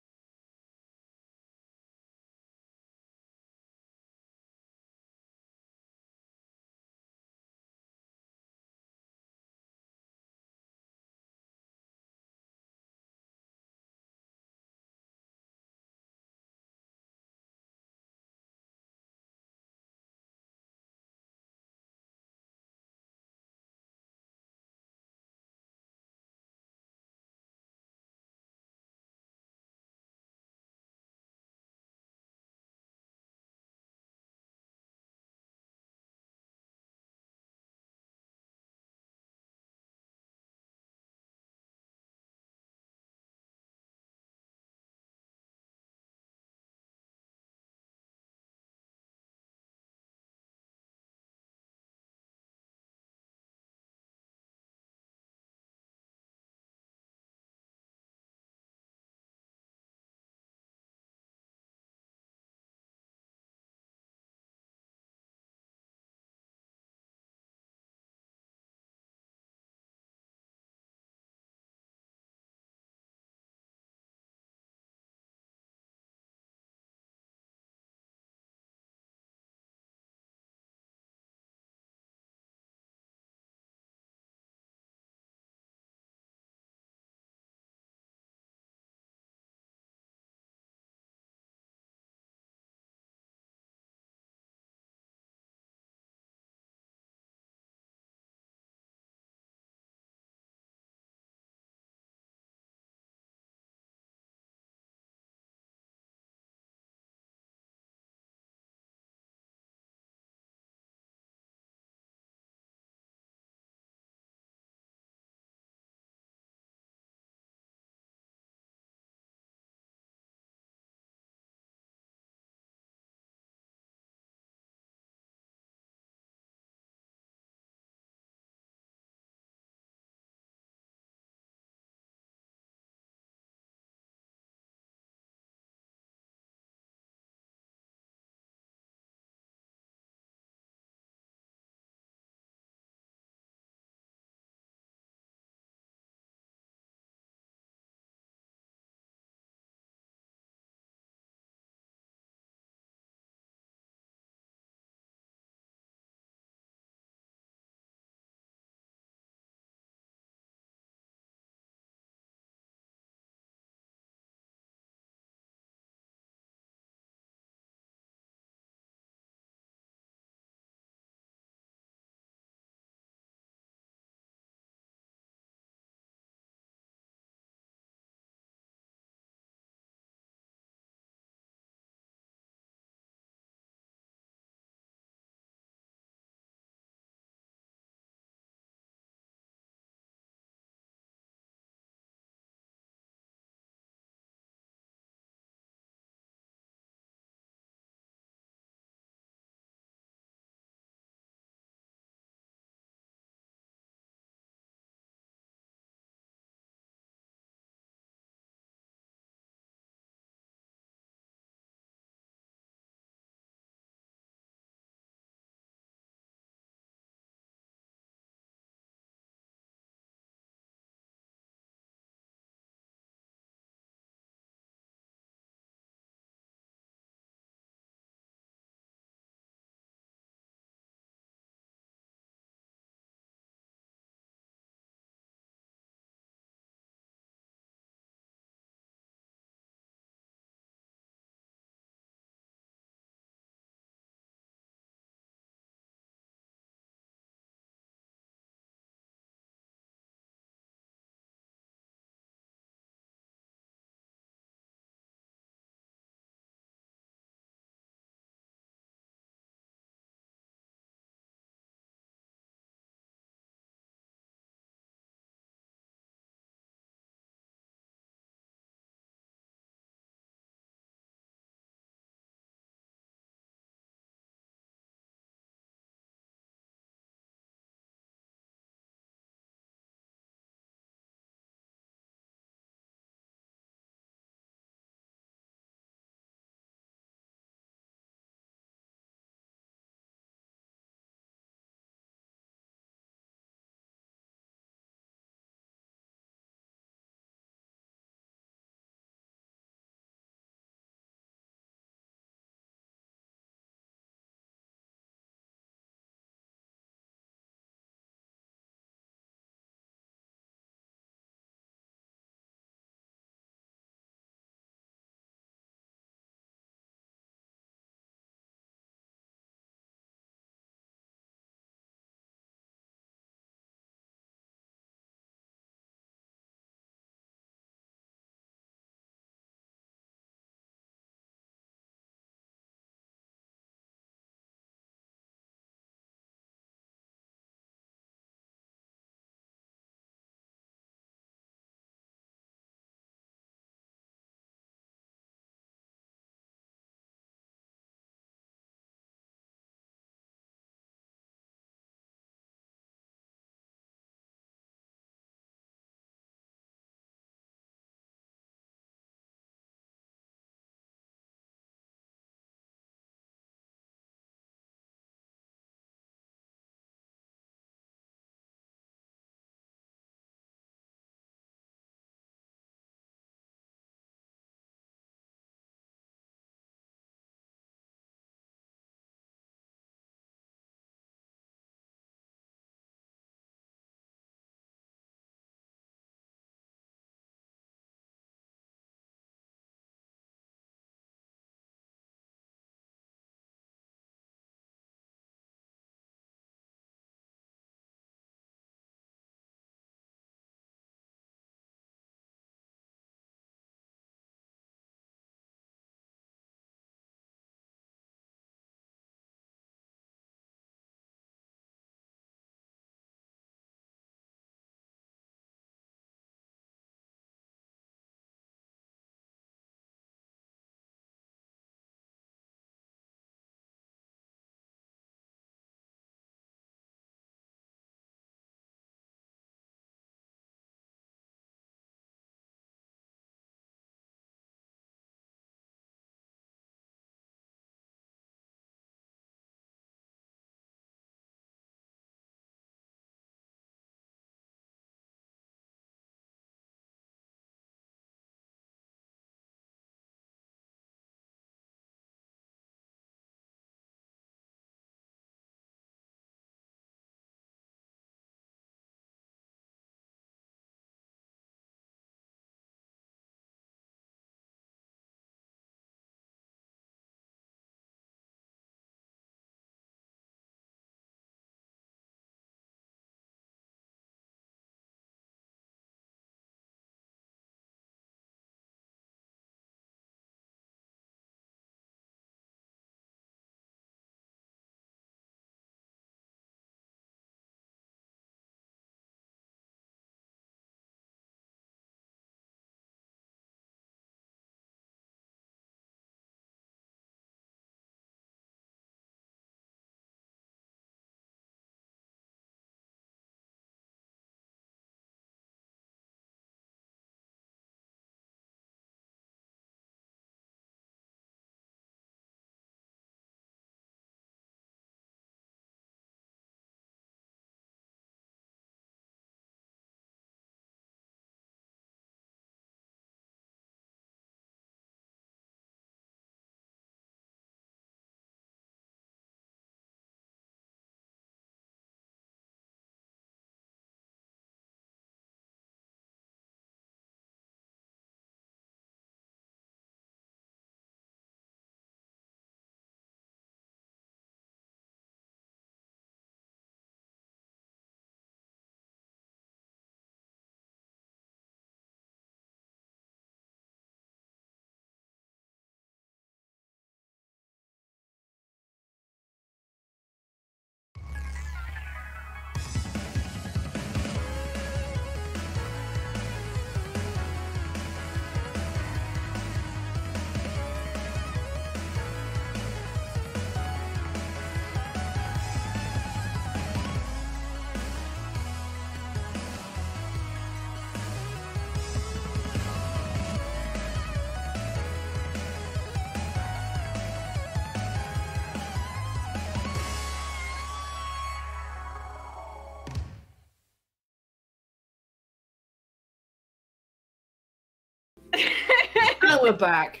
we're back.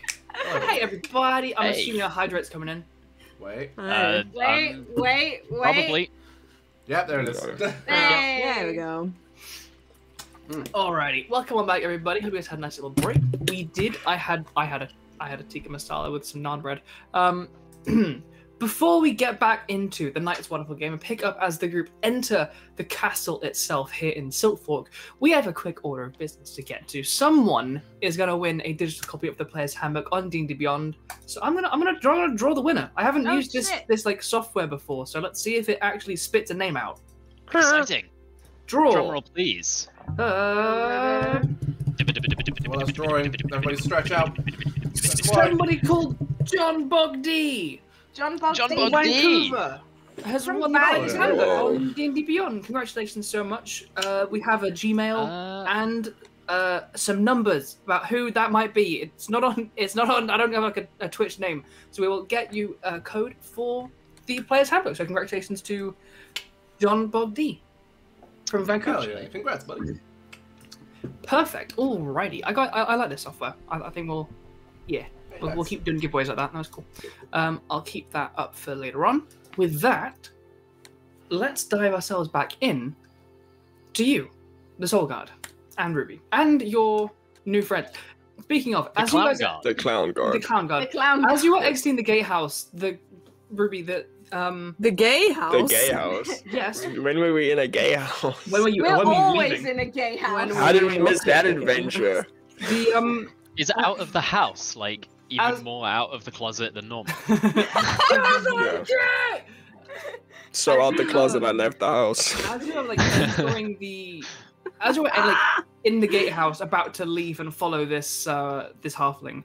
Hey, everybody. I'm assuming our hydrate's coming in. Wait. Wait. Probably. Yep, there it is. Hey. There we go. Alrighty, welcome on back, everybody. Hope you guys had a nice little break. We did. I had a tikka masala with some naan bread. Before we get back into the night's wonderful game and pick up as the group enter the castle itself here in Siltfork, we have a quick order of business to get to. Someone is going to win a digital copy of the Player's Handbook on D&D Beyond. So I'm gonna draw the winner. I haven't used this like software before, so let's see if it actually spits a name out. Exciting. Draw. Drum roll, please. Well, that's drawing. Everybody stretch out. Somebody called John Bogdy. John Bogdy. Vancouver has From won the Player's Vancouver. Handbook on D&D Beyond. Congratulations so much. We have a Gmail and some numbers about who that might be. It's not on. I don't have like a Twitch name, so we will get you a code for the Player's Handbook. So congratulations to John Bogdy from Vancouver. Hell yeah. Congrats, buddy. Perfect. Alrighty. I like this software. I think we'll keep doing giveaways like that. That's cool. I'll keep that up for later on. With that, let's dive ourselves back in to you, the Soulguard, and Ruby, and your new friend. Speaking of, The Clown Guard. The Clown Guard. the Clown Guard. The clown. As you were exiting the gatehouse, the Ruby, The gay house. The gay house. yes. When were we in a gay house? When were you? We're when were you always leaving? in a gay house. How did we miss that adventure? The Is it out of the house, like even As- more out of the closet than normal? Yeah. So out the closet, I left the house. As you were like entering the, as you were like in the gatehouse, about to leave and follow this this halfling,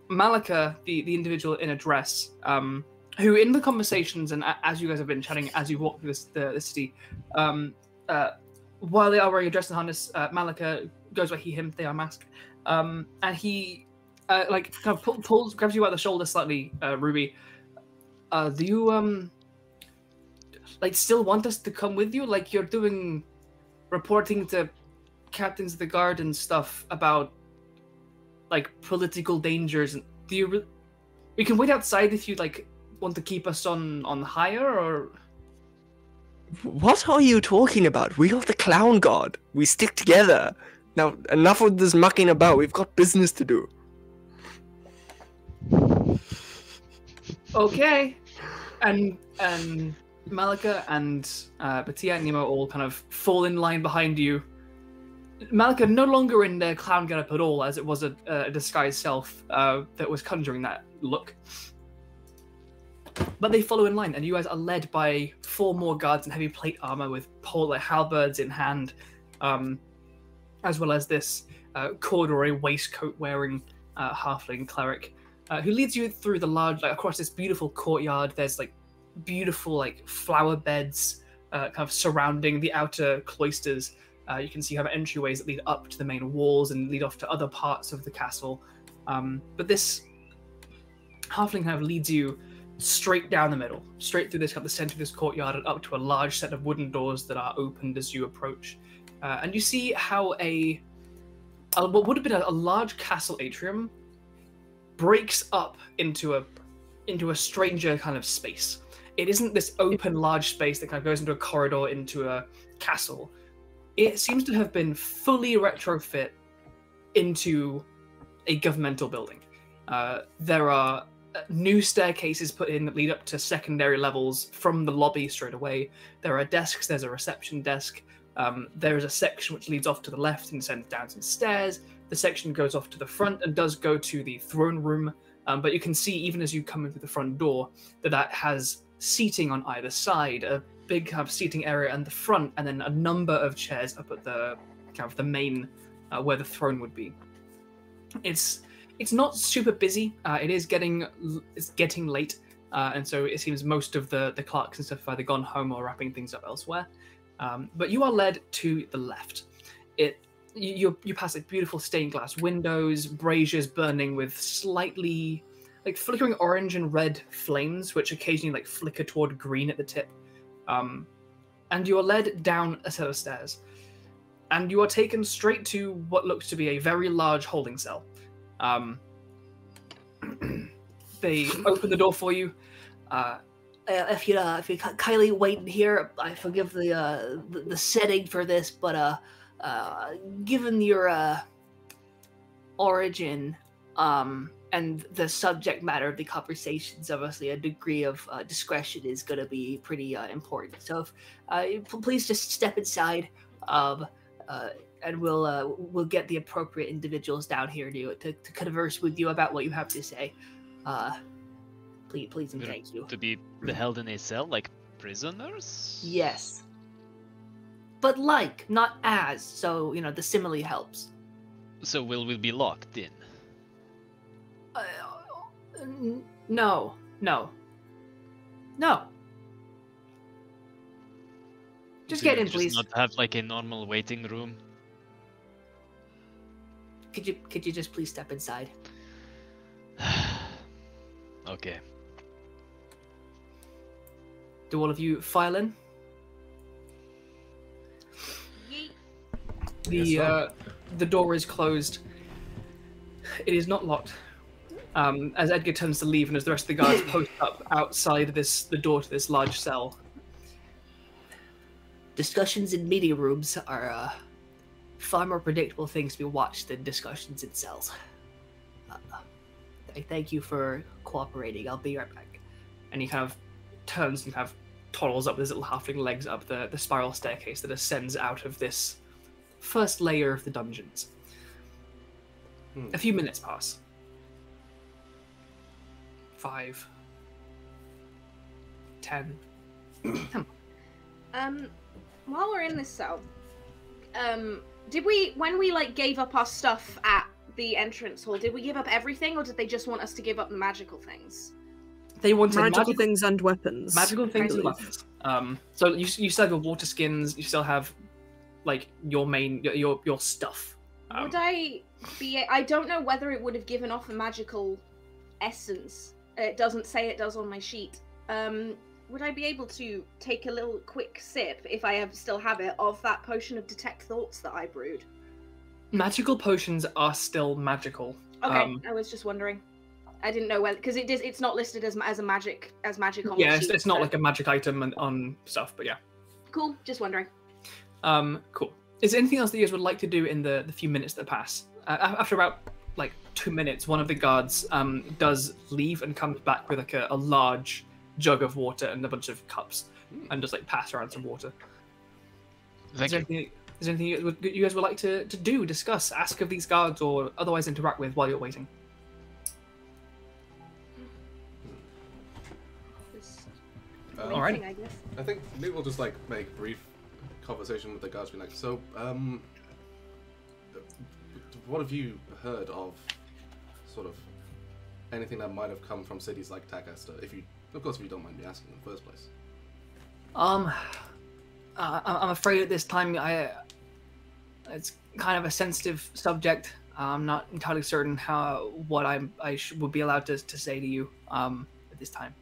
Malika, the individual in a dress, who in the conversations and as you guys have been chatting as you walk through the city, while they are wearing a dress and harness, Malika goes by he, him, they are masked, and he like kind of grabs you by the shoulder slightly, Ruby. Do you like still want us to come with you? Like you're doing reporting to captains of the guard and stuff about like political dangers. And do you? We can wait outside if you like want to keep us on higher or. What are you talking about? We are the Clown Guard. We stick together. Now, enough of this mucking about. We've got business to do. Okay. And Malika and Batia and Nemo all kind of fall in line behind you. Malika no longer in their clown getup at all, as it was a disguised self that was conjuring that look. But they follow in line, and you guys are led by 4 more guards in heavy plate armor with polar halberds in hand, as well as this corduroy waistcoat-wearing halfling cleric, who leads you through the large, like across this beautiful courtyard. There's like beautiful like flower beds kind of surrounding the outer cloisters. You can see you have entryways that lead up to the main walls and lead off to other parts of the castle. But this halfling kind of leads you straight down the middle, straight through this kind of the center of this courtyard and up to a large set of wooden doors that are opened as you approach. And you see how what would have been a large castle atrium breaks up into a stranger kind of space. It isn't this open large space that kind of goes into a corridor into a castle. It seems to have been fully retrofit into a governmental building. There are new staircases put in that lead up to secondary levels from the lobby straight away. There are desks, there's a reception desk. There is a section which leads off to the left and sends down some stairs. The section goes off to the front and does go to the throne room. But you can see, even as you come in through the front door, that has seating on either side, a big kind of seating area in the front, and then a number of chairs up at the kind of the main where the throne would be. It's not super busy. It's getting late, and so it seems most of the clerks and stuff have either gone home or wrapping things up elsewhere. But you are led to the left. You pass like beautiful stained glass windows, braziers burning with slightly like flickering orange and red flames, which occasionally like flicker toward green at the tip. And you are led down a set of stairs, and you are taken straight to what looks to be a very large holding cell. They open the door for you. If you kindly wait in here, I forgive the setting for this, but given your origin and the subject matter of the conversations, obviously a degree of discretion is going to be pretty important. So if, please just step inside, and we'll get the appropriate individuals down here to converse with you about what you have to say. Please and thank you. To be held in a cell like prisoners? Yes. But like, not as, so, the simile helps. So will we be locked in? No. Just get in, please. Not have like a normal waiting room? Could you just please step inside? Okay. Do all of you file in? The door is closed. It is not locked. As Edgar turns to leave, and as the rest of the guards post up outside the door to this large cell. Discussions in meeting rooms are far more predictable things to be watched than discussions in cells. I thank you for cooperating. I'll be right back. And he kind of turns and kind of toddles up with his little halfling legs up the spiral staircase that ascends out of this first layer of the dungeons. A few minutes pass. 5, 10. While we're in this cell, did we, when we gave up our stuff at the entrance hall, did we give up everything, or did they just want us to give up the magical things? They wanted magical things and weapons. Magical things and weapons. So you still have your water skins. You still have your main your stuff. Would I be? I don't know whether it would have given off a magical essence. It doesn't say it does on my sheet. Would I be able to take a little quick sip, if I still have it, of that potion of detect thoughts that I brewed? Magical potions are still magical. Okay, I was just wondering. I didn't know whether, because it's not listed as magic on the sheet. Yeah, it's not like a magic item on stuff, but yeah. Cool, just wondering. Cool. Is there anything else that you guys would like to do in the few minutes that pass? After about 2 minutes, one of the guards does leave and comes back with a large jug of water and a bunch of cups, and just pass around some water. Is there anything you guys would like to do, discuss, ask of these guards, or otherwise interact with while you're waiting? All right. I think maybe we'll just make brief conversation with the guards. Being so, what have you heard of, sort of, anything that might have come from cities like Takahashi? Of course, if you don't mind me asking in the first place. I'm afraid at this time it's kind of a sensitive subject. I'm not entirely certain what I would be allowed to say to you at this time.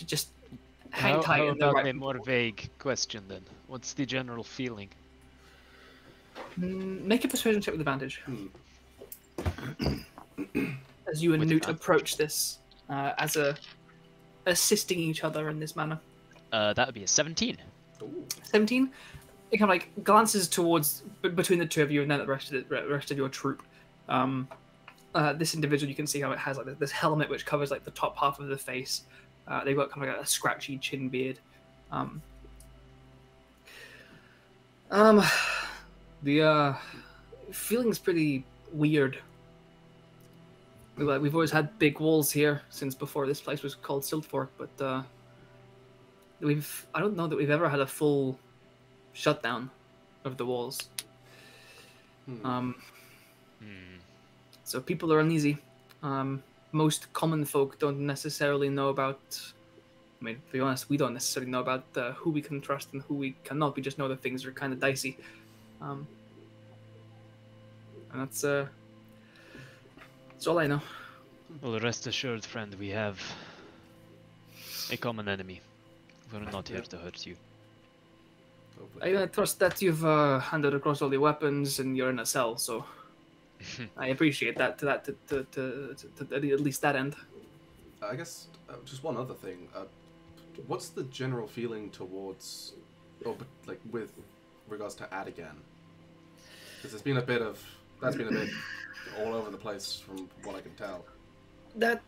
Just hang tight. How about a more vague question then? What's the general feeling? Make a persuasion check with advantage. As you and Nute approach this, as assisting each other in this manner. That would be a 17. Ooh. 17? It kind of glances towards between the two of you and then the rest of your troop. This individual, you can see how it has this helmet which covers the top half of the face. They've got kind of a scratchy chin beard. The feeling's pretty weird. We've always had big walls here since before this place was called Siltfork, but I don't know that we've ever had a full shutdown of the walls. So people are uneasy. Most common folk don't necessarily know about. I mean, to be honest, we don't necessarily know about who we can trust and who we cannot. We just know that things are kind of dicey. And that's all I know. Well, rest assured, friend, we have a common enemy. We're not here to hurt you. I trust that you've handed across all the weapons and you're in a cell, so I appreciate that. To at least that end. I guess just one other thing. What's the general feeling towards, like with regards to Adigan? Because that's been a bit all over the place from what I can tell. That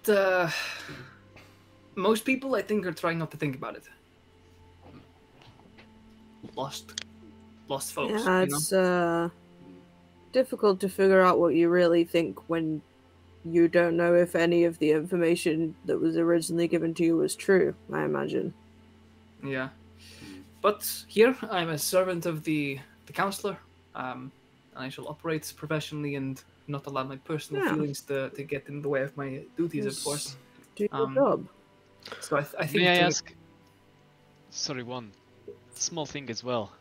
most people, I think, are trying not to think about it. Lost folks. Yeah, it's difficult to figure out what you really think when you don't know if any of the information that was originally given to you was true, I imagine. Yeah. But here, I'm a servant of the Councillor. I shall operate professionally and not allow my personal feelings to get in the way of my duties, of course. Do your job. So I think... May I ask... Sorry, one small thing as well.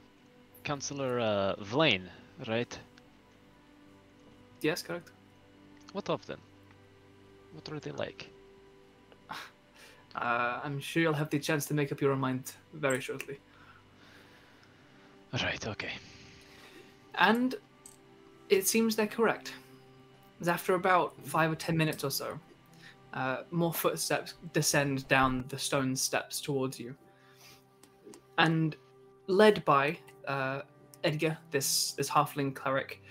Councillor Vlaine, right? Yes, correct. What of them? What are they like? I'm sure you'll have the chance to make up your own mind very shortly. Right, okay. And it seems they're correct. As after about 5 or 10 minutes or so, more footsteps descend down the stone steps towards you. And led by Edgar, this halfling cleric,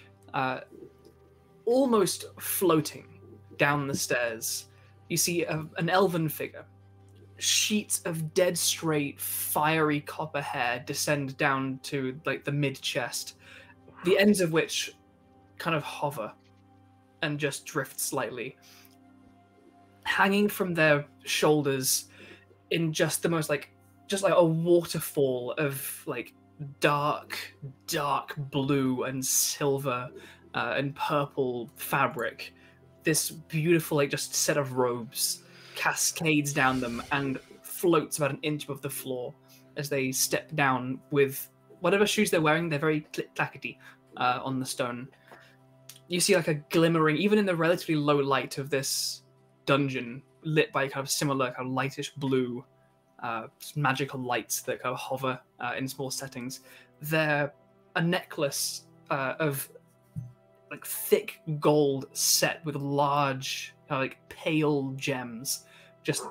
almost floating down the stairs, you see an elven figure. Sheets of dead straight, fiery copper hair descend down to like the mid-chest, the ends of which kind of hover and just drift slightly. Hanging from their shoulders in just the most just like a waterfall of like dark blue and silver and purple fabric. This beautiful just set of robes cascades down them and floats about an inch above the floor as they step down with whatever shoes they're wearing. They're very click-clackety on the stone. You see like a glimmering, even in the relatively low light of this dungeon, lit by kind of similar kind of lightish blue magical lights that kind of hover in small settings. They're a necklace of like thick gold set with large kind of like pale gems, just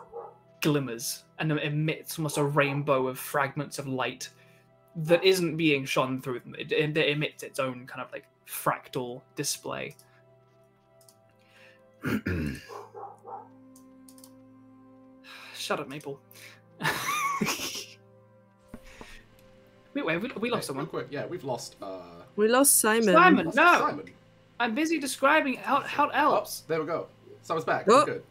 glimmers and emits almost a rainbow of fragments of light that isn't being shone through them. It emits its own kind of like fractal display. Shut up, Maple. Wait, have we lost someone? Quick, yeah, we've lost. We lost Simon. Simon, no! Simon. I'm busy describing how elves. Oh, there we go. Simon's back. Oh. Good.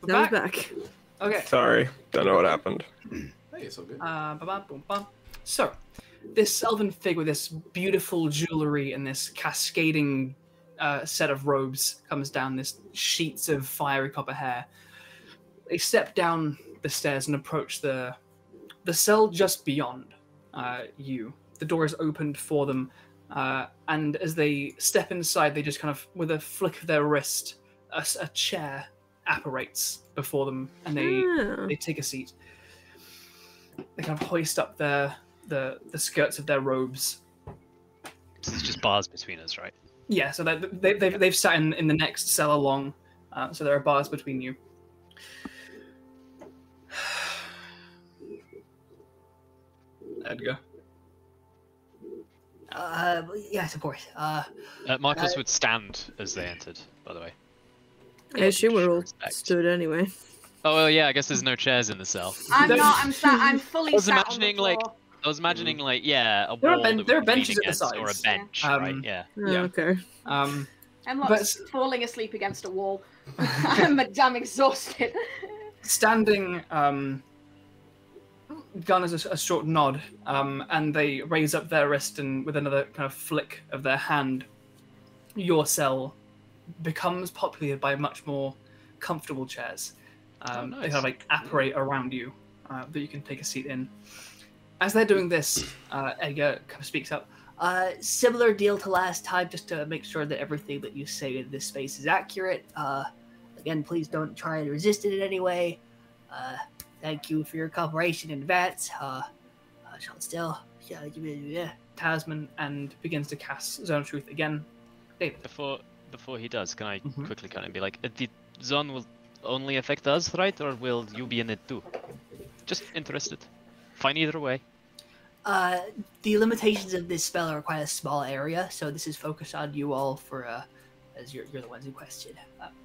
Simon's back. Okay. Sorry, don't know what happened. Hey, it's all good. So, this elven figure with this beautiful jewelry and this cascading set of robes comes down, this sheets of fiery copper hair. They step down the stairs and approach the cell just beyond you. The door is opened for them, and as they step inside, they just kind of, with a flick of their wrist, a chair apparates before them, and they take a seat. They kind of hoist up the skirts of their robes. So there's just bars between us, right? Yeah, so they've sat in the next cell along, so there are bars between you. Edgar. Yes, of course. Markos would stand as they entered, by the way. I assume we're all Respect. stood anyway. Oh, well, yeah, I guess there's no chairs in the cell. I'm not. I'm fully I was sat on the imagining, floor. I was imagining, a wall There are that there are we'd be benches leaning at the against, or a sides. bench, Um, right? Yeah. Yeah. Okay. I'm but- like falling asleep against a wall. I'm exhausted. Standing, Gun is a short nod, and they raise up their wrist, and with another kind of flick of their hand, your cell becomes populated by much more comfortable chairs. They kind of like apparate around you that you can take a seat in. As they're doing this, Edgar kind of speaks up. Similar deal to last time, just to make sure that everything that you say in this space is accurate. Again, please don't try and resist it in any way. Thank you for your cooperation in advance. Shall still. Talisman and begins to cast Zone of Truth again. David. Before before he does, can I quickly kind of be like, the zone will only affect us, right? Or will you be in it too? Just interested. Fine either way. The limitations of this spell are quite a small area, so this is focused on you all for, as you're the ones in question.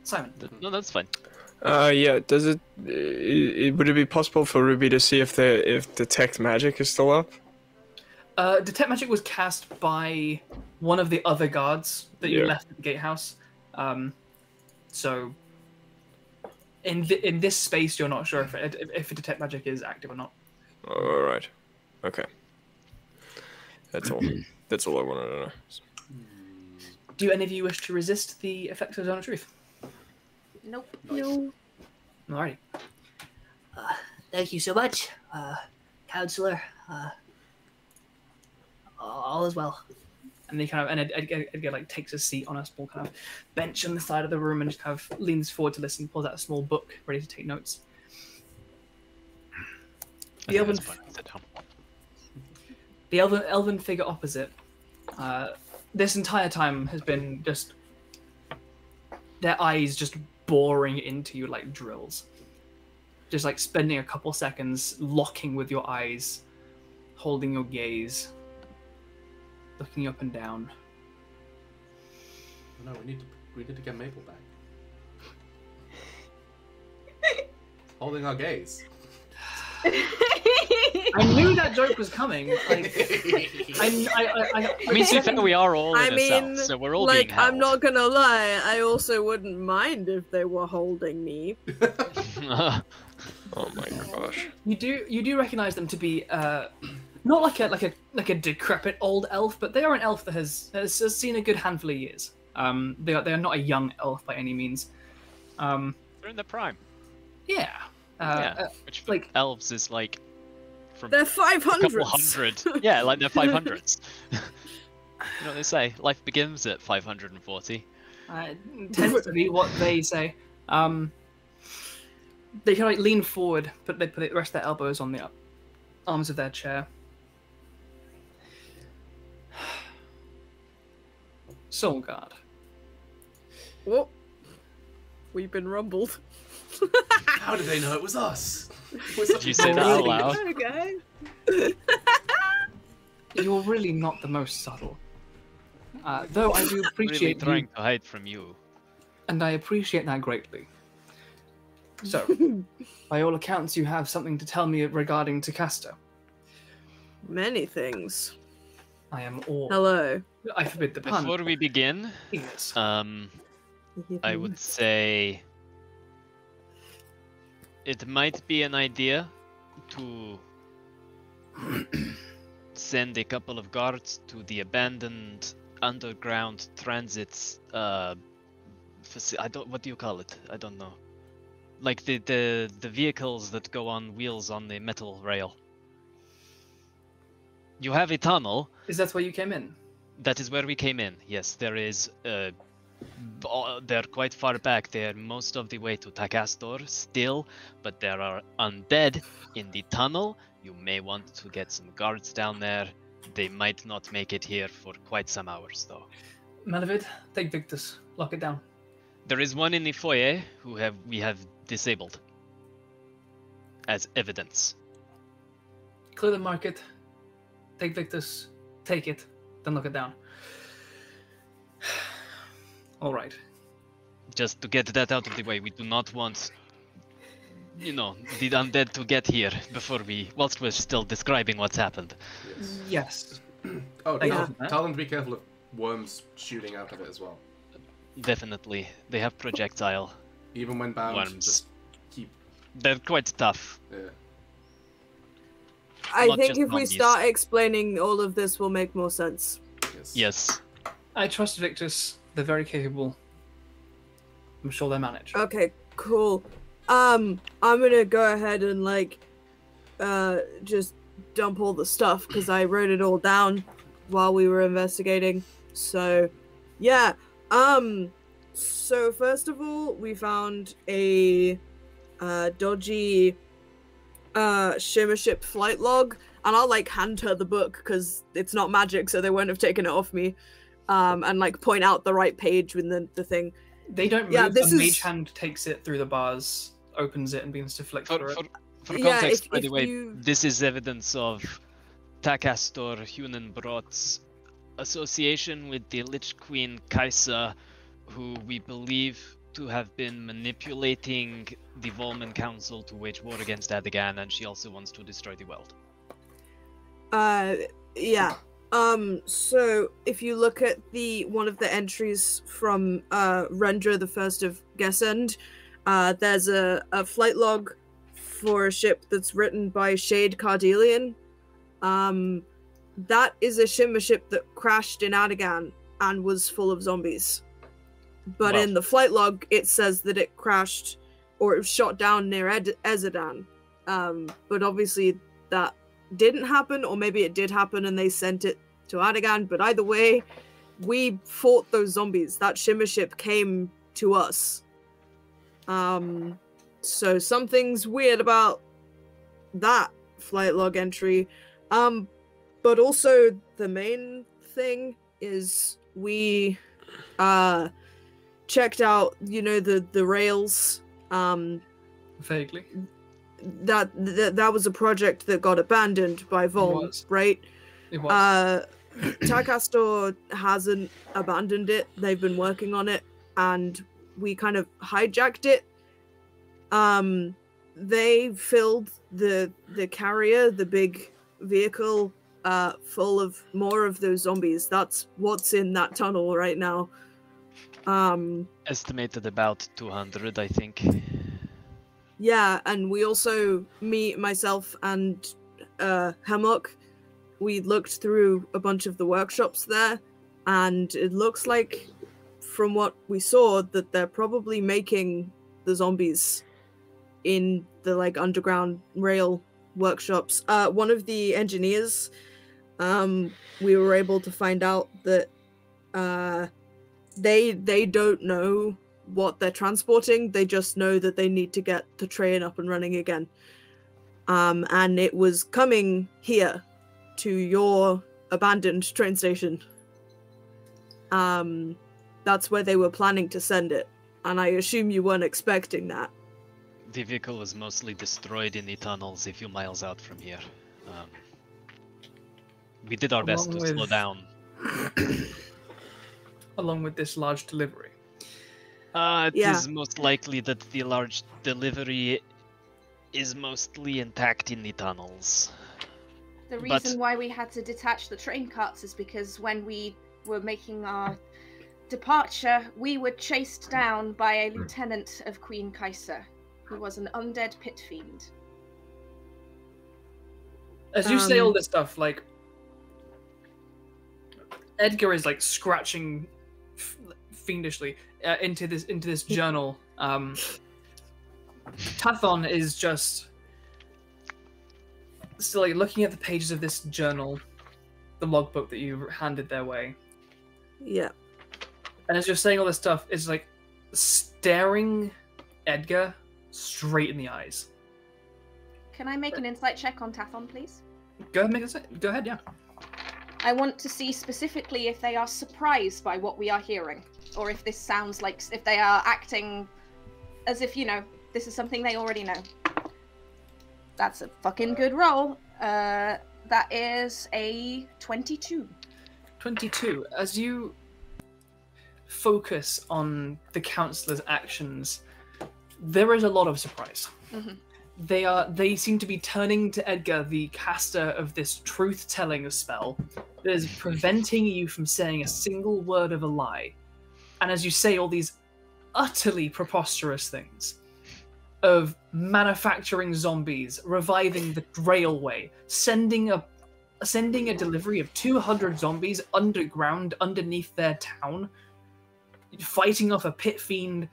Simon. No, that's fine. Yeah. Does it would it be possible for Ruby to see if detect magic is still up? Detect magic was cast by one of the other guards that you left at the gatehouse. So in this space, you're not sure if detect magic is active or not. All right. Okay. That's all. That's all I wanted to know. Do any of you wish to resist the effects of Zone of Truth? Nope. No. Alrighty. Thank you so much, Councillor. All is well. And they kind of, and Edgar like takes a seat on a small kind of bench on the side of the room and just kind of leans forward to listen, pulls out a small book, ready to take notes. The elven figure opposite, this entire time has been just their eyes just boring into you like drills. Just like spending a couple seconds locking with your eyes, holding your gaze, looking up and down. No, we need to get Maple back. Holding our gaze. I knew that joke was coming. Like, I mean, to be fair, we are all in a cell, mean, so we're all like, being held. I'm not gonna lie, I also wouldn't mind if they were holding me. Oh my gosh. You do recognize them to be not like a decrepit old elf, but they are an elf that has seen a good handful of years. They are not a young elf by any means. They're in their prime. Yeah. Which for like elves is like from They're a couple 500s. hundred. Yeah, like they're 500s. You know what they say? Life begins at 540. Tends to be what they say. They kind of like lean forward, but they rest their elbows on the arms of their chair. Soulguard. Whoa. We've been rumbled. How did they know it was us? Did you say that out loud? Okay. You're really not the most subtle. Though I do Really appreciate trying you, to hide from you. and I appreciate that greatly. So, by all accounts, you have something to tell me regarding Takahashi. Many things. I am all. Hello. I forbid the pun. Before we begin, Yes. I would say it might be an idea to send a couple of guards to the abandoned underground transit what do you call it? I don't know. Like the vehicles that go on wheels on the metal rail. You have a tunnel. Is that where you came in? That is where we came in. Yes, there is. They're quite far back. They're most of the way to Takastor still, but there are undead in the tunnel. You may want to get some guards down there. They might not make it here for quite some hours, though. Malavid, take Victus. Lock it down. There is one in the foyer who we have disabled as evidence. Clear the market. Take Victus. Take it. Then lock it down. All right. Just to get that out of the way, we do not want, the undead to get here whilst we're still describing what's happened. Yes. Oh, Yeah. tell them to be careful of worms shooting out of it as well. Definitely. They have projectile Even when bound, worms. just keep. They're quite tough. Yeah. I Not think just if we zombies. start explaining all of this will make more sense. Yes. I trust Victus. They're very capable. I'm sure they'll manage. Okay, cool. I'm gonna go ahead and just dump all the stuff because I wrote it all down while we were investigating. So, yeah. So first of all, we found a dodgy shimmer ship flight log, and I'll hand her the book because it's not magic, so they won't have taken it off me. and like point out the right page with the thing. They don't move. Yeah, The mage hand takes it through the bars, opens it, and begins to flick through it. For Yeah, context, by if the way, you- this is evidence of Takastor Hunenbrot's association with the Lich Queen Kaisa, who we believe to have been manipulating the Volman Council to wage war against Adagan, and she also wants to destroy the world. Yeah. So if you look at one of the entries from Rendra, the First of Gesend, there's a flight log for a ship that's written by Shade Cardelian. That is a shimmer ship that crashed in Adagan and was full of zombies. But Wow. in the flight log, it says that it crashed or it was shot down near Ezedan. But obviously that didn't happen, or maybe it did happen and they sent it to Adagan. But either way, we fought those zombies. That shimmer ship came to us. So something's weird about that flight log entry. But also the main thing is we checked out, the rails. Vaguely. That was a project that got abandoned by Vol, right? It was. Takastor hasn't abandoned it. They've been working on it, and we kind of hijacked it. They filled the carrier, the big vehicle, full of more of those zombies. That's what's in that tunnel right now. Estimated about 200, I think. Yeah, and we also, myself and Hemlock, we looked through a bunch of the workshops there, and it looks like, from what we saw, that they're probably making the zombies in the underground rail workshops. One of the engineers, we were able to find out that they don't know what they're transporting. They just know that they need to get the train up and running again. And it was coming here to your abandoned train station. That's where they were planning to send it, and I assume you weren't expecting that. The vehicle was mostly destroyed in the tunnels a few miles out from here. We did our best to slow down. Along with this large delivery. It is most likely that the large delivery is mostly intact in the tunnels. The reason why we had to detach the train carts is because when we were making our departure, we were chased down by a lieutenant of Queen Kaisa, who was an undead pit fiend. As you say all this stuff, Edgar is scratching fiendishly into this journal. Tathon is just still looking at the pages of this journal, the logbook that you handed their way. Yeah. And as you're saying all this stuff, it's staring Edgar straight in the eyes. Can I make an insight check on Tathon, please? Go ahead, yeah. I want to see specifically if they are surprised by what we are hearing, or if this sounds like, if they are acting as if, this is something they already know. That's a fucking good roll. That is a 22. 22. As you focus on the councillor's actions, there is a lot of surprise. Mm-hmm. They seem to be turning to Edgar, the caster of this truth-telling spell, that is preventing you from saying a single word of a lie. And as you say all these utterly preposterous things, of manufacturing zombies, reviving the railway, sending a delivery of 200 zombies underground underneath their town, fighting off a pit fiend,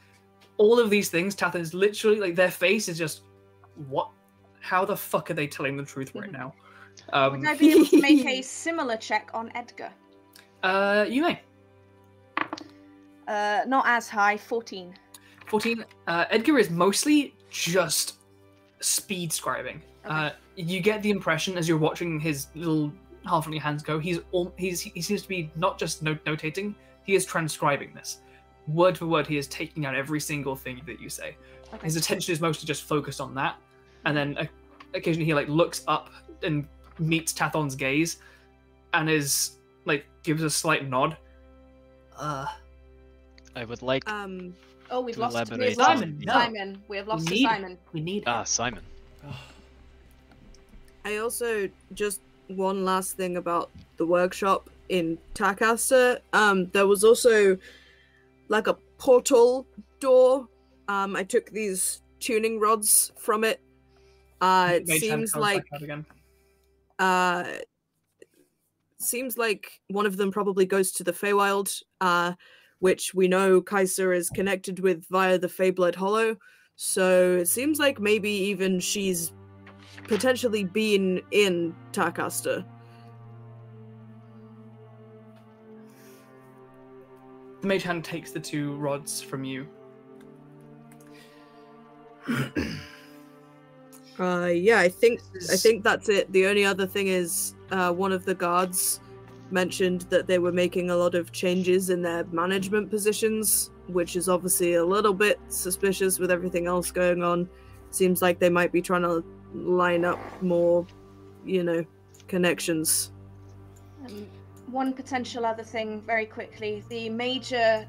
all of these things, Tathon is literally, their face is just, what? How the fuck are they telling the truth right now? Would I be able to make a similar check on Edgar? You may. Not as high, 14. 14. Edgar is mostly just speed scribing. Okay. You get the impression as you're watching his little halfling hands go, he seems to be not just notating, he is transcribing this. Word for word, he is taking out every single thing that you say. Okay. His attention is mostly just focused on that, and then occasionally he looks up and meets Tathon's gaze, and is gives a slight nod. I would like. Oh, we've lost Simon. Simon. We have lost Simon. We need Simon. I also just one last thing about the workshop in Takahashi. There was also a portal door. I took these tuning rods from it. It seems like one of them probably goes to the Feywild, which we know Kaiser is connected with via the Feyblood Hollow. So it seems like maybe even she's potentially been in Takahashi. The mage hand takes the 2 rods from you. Yeah, I think that's it. The only other thing is one of the guards mentioned that they were making a lot of changes in their management positions, which is obviously a little bit suspicious with everything else going on. Seems like they might be trying to line up more, connections. One potential other thing, very quickly,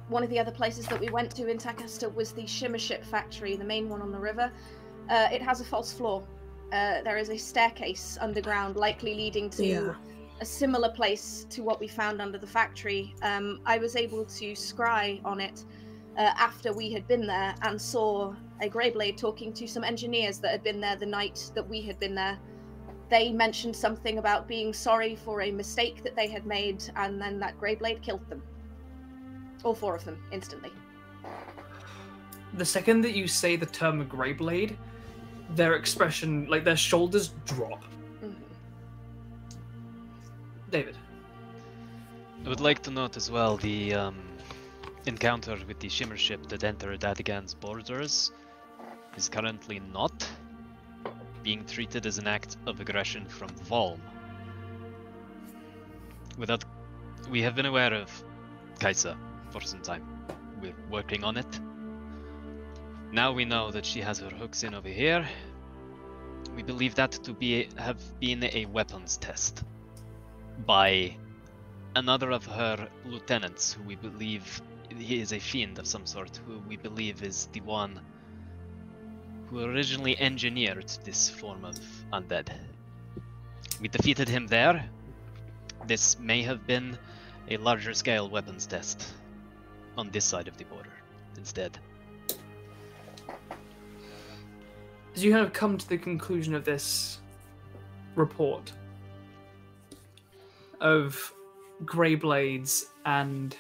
one of the other places that we went to in Takahashi was the Shimmer Ship factory, the main one on the river. It has a false floor. There is a staircase underground, likely leading to a similar place to what we found under the factory. I was able to scry on it after we had been there and saw a Greyblade talking to some engineers that had been there the night that we had been there. They mentioned something about being sorry for a mistake that they had made, and then that Greyblade killed them. All 4 of them, instantly. The second that you say the term Greyblade, their expression, their shoulders drop. Mm-hmm. David. I would like to note as well the encounter with the Shimmer Ship that entered Adigan's borders is currently not being treated as an act of aggression from Volm. We have been aware of Kaisa for some time. We're working on it. Now we know that she has her hooks in over here. We believe that to have been a weapons test by another of her lieutenants, who we believe he is a fiend of some sort, who we believe is the one who originally engineered this form of undead. We defeated him there. This may have been a larger scale weapons test on this side of the border instead. As you kind of come to the conclusion of this report of Greyblades and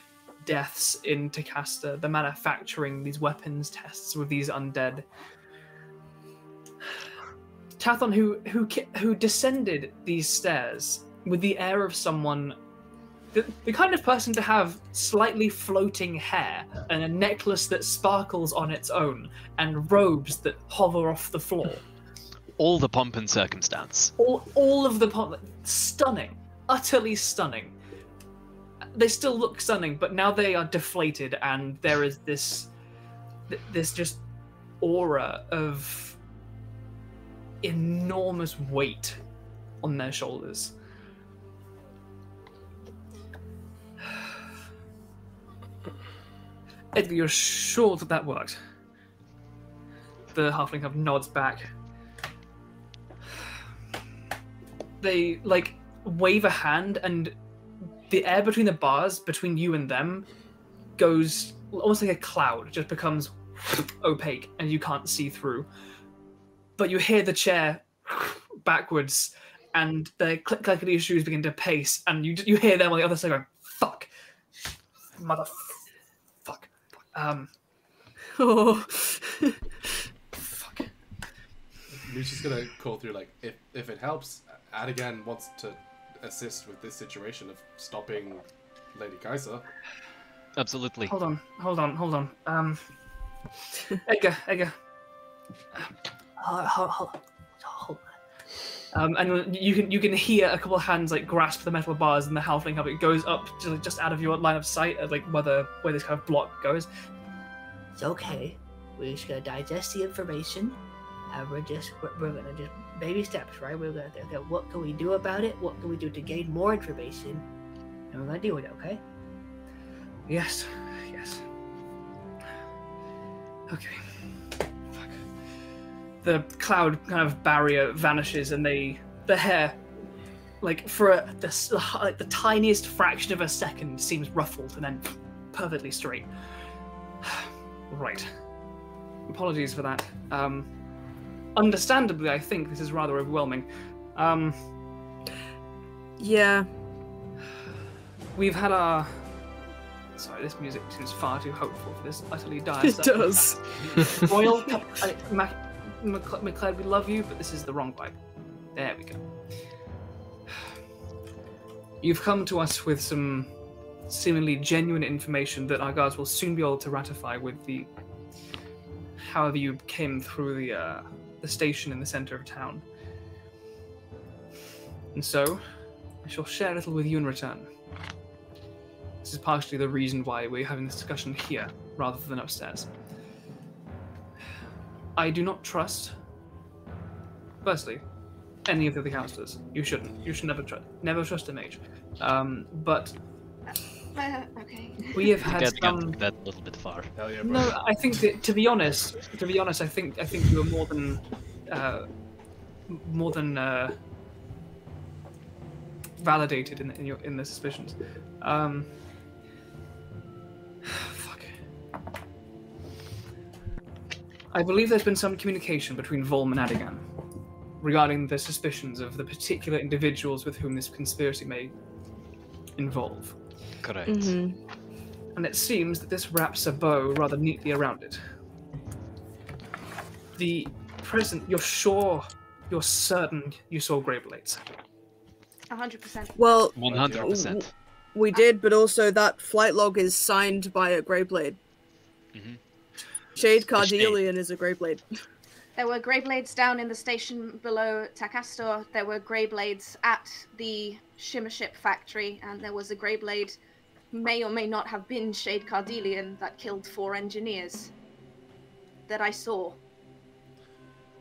deaths in Takahashi, the manufacturing these weapons tests with these undead, Tathon, who descended these stairs with the air of someone, the kind of person to have slightly floating hair and a necklace that sparkles on its own and robes that hover off the floor. All the pomp and circumstance. All of the pomp, stunning, utterly stunning. They still look stunning, but now they are deflated, and there is this just aura of enormous weight on their shoulders. Edgar, you're sure that worked? The halfling kind of nods back. They wave a hand, and the air between the bars between you and them goes almost like a cloud, just becomes opaque and you can't see through. But you hear the chair backwards, and the clickety shoes begin to pace, and you hear them on the other side going, "Fuck, fuck." Oh. Fuck. We're just gonna call through if it helps. Adigan wants to assist with this situation of stopping Lady Kaisa. Absolutely. Hold on. Edgar. Hold on. And you can hear a couple of hands like grasp the metal bars, and the halfling it goes up just out of your line of sight of like where this kind of block goes. It's okay. We're just gonna digest the information, and we're gonna just baby steps, right? We're gonna okay, what can we do about it? What can we do to gain more information? And we're gonna deal with it, okay? Yes. Okay. Fuck. The cloud kind of barrier vanishes, and the hair, like for the tiniest fraction of a second, seems ruffled and then perfectly straight. Right. Apologies for that. Understandably, I think this is rather overwhelming. Yeah. We've had our... Sorry, this music seems far too hopeful for this utterly dire It stuff. does. Royal MacLeod, we love you, but this is the wrong vibe. There we go. You've come to us with some seemingly genuine information that our guards will soon be able to ratify with the... However you came through the station in the center of town. And so, I shall share a little with you in return. This is partially the reason why we're having this discussion here, rather than upstairs. I do not trust, firstly, any of the other councillors. You shouldn't. You should never trust a mage. But Okay. we have had Getting that a little bit far. Hell yeah, bro. No, I think that, to be honest, I think you are more than validated in the suspicions. Fuck. I believe there's been some communication between Volm and Adigan regarding the suspicions of the particular individuals with whom this conspiracy may involve. Correct. Mm-hmm. And it seems that this wraps a bow rather neatly around it. The present, you're certain you saw Greyblades? 100%. Well, 100%. we did, but also that flight log is signed by a Greyblade. Mm-hmm. Shade Cardelian is a Greyblade. There were Greyblades down in the station below Takastor. There were Greyblades at the Shimmer Ship factory, and there was a Greyblade who may or may not have been Shade Cardelian that killed 4 engineers that I saw.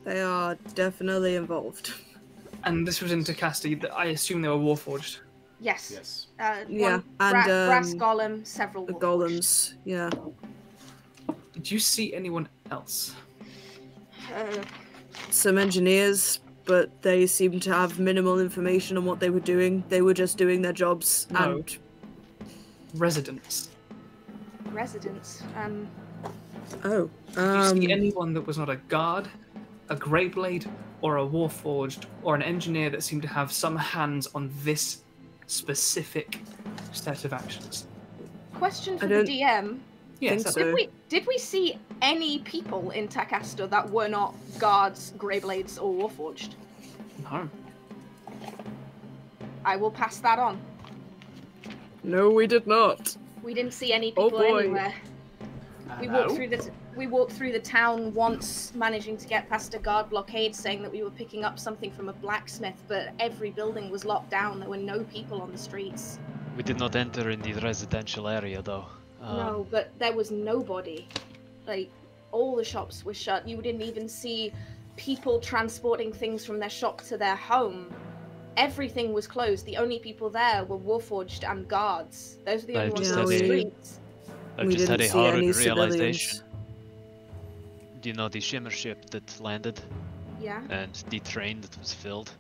They are definitely involved. And this was in Takashi. I assume they were warforged. Yes. Yes. Yeah, one and brass golem, several the warforged. golems. Yeah. Did you see anyone else? Some engineers, but they seem to have minimal information on what they were doing. They were just doing their jobs No. and Residents. Residents. oh. Did you see anyone that was not a guard, a Greyblade, or a warforged, or an engineer that seemed to have some hands on this specific set of actions? Question for I the don't DM. Yes. think that's- so. Did we see any people in Takastor that were not guards, Greyblades, or warforged? No. I will pass that on. No, we did not. We didn't see any Oh, people boy. anywhere. We walked through the town once, managing to get past a guard blockade, saying that we were picking up something from a blacksmith, but every building was locked down. There were no people on the streets. We did not enter in the residential area, though. No, but there was nobody. Like, all the shops were shut. You didn't even see people transporting things from their shop to their home. Everything was closed. The only people there were warforged and guards. Those are the only ones on the streets. I've We just had didn't a see any horrid realization. civilians. Do you know the shimmer ship that landed Yeah. and the train that was filled?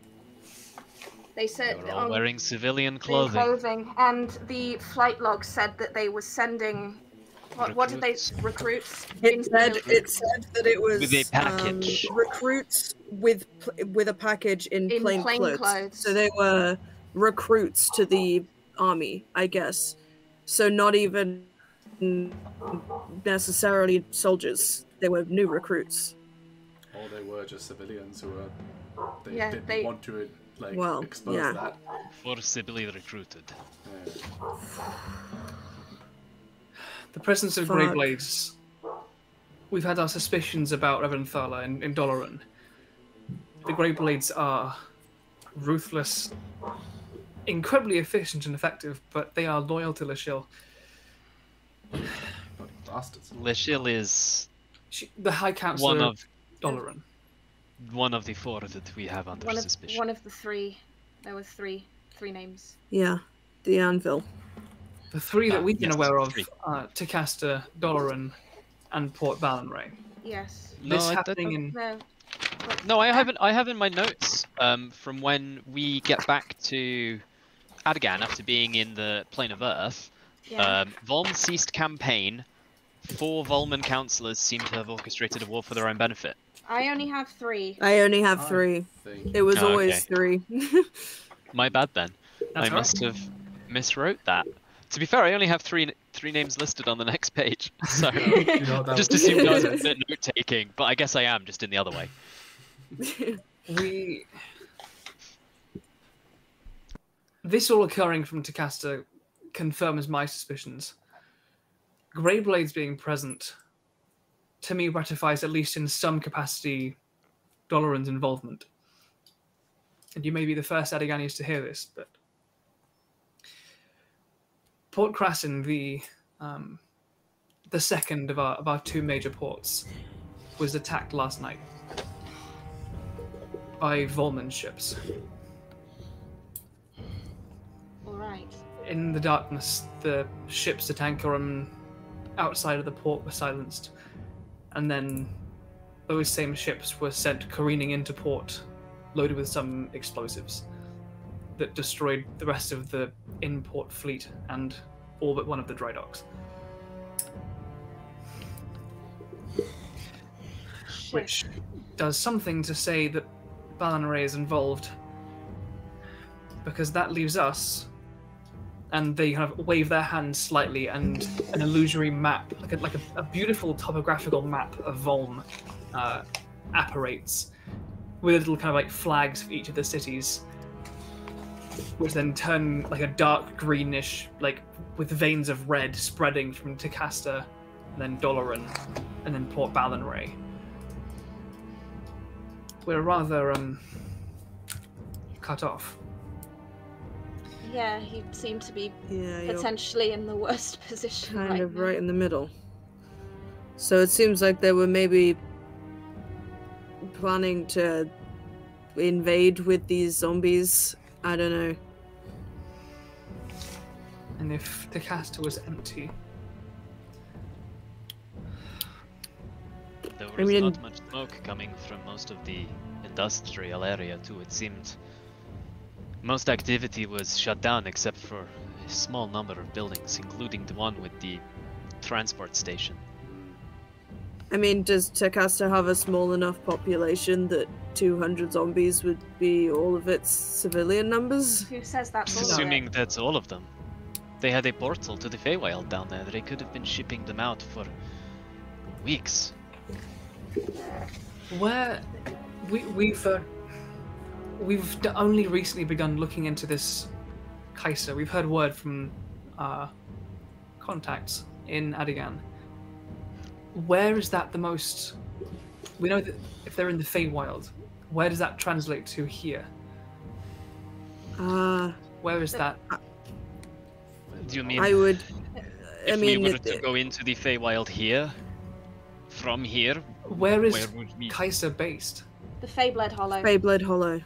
They said They were all wearing civilian clothing. and the flight log said that they were sending. What did they recruits? It said that it was With a package. Recruits with a package in plain clothes. clothes. So they were recruits to the army, I guess. So not even necessarily soldiers. They were new recruits. Or they were just civilians who were... They Yeah, didn't they- want to, like, Well, expose yeah. that. Forcibly recruited. Yeah. The presence of Fuck. Greyblades. We've had our suspicions about Reverend Thala in Doloran. The Greyblades are ruthless, incredibly efficient and effective, but they are loyal to Lashil. Bastards. Lashil is The High Councillor one of Doloran. the four that we have under suspicion. One of the three. There were three names. Yeah, the anvil. The three that we've been yes, aware of three. are Takasta, Doloran, and Port Balanray. Yes. This No, happening in... No. No, I have in my notes from when we get back to Adagan after being in the plane of Earth. Yeah. Volm ceased campaign. 4 Volman councillors seem to have orchestrated a war for their own benefit. I only have 3. I only have 3. It was Oh, always 3. My bad then. That's I must have miswrote that. To be fair, I only have three names listed on the next page, so I just assumed I was a bit note-taking, but I guess I am, just in the other way. This all occurring from Takasta confirms my suspicions. Greyblades being present, to me, ratifies at least in some capacity Doloran's involvement. And you may be the first Adiganians to hear this, but Port Krasin, the second of our 2 major ports, was attacked last night by Volman ships. All right. In the darkness, the ships at anchor outside of the port were silenced, and then those same ships were sent careening into port, loaded with some explosives that destroyed the rest of the in-port fleet and all but one of the dry docks. Shit. Which does something to say that Balanray is involved, because that leaves us, and they kind of wave their hands slightly, and an illusory map, like a beautiful topographical map of Volm apparates, with little kind of like flags for each of the cities, which then turn like a dark greenish, like with veins of red spreading from Takasta, and then Doloran, and then Port Balanray. We're rather cut off. Yeah, he seemed to be Yeah, you're potentially in the worst position kind right of now. right in the middle. So it seems like they were maybe planning to invade with these zombies. I don't know. And if Takasta was empty, There I was mean- not much smoke coming from most of the industrial area too, it seemed. Most activity was shut down except for a small number of buildings, including the one with the transport station. I mean, does Takasta have a small enough population that 200 zombies would be all of its civilian numbers? Who says that's all of Assuming it? that's all of them. They had a portal to the Feywild down there. They could have been shipping them out for weeks. where we've only recently begun looking into this Kaiser. We've heard word from contacts in Adigan. Where is that the most? We know that if they're in the Feywild, where does that translate to here? Where is that? Do you mean I would. if I mean, we were to go into the Feywild here? From here? Where is Where would we... Kaiser based? The Feyblade Hollow. Feyblade Hollow.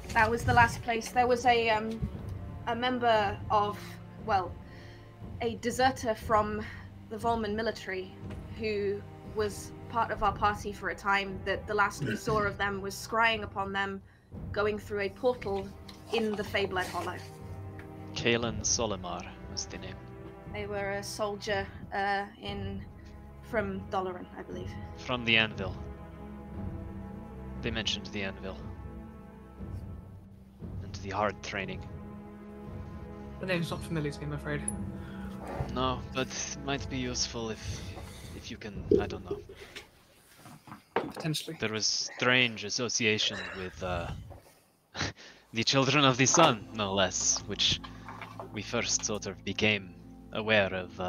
That was the last place. There was a member of, well, a deserter from the Volman military who was part of our party for a time. That the last we saw of them was scrying upon them going through a portal in the Feyblade Hollow. Kalen Solimar was the name. They were a soldier from Doloran, I believe. From the Anvil. They mentioned the Anvil. And the hard training. The name's not familiar to me, I'm afraid. No, but it might be useful if you can, I don't know. Potentially. There was strange association with the Children of the Sun, no less, which we first sort of became aware of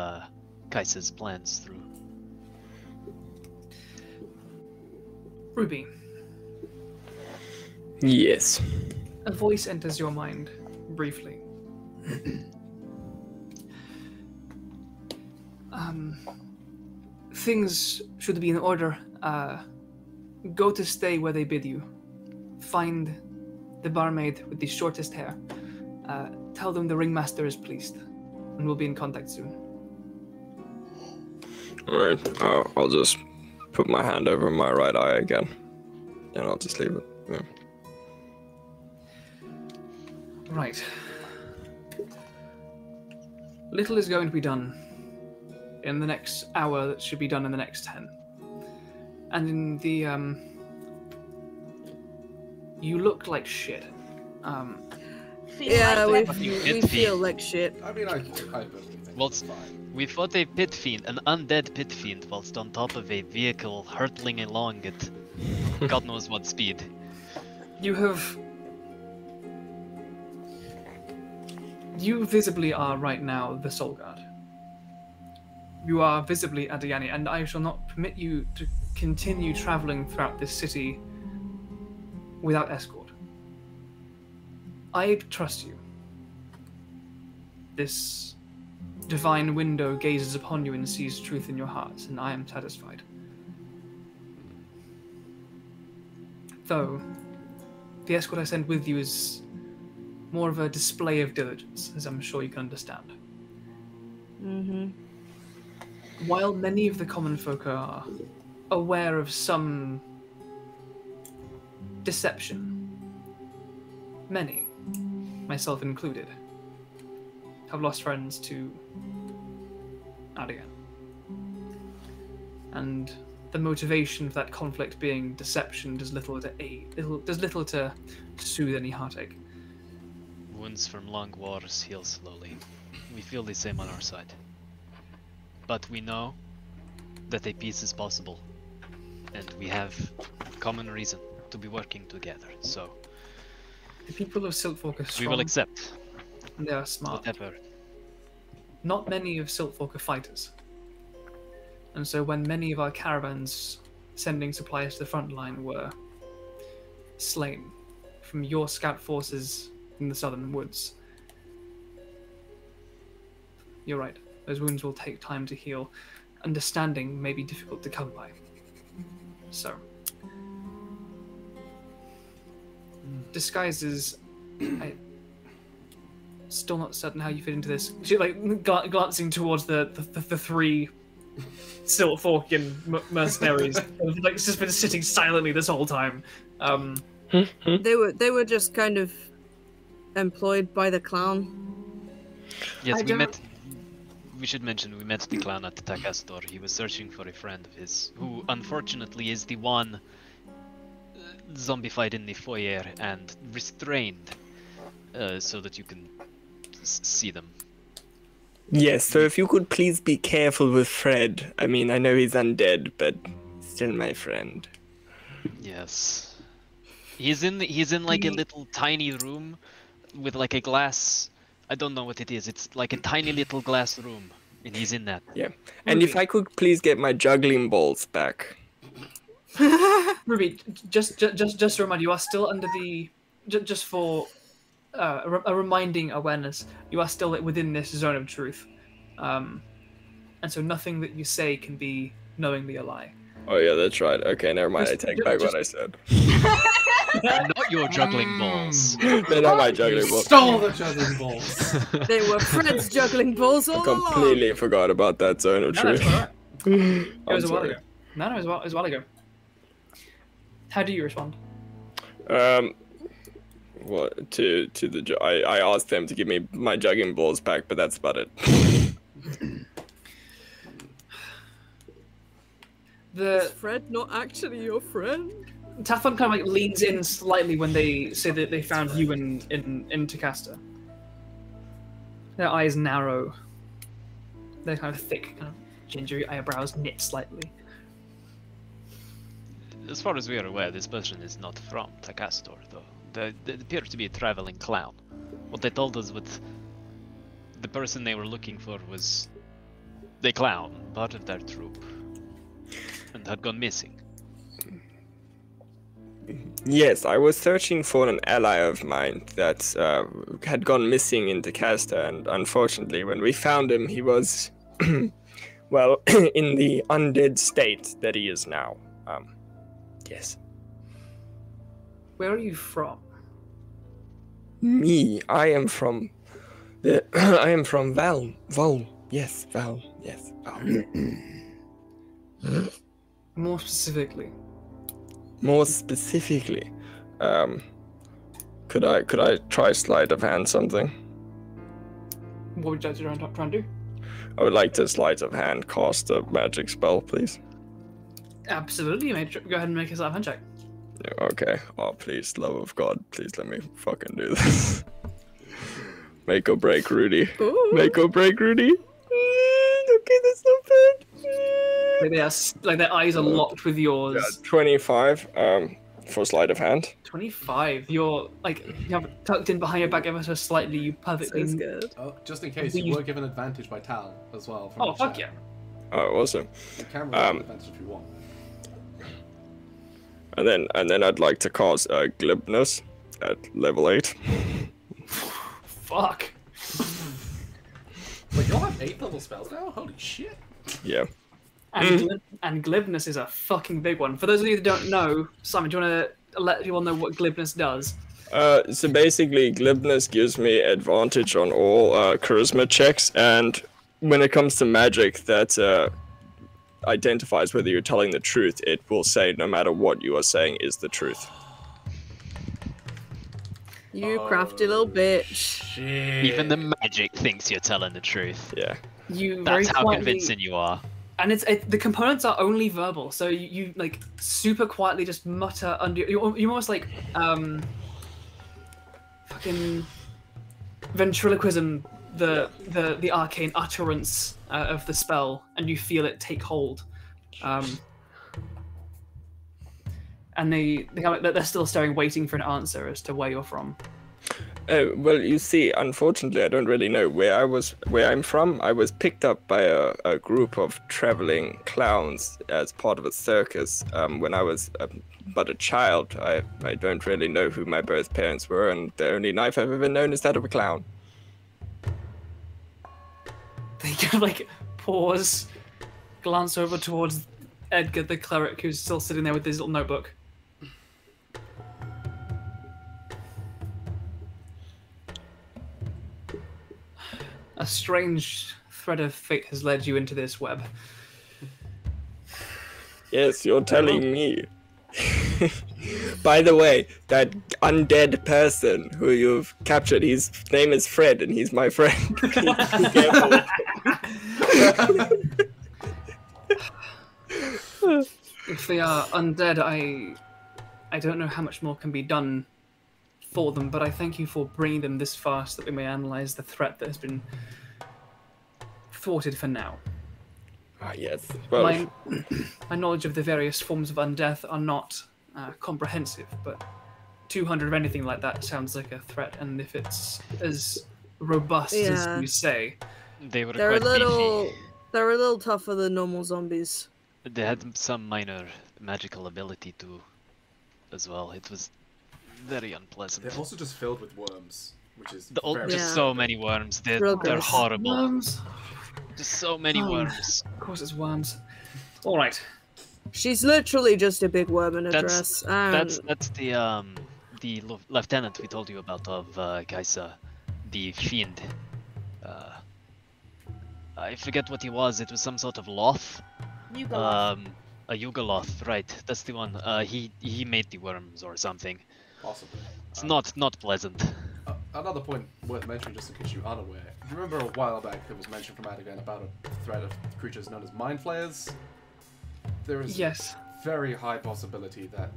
Kaiser's plans through. Ruby, Yes. A voice enters your mind briefly. Things should be in order. Go to stay where they bid you. Find the barmaid with the shortest hair. Tell them the ringmaster is pleased, and we'll be in contact soon. Alright, I'll just put my hand over my right eye again, and I'll just leave it. Yeah. Right. Little is going to be done in the next hour that should be done in the next 10. And in the, you look like shit. Yeah, like we feel like shit. I mean, I personally think Well, it's fine. We fought a pit fiend, an undead pit fiend, whilst on top of a vehicle hurtling along at God knows what speed. You visibly are right now the Soulguard. You are visibly Adiyani, and I shall not permit you to continue traveling throughout this city without escort. I trust you. This divine window gazes upon you and sees truth in your hearts, and I am satisfied. Though, the escort I send with you is more of a display of diligence, as I'm sure you can understand. Mm-hmm. While many of the common folk are aware of some deception, many, myself included, have lost friends to Adian. And the motivation of that conflict being deception does little to soothe any heartache. Wounds from long wars heal slowly. We feel the same on our side. But we know that a peace is possible, and we have common reason to be working together, so... The people of Siltfork are strong. We will accept. And they are smart. Whatever. Not many of Siltfork are fighters. And so when many of our caravans sending supplies to the front line were slain from your scout forces in the southern woods, you're right. Those wounds will take time to heal. Understanding may be difficult to come by. So, disguises. I'm still not certain how you fit into this. She glancing towards the three Siltforkian mercenaries, just been sitting silently this whole time. They were just kind of employed by the clown. Yes, we should mention we met the clown at the Takahashi store. He was searching for a friend of his, who unfortunately is the one zombified in the foyer and restrained, so that you can see them. Yes, so if you could please be careful with Fred. I mean, I know he's undead, but still my friend. Yes. He's in like a little tiny room with like a glass. I don't know what it is. It's like a tiny little glass room, and he's in that. Yeah. And if I could please get my juggling balls back. Ruby, just to remind you, are still under the... Just for a reminding awareness, you are still within this zone of truth. And so nothing that you say can be knowingly a lie. Oh yeah, that's right. Okay, never mind. I take back what I said. Not your juggling balls. They're not my juggling balls. Stole the juggling balls. They were Fred's juggling balls all I completely forgot about that zone of truth. It was a while ago. No, it was a while ago. How do you respond? Well, to the I asked them to give me my juggling balls back, but that's about it. Is Fred not actually your friend? Tathon kind of leans in slightly when they say that they found you in Takasta. Their eyes narrow. They're kind of thick, kind of gingery eyebrows knit slightly. As far as we are aware, this person is not from Takastor, though. They appear to be a traveling clown. What they told us was the person they were looking for was the clown, part of their troupe, and had gone missing. Yes, I was searching for an ally of mine that had gone missing in Takahashi, and unfortunately, when we found him, he was, well, in the undead state that he is now. Yes. Where are you from? Me, I am from I am from Val. Yes, Val. More specifically. More specifically, could I try sleight of hand something? What would you like to try and do? I would like to sleight of hand cast a magic spell, please. Absolutely, mate. Go ahead and make a sleight of hand check. Yeah, okay. Oh, please, love of God, please let me fucking do this. Make or break, Rudy. Ooh. Make or break, Rudy. Okay, that's not bad. Like their eyes are locked with yours. Yeah, 25 for sleight of hand. 25. You're like you have it tucked in behind your back ever so slightly. You perfectly. Sounds good. Oh, just in case, you were given advantage by Tal as well. From Oh the fuck chat. yeah! Oh, awesome. You can roll advantage if you want. And then I'd like to cause glibness at level 8. Fuck. Wait, you'll have 8th level spells now? Holy shit! Yeah. And glibness is a fucking big one. For those of you that don't know, Simon, do you want to let people know what glibness does? So basically, glibness gives me advantage on all charisma checks, and when it comes to magic that identifies whether you're telling the truth, it will say no matter what you are saying is the truth. You crafty little bitch. Shit. Even the magic thinks you're telling the truth. Yeah. You very That's how quietly, convincing you are. and the components are only verbal, so you like super quietly just mutter under. You almost like fucking ventriloquism the arcane utterance of the spell, and you feel it take hold. And they're still staring, waiting for an answer as to where you're from. Well, you see, unfortunately, I don't really know where I'm from. I was picked up by a group of traveling clowns as part of a circus when I was but a child. I don't really know who my birth parents were, and the only knife I've ever known is that of a clown. They kind of like pause, glance over towards Edgar, the cleric, who's still sitting there with his little notebook. A strange thread of fate has led you into this web. Yes, you're telling me. By the way, that undead person who you've captured, his name is Fred, and he's my friend. Be careful. If they are undead, I don't know how much more can be done for them, but I thank you for bringing them this far so that we may analyze the threat that has been thwarted for now. Ah, yes. Well, My knowledge of the various forms of undeath are not comprehensive, but 200 of anything like that sounds like a threat, and if it's as robust as you say... They're They're a quite beefy. they're a little tougher than normal zombies. They had some minor magical ability too, as well. It was very unpleasant. They're also just filled with worms, which is Just Yeah. so many worms. They're Real gross. horrible. Worms? Just so many Oh. worms. Of course it's worms. Alright. She's literally just a big worm in a That's- dress. And That's the lieutenant we told you about of Kaisa, the fiend. I forget what he was. It was some sort of loth. Yugoloth. A Yugoloth, right? That's the one. He made the worms or something. possibly. It's not pleasant. Another point worth mentioning, just in case you're unaware. Do you remember a while back there was mention from Adigan about a threat of creatures known as mind flayers? There is Yes. very high possibility that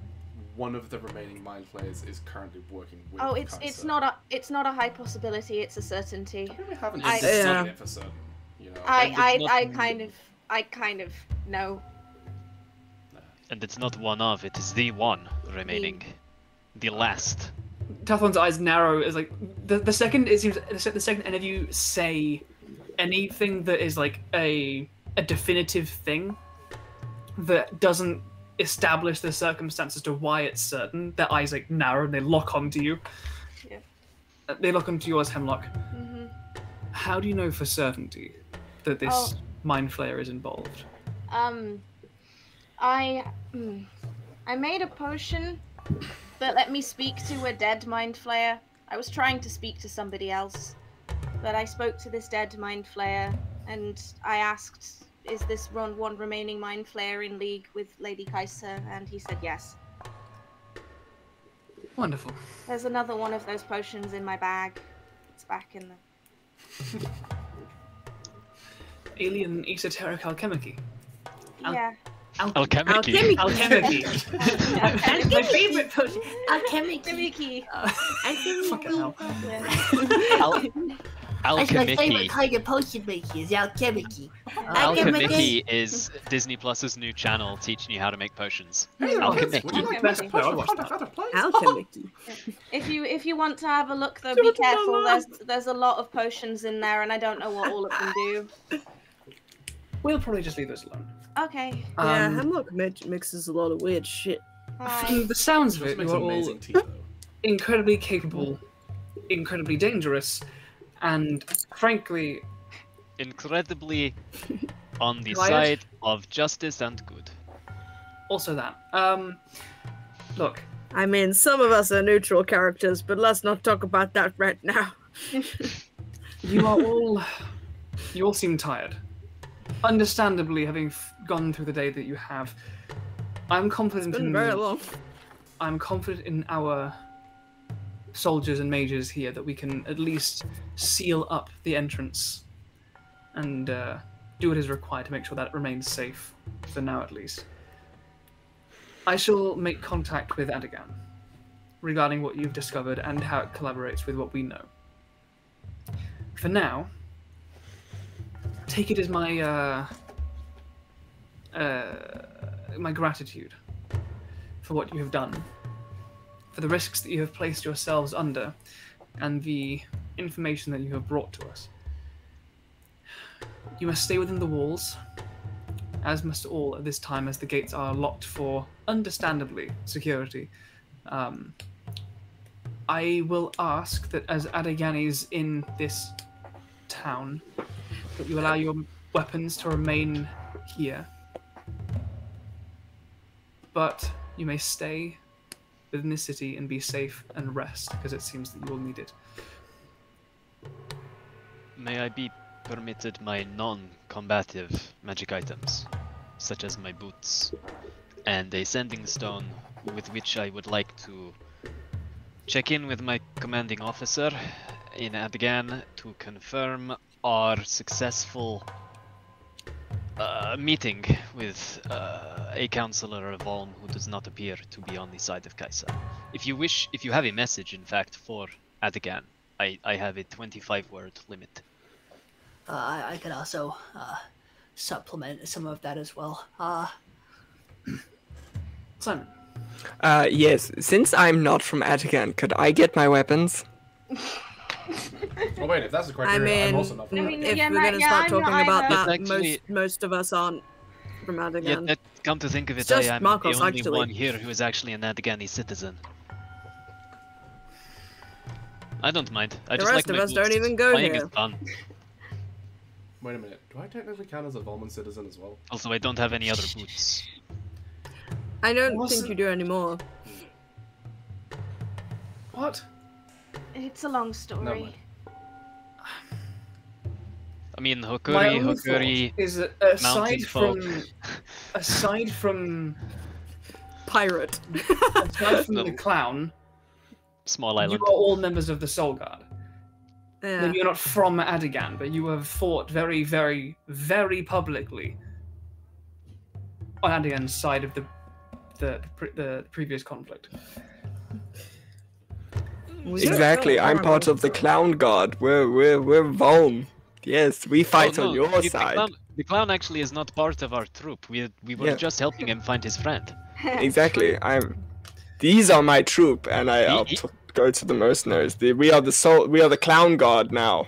one of the remaining mind flayers is currently working with Oh, it's Kaisa. not a high possibility. It's a certainty. I mean, we haven't I- studied Yeah. it for certain, you know. I kind of know. And it's not one of, it is the one remaining. The last. Tathlon's eyes narrow as like the second it seems the second any of you say anything that is like a definitive thing that establish the circumstances as to why it's certain. Their eyes like narrow and they lock onto you. Yeah. They look onto yours, Hemlock. Mm-hmm. How do you know for certainty that this mind flayer is involved? I made a potion that let me speak to a dead mind flayer. I was trying to speak to somebody else, but I spoke to this dead mind flayer, and I asked, "Is this one remaining mind flayer in league with Lady Kaiser?" And he said yes. Wonderful. There's another one of those potions in my bag. It's back in the Alien esoteric alchemy. yeah. Alchemy. Alchemy. My favorite potion. Alchemic. Gimmicky. Fucking hell. That's my favorite Alchemy. kind of potion making. Is alchemic. Alchemy is Disney Plus's new channel teaching you how to make potions. Alchemy. Would you like best player? I watched that. Alchemy. If you want to have a look though, be careful. There's a lot of potions in there, and I don't know what all of them do. We'll probably just leave this alone. Okay. Yeah, Hemlock mixes a lot of weird shit. From the sounds of it, Makes you're an all amazing tea, though. incredibly capable, incredibly dangerous, and frankly, Incredibly on the Quiet. side of justice and good. also that. Look, I mean, some of us are neutral characters, but let's not talk about that right now. you all seem tired. Understandably, having gone through the day that you have, I'm confident It's been in very long. I'm confident in our soldiers and mages here that we can at least seal up the entrance and do what is required to make sure that it remains safe, for now at least. I shall make contact with Adagan regarding what you've discovered and how it collaborates with what we know. For now, take it as my my gratitude for what you have done, for the risks that you have placed yourselves under, and the information that you have brought to us. You must stay within the walls, as must all at this time, as the gates are locked for, understandably, security. I will ask that as Adagan is in this town, that you allow your weapons to remain here. But you may stay within the city and be safe and rest, because it seems that you will need it. May I be permitted my non-combative magic items, such as my boots, and a sending stone with which I would like to check in with my commanding officer in Adagan to confirm our successful meeting with a Councillor of Ulm who does not appear to be on the side of Kaiser. If you wish, if you have a message, in fact, for Adagan, I have a 25-word limit. I could also supplement some of that as well. Simon. Yes, since I'm not from Adagan, could I get my weapons? Oh wait, if that's the criteria, I I'm mean, also not. I mean, if yeah, we're going to yeah, start I'm talking not about either. that, It's actually- most of us aren't from Adagan. Yeah, that, come to think of it, It's just I am Markos, the only actually. one here who is actually an Adagani citizen. I don't mind. I The just rest like of my us don't boots. even go Playing here. is fun. Wait a minute, do I technically count as a Volman citizen as well? Also, I don't have any other boots. I don't Wasn't- think you do anymore. What? It's a long No, story. man. I mean, My Hokuri, only Hokuri. thought is that mountain folk. aside from Pirate. the Little clown, Small you island. are all members of the Soulguard. Yeah. Maybe you're not from Adagan, but you have fought very, very, very publicly on Adagan's side of the previous conflict. Exactly, I'm part of the Clown God. We're Volm. Yes, we fight Oh, on no, your the side. The clown actually is not part of our troop. We were Yeah. just helping him find his friend. Exactly. These are my troop, and I'll go to the mercenaries. We are the Clown God now.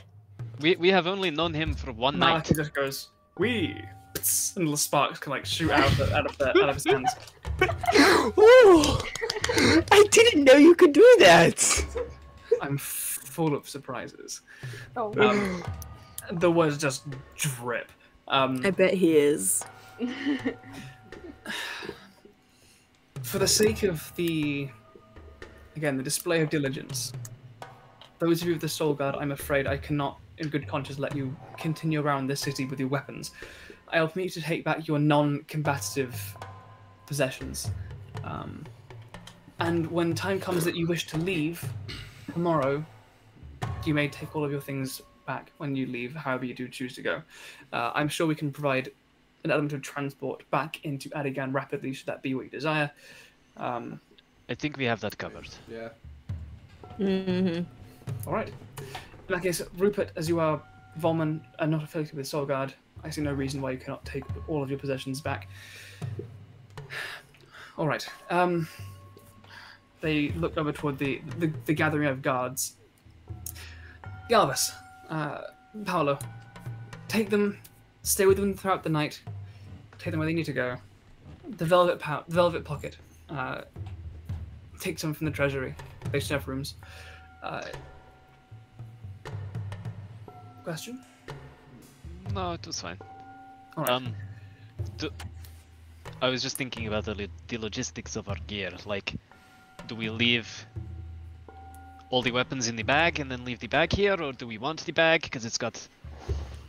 We have only known him for one night. Markos just goes, "We." and little sparks can like shoot out of his hands. Ooh, I didn't know you could do that. I'm full of surprises. Oh. The words just drip. I bet he is. For the sake of the display of diligence, those of you with the Soulguard, I'm afraid I cannot, in good conscience, let you continue around this city with your weapons. I'll permit you to take back your non-combative possessions. And when time comes that you wish to leave, tomorrow, you may take all of your things back when you leave, however you do choose to go. I'm sure we can provide an element of transport back into Adigan rapidly, should that be what you desire. I think we have that covered. Yeah. All right. In that case, Rupert, as you are Volman and not affiliated with Soulguard, I see no reason why you cannot take all of your possessions back. All right. They look over toward the gathering of guards. Galvas, Paolo, take them, stay with them throughout the night, take them where they need to go. The velvet pocket, take some from the treasury. They should have rooms. Question? No, it was fine. All right. I was just thinking about the logistics of our gear. Like, do we leave all the weapons in the bag and then leave the bag here, or do we want the bag because the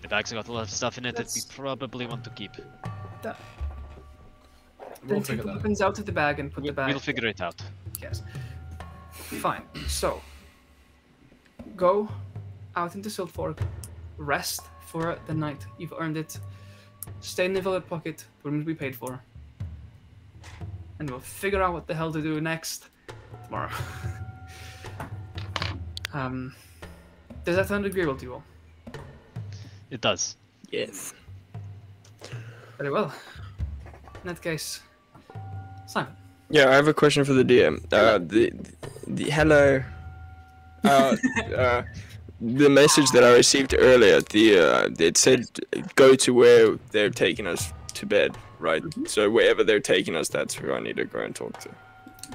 bag's got a lot of stuff in it that we probably want to keep? Then take the weapons out of the bag and put the bag. We'll figure it out. Yes. Fine. So, go out into Siltfork, rest for the night. You've earned it. Stay in the velvet pocket. The room will be paid for. And we'll figure out what the hell to do next tomorrow. Does that sound agreeable to you all? It does. Yes. Very well. In that case, Simon. Yeah, I have a question for the DM. The hello. The message that I received earlier, it said go to where they're taking us to bed, right? Mm-hmm. So wherever they're taking us, that's who I need to go and talk to.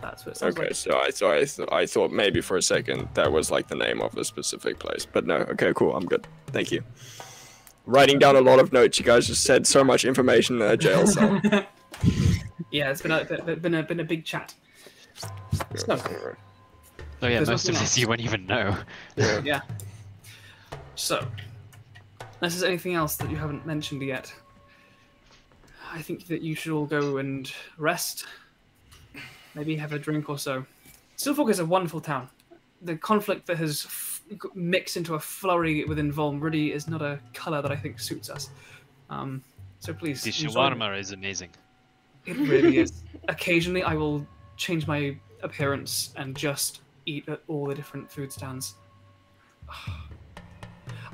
That's what it sounds Okay, like. so I thought maybe for a second that was like the name of a specific place, but no. Okay, cool. I'm good. Thank you. Writing down a lot of notes. You guys just said so much information in that jail cell. Yeah, it's been a big chat. So, Oh yeah, There's most of nothing this you won't even know. yeah. So, unless there's anything else that you haven't mentioned yet, I think that you should all go and rest. Maybe have a drink or so. Siltfork is a wonderful town. The conflict that has mixed into a flurry within Volm really is not a colour that I think suits us. So please. The enjoy shawarma is amazing. It really is. Occasionally, I will change my appearance and just eat at all the different food stands.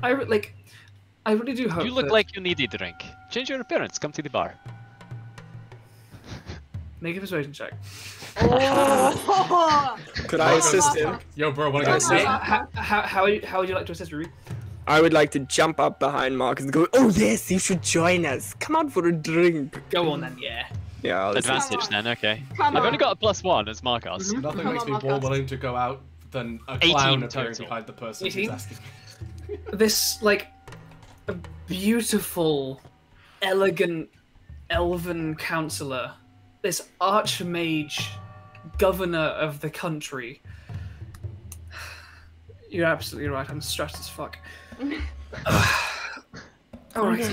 I really do hope. You look that... like you need a drink. Change your appearance. Come to the bar. Make a persuasion check. Oh! Could I assist him? Yo, bro, wanna go Hey, see? how would you like to assist Ruby? I would like to jump up behind Marcus and go, oh yes, you should join us. Come out for a drink. Go on then, yeah. Yeah, I'll assist. Advantage then, okay. Come I've only on. got a +1 as Markos. Nothing Come makes on, me more Markos. willing to go out than a 18 clown appearing total. behind the person 18? who's asking. This like a beautiful, elegant, elven councillor, this archmage, governor of the country. You're absolutely right. I'm stressed as fuck. All right.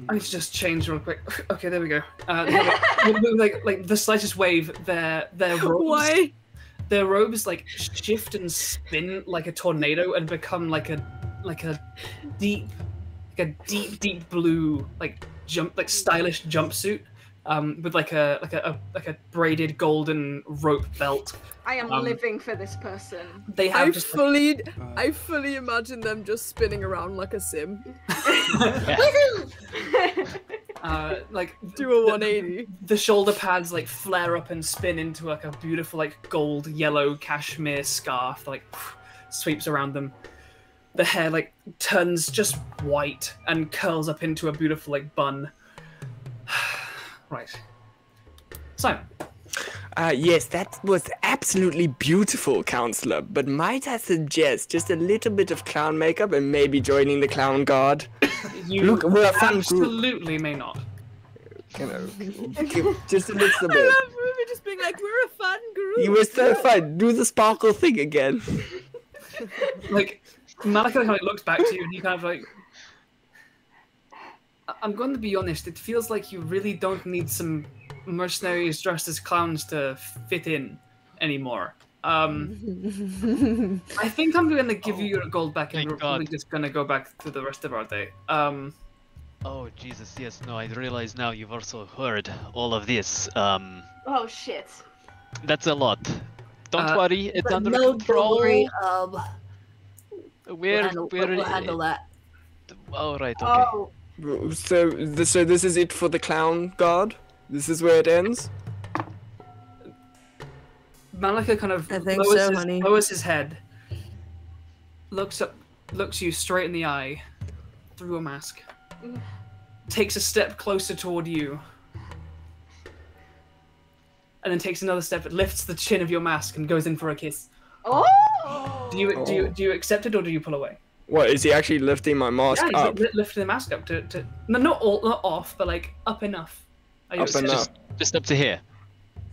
I need to just change real quick. Okay, there we go. Like the slightest wave, their robes, Why? their robes like shift and spin like a tornado and become like a deep blue like stylish jumpsuit with like a braided golden rope belt. I am living for this person. They have I just fully imagine them just spinning around like a sim. like Do a 180. the shoulder pads like flare up and spin into like a beautiful like gold yellow cashmere scarf that like sweeps around them. The hair like turns just white and curls up into a beautiful like bun. Right. Simon. Yes, that was absolutely beautiful, Councillor. But might I suggest just a little bit of clown makeup and maybe joining the Clown Guard? You Look, we're a fun group. absolutely may not. You know, just a little I bit. love Ruby just being like, we're a fun group. You were so fun. Do the sparkle thing again. Like, Malika kind of looks back to you and he kind of like, I'm going to be honest, it feels like you really don't need some mercenaries dressed as clowns to fit in anymore. I think I'm going to give you your gold back and Thank we're probably God. just going to go back to the rest of our day. Oh Jesus, yes. No, I realize now you've also heard all of this. Oh shit. That's a lot. Don't worry, it's But under no, control. don't worry. We'll We'll handle that. All right. Okay. Oh. So this is it for the Clown Guard? This is where it ends? Malika kind of I think so, honey. lowers his head, looks you straight in the eye through a mask, takes a step closer toward you, and then takes another step, lifts the chin of your mask and goes in for a kiss. Oh. Do you accept it or do you pull away? What, is he actually lifting my mask Yeah, up? he's lifting the mask up to no, not off, but like up enough. Are you Up enough. Just up to here.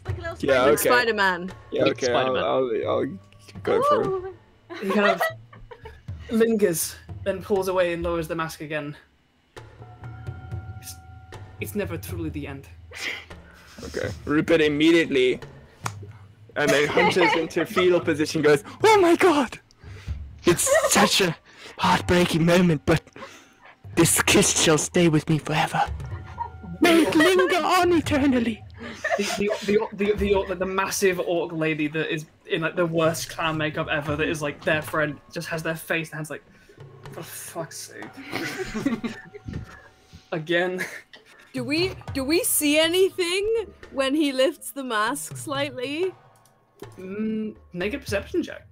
Like a little Yeah, spider. okay. Spider-Man. Yeah, okay, Spider-Man. I'll go for it. He kind of lingers, then pulls away and lowers the mask again. It's never truly the end. Okay. Rupert immediately, and then hunches into fetal position, goes, "Oh my god! It's such a heartbreaking moment, but this kiss shall stay with me forever. May it linger on eternally." The massive orc lady that is in like the worst clown makeup ever, that is like their friend, just has their face and hands like, for fuck's sake. Again. Do we see anything when he lifts the mask slightly? Make a perception check.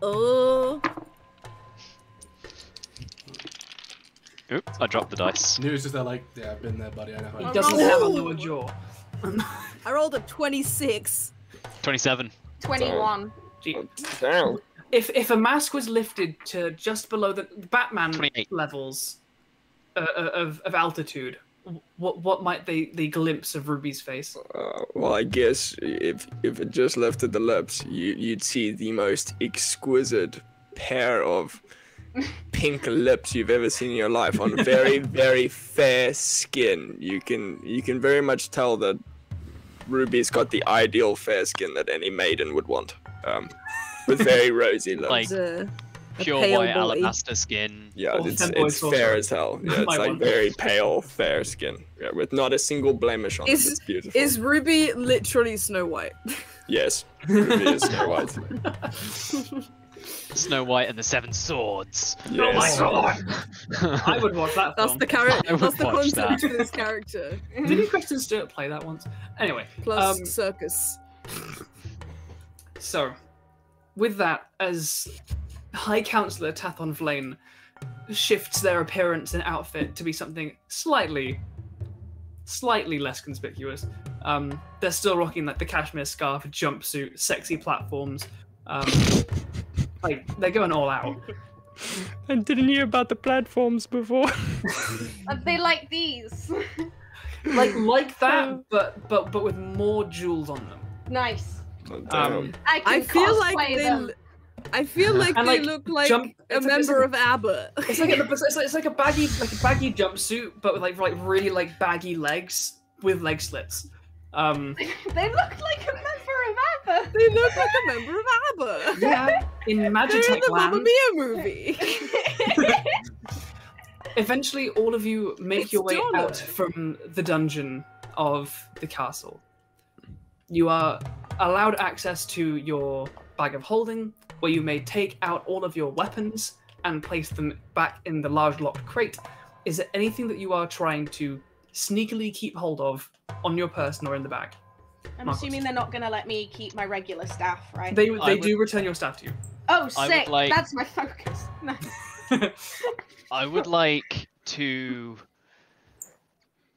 Oh. Oops, I dropped the dice. Nute's just there like, yeah, I've been there, buddy. I know how He it doesn't have a lower jaw. I rolled a 26. 27. 21. Damn. If a mask was lifted to just below the Batman 28. levels of altitude, what might the glimpse of Ruby's face? Well, I guess if it just lifted the lips, you'd see the most exquisite pair of pink lips you've ever seen in your life on very, very fair skin. You can very much tell that Ruby's got the ideal fair skin that any maiden would want. With very rosy lips. Like A pure pale white boy. alabaster skin. Yeah, Oh, it's fanboy fair sorcerer. as hell. Yeah, it's My like one. very pale, fair skin. Yeah, with not a single blemish on it. Is- It's beautiful. Is Ruby literally Snow White? Yes, Ruby is Snow White. Snow White and the Seven Swords. Oh my Yes. god! I would watch that That's film. the character. I would That's the watch concept that. of this character. Didn't Kristen Stewart play that once? Anyway, Plus circus. so with that, as High Councillor Tathon Vlane shifts their appearance and outfit to be something slightly less conspicuous, they're still rocking like the cashmere scarf, jumpsuit, sexy platforms. Like they're going all out. I didn't hear about the platforms before. They like these. like that, but with more jewels on them. Nice. Um, I I can feel like cosplay they. them. I feel like And, they like, look like jump- a it's like- member of ABBA. It's like a baggy jumpsuit, but with like really like baggy legs with leg slits. They look like a member of ABBA. They look like a member of ABBA. Yeah, in They're in Magitech the Mamma Land. Mia movie. Eventually, all of you make It's your way Donna. out from the dungeon of the castle. You are allowed access to your bag of holding, where you may take out all of your weapons and place them back in the large locked crate. Is there anything that you are trying to sneakily keep hold of on your person or in the bag? I'm Markos. assuming they're not gonna let me keep my regular staff, right? They would- do return your staff to you. Oh, I would sick! like- That's my focus. Nice. I would like to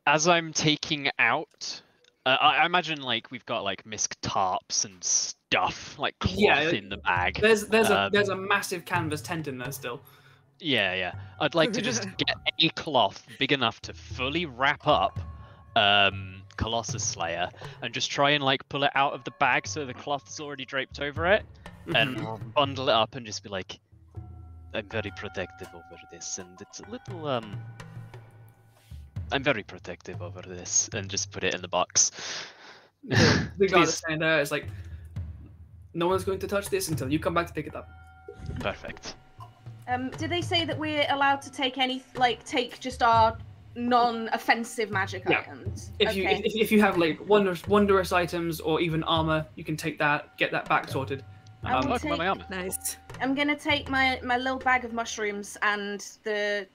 as I'm taking out, I imagine like we've got like misc tarps and stuff like cloth in the bag. There's a massive canvas tent in there still. Yeah. I'd like to just get a cloth big enough to fully wrap up Colossus Slayer and just try and like pull it out of the bag so the cloth is already draped over it, and bundle it up and just be like, I'm very protective over this, and it's a little I'm very protective over this, and just put it in the box. The guy that's standing there is like, no one's going to touch this until you come back to pick it up. Perfect. Did they say that we're allowed to take take just our non-offensive magic items? If you have like wondrous items or even armor, you can take that, get that back sorted. My armor. Nice. I'm gonna take my little bag of mushrooms and the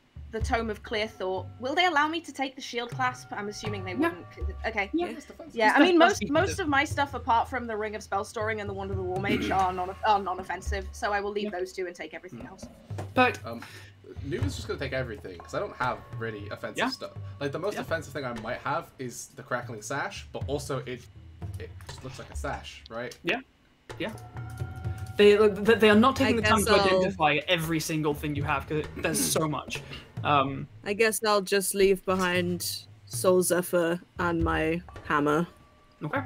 Tome of Clear Thought. Will they allow me to take the shield clasp? I'm assuming they wouldn't. Okay. Yeah. I mean, most of my stuff, apart from the Ring of Spell Storing and the Wand of the War Mage, are non-offensive. So I will leave those two and take everything else. But Nute is just gonna take everything because I don't have really offensive stuff. Like the most offensive thing I might have is the crackling sash, but also it just looks like a sash, right? Yeah. They are not taking the time to identify every single thing you have because there's so much. I guess I'll just leave behind Soul Zephyr and my hammer. Okay.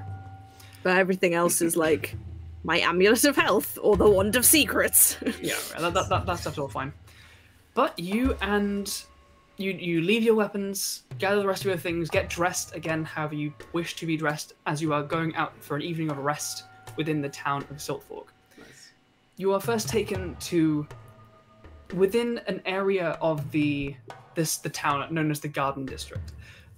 But everything else is like my Amulet of Health or the Wand of Secrets. Yeah, that stuff's all fine. But you leave your weapons, gather the rest of your things, get dressed again however you wish to be dressed as you are going out for an evening of rest within the town of Siltfork. Nice. You are first taken to within an area of the town known as the Garden District.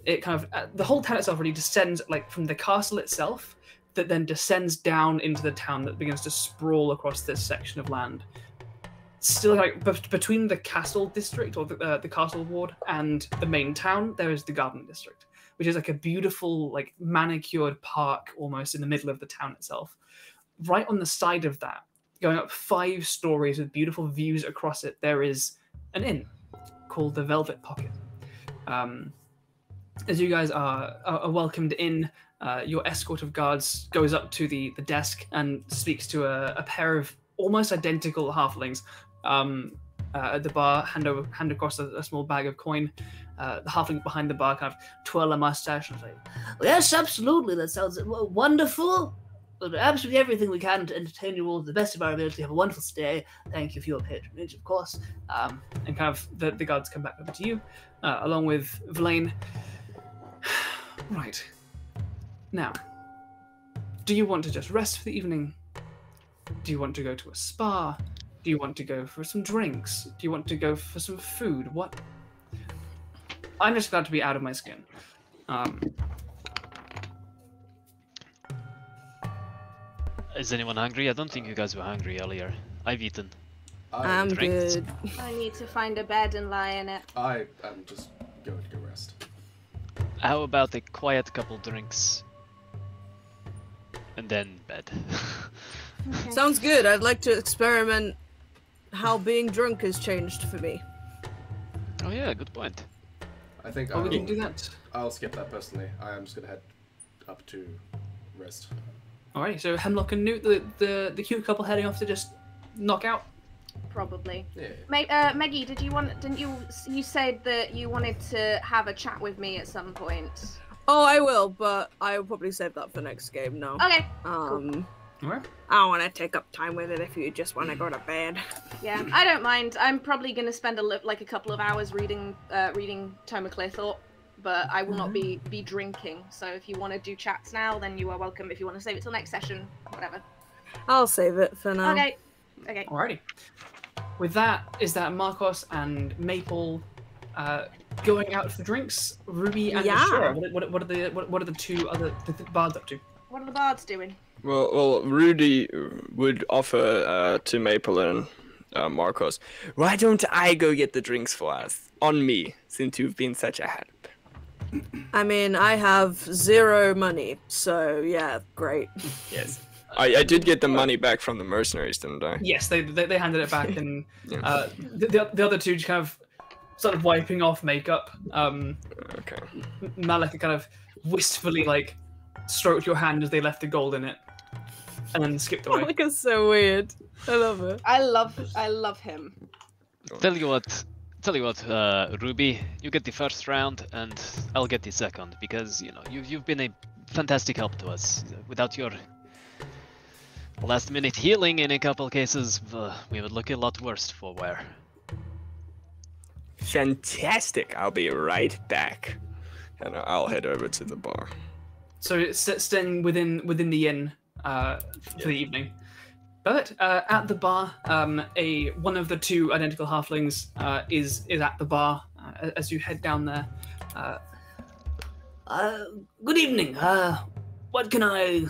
It kind of the whole town itself really descends like from the castle itself, that then descends down into the town that begins to sprawl across this section of land. Still, like between the castle district or the castle ward and the main town, there is the Garden District, which is like a beautiful, like manicured park almost in the middle of the town itself. Right on the side of that, going up 5 stories with beautiful views across it, there is an inn called the Velvet Pocket. As you guys are welcomed in, your escort of guards goes up to the desk and speaks to a pair of almost identical halflings at the bar, hand across a small bag of coin. The halfling behind the bar kind of twirl a mustache and say, Well, yes, absolutely. That sounds wonderful. We'll do absolutely everything we can to entertain you all to the best of our ability. Have a wonderful stay. Thank you for your patronage, of course. And kind of the guards come back over to you, along with Vlaine. Right. Now, do you want to just rest for the evening? Do you want to go to a spa? Do you want to go for some drinks? Do you want to go for some food? What? I'm just glad to be out of my skin. Is anyone hungry? I don't think you guys were hungry earlier. I've eaten. I'm good. I need to find a bed and lie in it. I am just going to go rest. How about a quiet couple drinks? And then bed. Okay. Sounds good. I'd like to experiment how being drunk has changed for me. Oh yeah, good point. I think we can do that. I'll skip that personally. I am just gonna head up to rest. Alright, so Hemlock and Nute, the cute couple heading off to just knock out. Probably. Yeah. Maggie, didn't you said that you wanted to have a chat with me at some point? Oh, I will, but I'll probably save that for next game now. Okay. Alright. I don't want to take up time with it if you just want to go to bed. Yeah, I don't mind. I'm probably going to spend a couple of hours reading Tome of Clear Thought, but I will not be drinking. So if you want to do chats now, then you are welcome. If you want to save it till next session, whatever. I'll save it for now. Okay. Alrighty. With that, is that Markos and Maple going out for drinks? Ruby and Ashura. What are the two other the bards up to? What are the bards doing? Well, Rudy would offer to Maple and Markos, why don't I go get the drinks for us? On me, since you've been such a help. I mean, I have 0 money, so yeah, great. Yes. I did get the money back from the mercenaries, didn't I? Yes, they handed it back, and the other two kind of sort of wiping off makeup. Okay. Malika kind of wistfully like stroked your hand as they left the gold in it, and then skipped away. Malika's so weird. I love her. I love him. Tell you what, Ruby, you get the first round, and I'll get the second because you know you've been a fantastic help to us. Without your last-minute healing in a couple cases, we would look a lot worse for wear. Fantastic. I'll be right back, and I'll head over to the bar. So it's staying within the inn for the evening. But at the bar, one of the two identical halflings is at the bar as you head down there. Good evening. What can I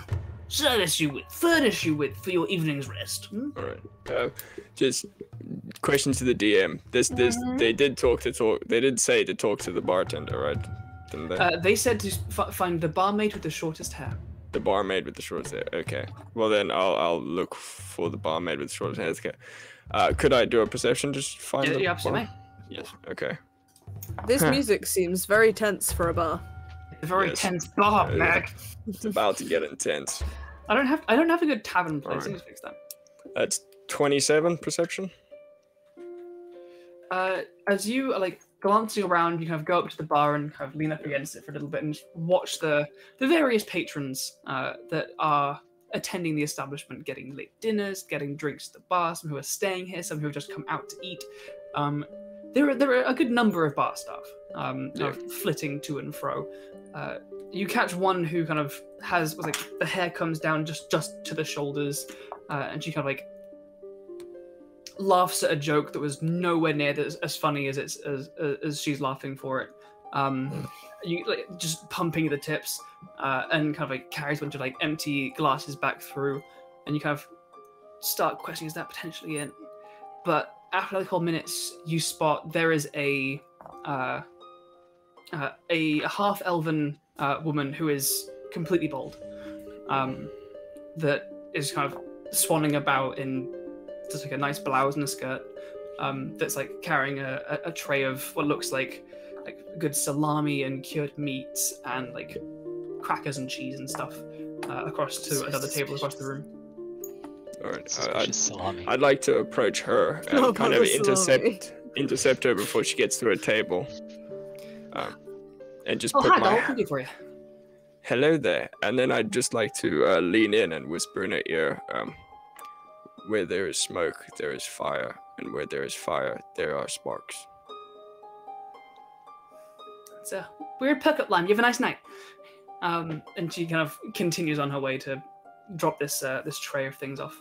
furnish you with for your evening's rest? All right. Just question to the DM. They did say to talk to the bartender, right? Didn't they? They said to find the barmaid with the shortest hair. The barmaid with the short hair. Okay. Well then, I'll look for the barmaid with the short hair. Okay. Could I do a perception? Just find the You absolutely may. Yes. Okay. This music seems very tense for a bar. A very tense bar, Mac. It's about to get intense. I don't have a good tavern place. Alright. I need to fix that. That's 27 perception. As you are like glancing around, you kind of go up to the bar and kind of lean up against it for a little bit and just watch the various patrons that are attending the establishment, getting late dinners, getting drinks at the bar. Some who are staying here, some who have just come out to eat. There are a good number of bar staff kind of flitting to and fro. You catch one who kind of has like the hair comes down just to the shoulders, and she kind of like laughs at a joke that was nowhere near as funny as she's laughing for it. You like just pumping the tips, and kind of like carries a bunch of like empty glasses back through, and you kind of start questioning, is that potentially it? But after like a couple minutes, you spot there is a half-elven woman who is completely bald, that is kind of swanning about in just like a nice blouse and a skirt, that's like carrying a tray of what looks like good salami and cured meats and like crackers and cheese and stuff across to another table across the room. All right. Salami. I'd like to approach her and kind of intercept her before she gets to her table, and just put Hi, my what can I do for you? hello there, and then I'd just like to lean in and whisper in her ear, where there is smoke, there is fire, and where there is fire, there are sparks. It's a weird pickup line. You have a nice night. And she kind of continues on her way to drop this tray of things off.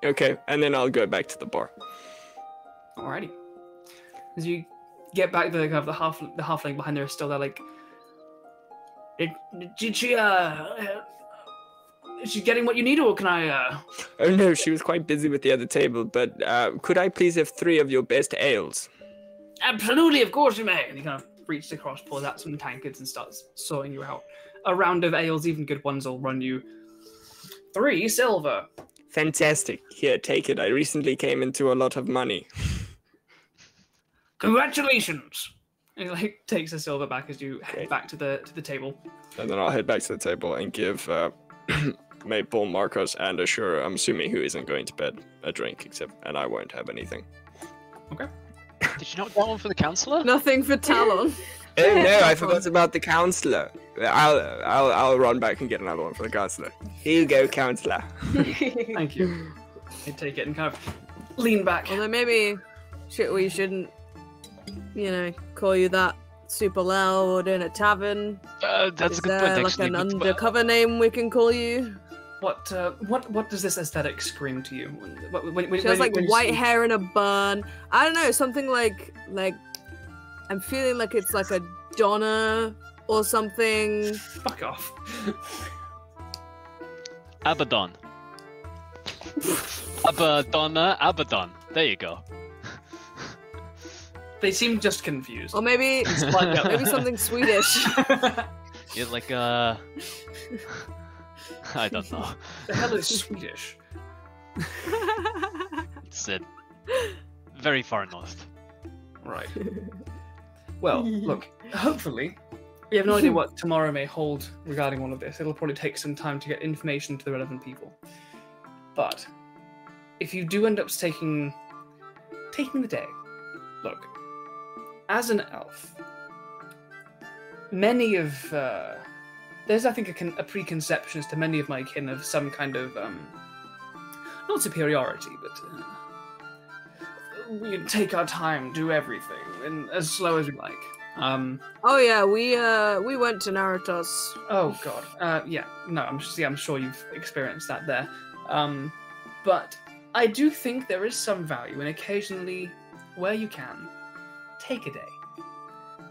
Okay, and then I'll go back to the bar. Alrighty. As you get back, the halfling behind there is still there. Like, did she is she getting what you need, or can I? Oh no, she was quite busy with the other table. But could I please have 3 of your best ales? Absolutely, of course you may. And he kind of reaches across, pulls out some tankards, and starts sorting you out. A round of ales, even good ones, will run you 3 silver. Fantastic. Here, take it. I recently came into a lot of money. Congratulations. And he like takes the silver back as you head back to the table. And then I'll head back to the table and give Maple, Markos, and Ashura, I'm assuming who isn't going to bed, a drink, and I won't have anything. Okay. Did you not get one for the councillor? Nothing for Talon. Oh no, I forgot about the councillor. I'll run back and get another one for the councillor. Here you go, councillor. Thank you. I take it and kind of lean back. Although maybe we shouldn't, call you that super loud in a tavern. That's Is a good there point, like actually. an but- undercover name we can call you? What does this aesthetic scream to you? She has like white hair and a bun. I don't know, something like I'm feeling like it's like a Donna or something. Fuck off. Abaddon. Abadonna, Abaddon. There you go. They seem just confused. Or maybe maybe something Swedish. You're like I don't know. The hell is Swedish? It's very far north. Right. Well, look, hopefully, we have no idea what tomorrow may hold regarding all of this. It'll probably take some time to get information to the relevant people. But if you do end up taking the day, look, as an elf, many of there's, I think, a preconception as to many of my kin of some kind of not superiority, but we take our time, do everything, and as slow as we like. Oh yeah, we went to Naratos. Oh god. Yeah. No, I'm sure you've experienced that there. But I do think there is some value in occasionally, where you can, take a day.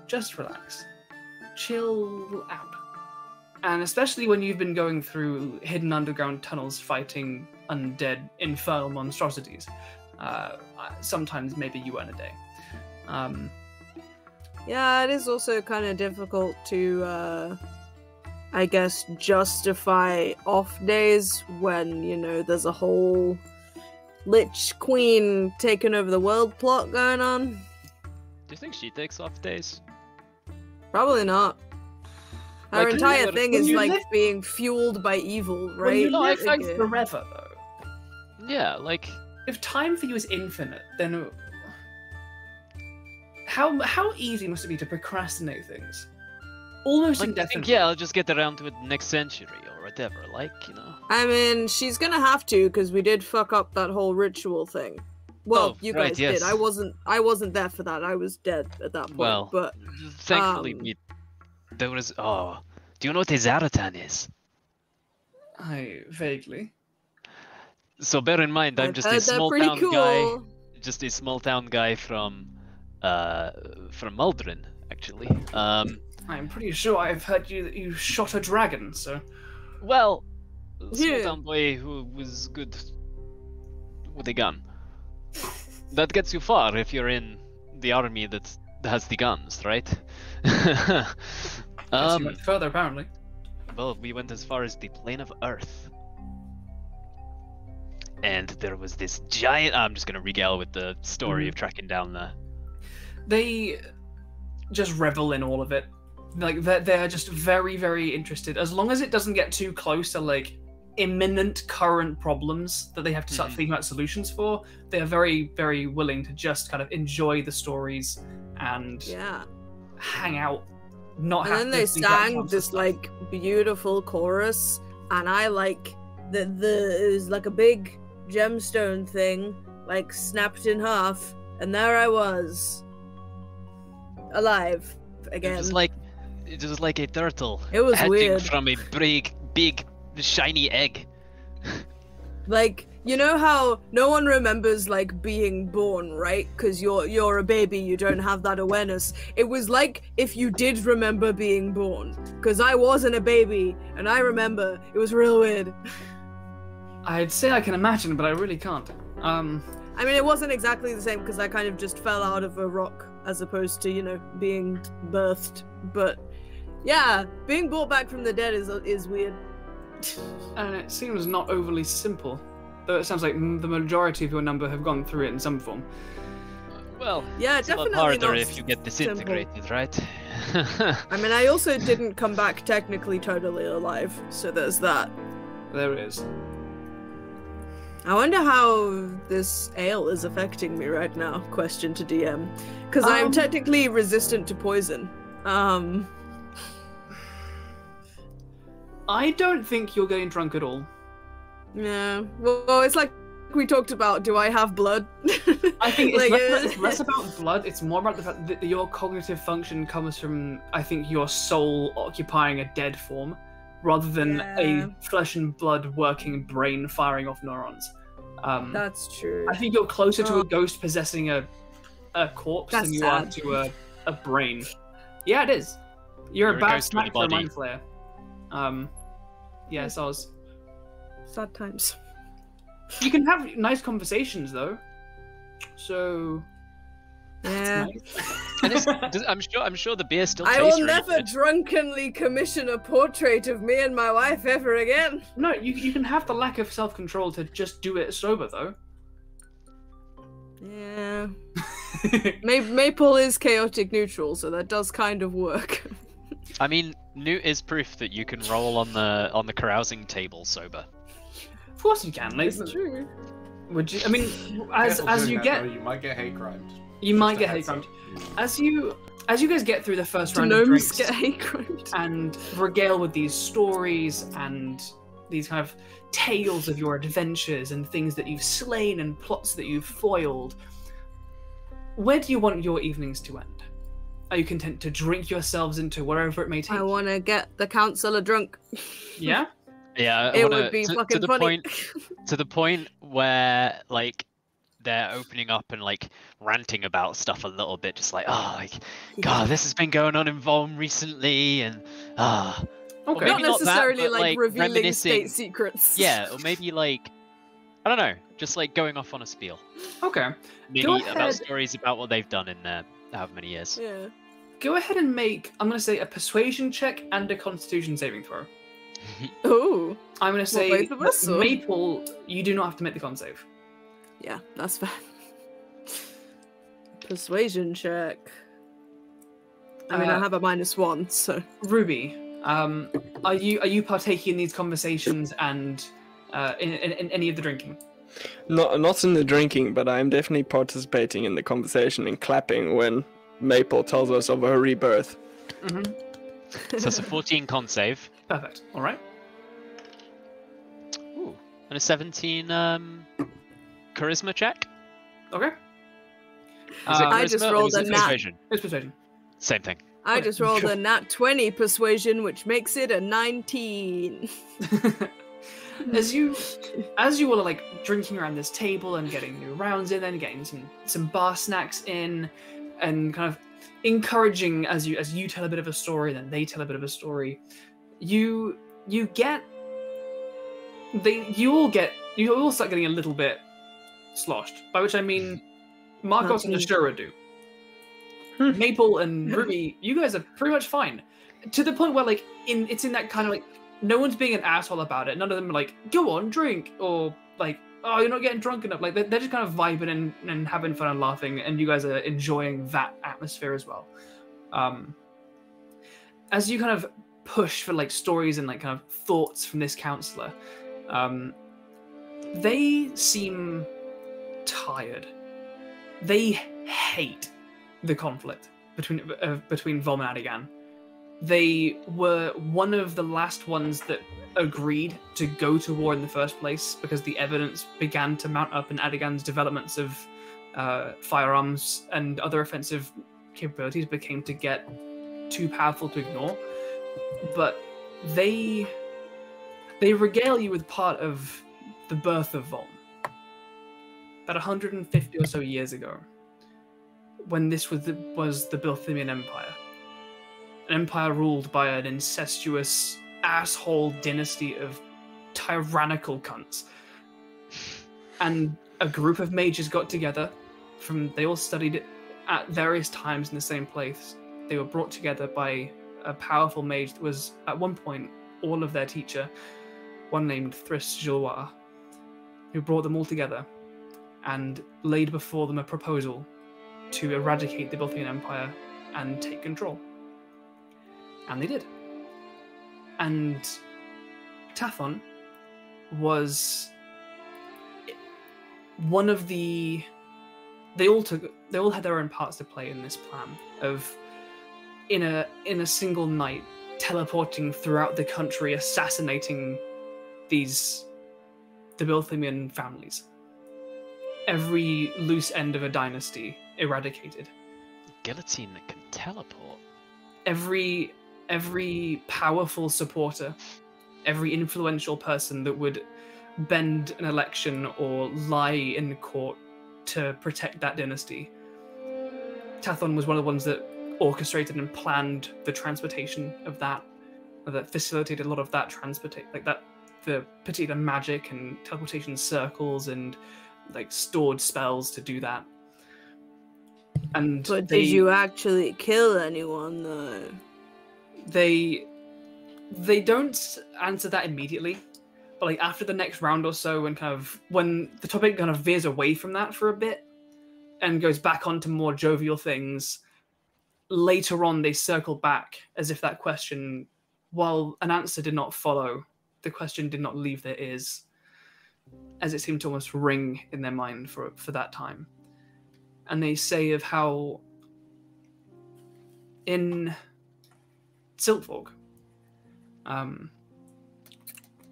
Just relax. Chill out. And especially when you've been going through hidden underground tunnels fighting undead infernal monstrosities. Sometimes maybe you earn a day. Yeah, it is also kind of difficult to, I guess, justify off days when, you know, there's a whole Lich Queen taking over the world plot going on. Do you think she takes off days? Probably not. Her Like, entire thing is like live- being fueled by evil, right? When you live Like, forever, though. Yeah, like If time for you is infinite, then how easy must it be to procrastinate things? Almost I think, indefinitely. yeah, I'll just get around to it next century or whatever. Like, you know. I mean, she's gonna have to because we did fuck up that whole ritual thing. Well, Oh, you right, guys yes. did. I wasn't there for that. I was dead at that point. Well, but thankfully, there was. Oh, do you know what a Zaratan is? I vaguely. So bear in mind, I'm I've just heard a they're small pretty town cool. guy. Just a small town guy from Muldrin, actually. I'm pretty sure I've heard that you shot a dragon, so. Well, a small Yeah. town boy who was good with a gun. That gets you far if you're in the army that has the guns, right? Guess you went further, apparently. Well, we went as far as the plane of Earth. And there was this giant. I'm just gonna regale with the story of tracking down the. They just revel in all of it. Like, they're just very, very interested. As long as it doesn't get too close to, like, imminent current problems that they have to start thinking about solutions for, they are very, very willing to just kind of enjoy the stories and yeah. hang out. Not And have then to they think about sang monster this stuff. like beautiful chorus, and I like the it was like a big gemstone thing, like snapped in half, and there I was, alive again. It was like a turtle. It was hatching weird. from a big, shiny egg. Like, you know how no one remembers like being born, right? Because you're a baby, you don't have that awareness. It was like if you did remember being born, because I wasn't a baby and I remember. It was real weird. I'd say I can imagine, but I really can't. I mean, it wasn't exactly the same because I kind of just fell out of a rock as opposed to, you know, being birthed. But yeah, being brought back from the dead is weird. And it seems not overly simple, though it sounds like the majority of your number have gone through it in some form. Well, Yeah, it's a lot definitely harder not if you get disintegrated, right? I mean, I also didn't come back technically totally alive, so there's that. There it is. I wonder how this ale is affecting me right now. Question to DM, because I'm technically resistant to poison. I don't think you're getting drunk at all. Yeah. Well, it's like we talked about. Do I have blood? I think it's, Like, it's less about blood, it's more about the fact that your cognitive function comes from, I think, your soul occupying a dead form, rather than Yeah. a flesh and blood working brain firing off neurons. That's true. I think you're closer to Oh. a ghost possessing a corpse That's than you sad. are to a brain. Yeah, it is. You're You're a a bad ghost with a snack for a body. mind flare. Yeah, Soz. Sad times. You can have nice conversations though. So Yeah. And I'm sure the beer still I tastes will really never good. drunkenly commission a portrait of me and my wife ever again. no, you can have the lack of self-control to just do it sober though. Yeah. Maple is chaotic neutral, so that does kind of work. I mean, Nute is proof that you can roll on the carousing table sober. Of course you can. Like, It's true. would you? I mean, as you get, you might get hate crimed. you might Just a get hate heads up. crimed. As you guys get through the first Do round of gnomes drinks get hate crimed? and regale with these stories and these kind of tales of your adventures and things that you've slain and plots that you've foiled, where do you want your evenings to end? Are you content to drink yourselves into wherever it may take I you? want to get the councillor drunk. Yeah? Yeah, I It wanna, would be to fucking the funny. to the point where like they're opening up and like ranting about stuff a little bit, just like, oh, like, God, this has been going on in Volm recently, and or Okay. maybe Not that, necessarily but, like revealing reminiscing- state secrets. Yeah, or maybe like, I don't know, just like going off on a spiel, Okay. maybe Go about ahead. stories about what they've done in however many years. Yeah. Go ahead and make, I'm going to say, a persuasion check and a constitution saving throw. Ooh. I'm going to say, both of us, or? Maple, you do not have to make the con save. Yeah, that's fair. Persuasion check. I mean, I have a -1, so. Ruby, are you partaking in these conversations and in any of the drinking? Not in the drinking, but I'm definitely participating in the conversation and clapping when Maple tells us of her rebirth. Mm-hmm. So it's a 14 con save. Perfect. All right. Ooh, and a 17 charisma check. Okay. Is it I charisma just or rolled was a it nat. persuasion? It's persuasion. Same thing. I Okay, just rolled cool. a nat 20 persuasion, which makes it a 19. As you all are like drinking around this table and getting new rounds in and getting some bar snacks in and kind of encouraging as you tell a bit of a story, then they tell a bit of a story, you all start getting a little bit sloshed, by which I mean Markos and Ashura do. Maple and Ruby, you guys are pretty much fine, to the point where like it's in that kind of like no one's being an asshole about it. None of them are like, go on, drink, or like, oh, you're not getting drunk enough. Like, they're just kind of vibing and having fun and laughing, and you guys are enjoying that atmosphere as well. As you kind of push for like stories and like kind of thoughts from this counselor, they seem tired. They hate the conflict between Volm and Adigan. They were one of the last ones that agreed to go to war in the first place because the evidence began to mount up in Adigan's developments of firearms and other offensive capabilities became to get too powerful to ignore. But they regale you with part of the birth of Volm. About 150 or so years ago, when this was the Bilthimian Empire. An empire ruled by an incestuous asshole dynasty of tyrannical cunts. And a group of mages got together. They all studied at various times in the same place. They were brought together by a powerful mage that was, at one point, all of their teacher, one named Thris Jilwar, who brought them all together and laid before them a proposal to eradicate the Bilthian Empire and take control. And they did. And Tathon was one of the... They all had their own parts to play in this plan of, in a single night, teleporting throughout the country, assassinating the Bilthimian families. Every loose end of a dynasty eradicated. Guillotine that can teleport. Every powerful supporter, every influential person that would bend an election or lie in court to protect that dynasty. Tathon was one of the ones that orchestrated and planned the transportation of that facilitated a lot of that the particular magic and teleportation circles and like stored spells to do that. But did you actually kill anyone though? They don't answer that immediately, but like after the next round or so, when the topic kind of veers away from that for a bit, and goes back onto more jovial things. Later on, they circle back as if that question, while an answer did not follow, the question did not leave their ears, as it seemed to almost ring in their mind for that time. And they say of how in Siltfork,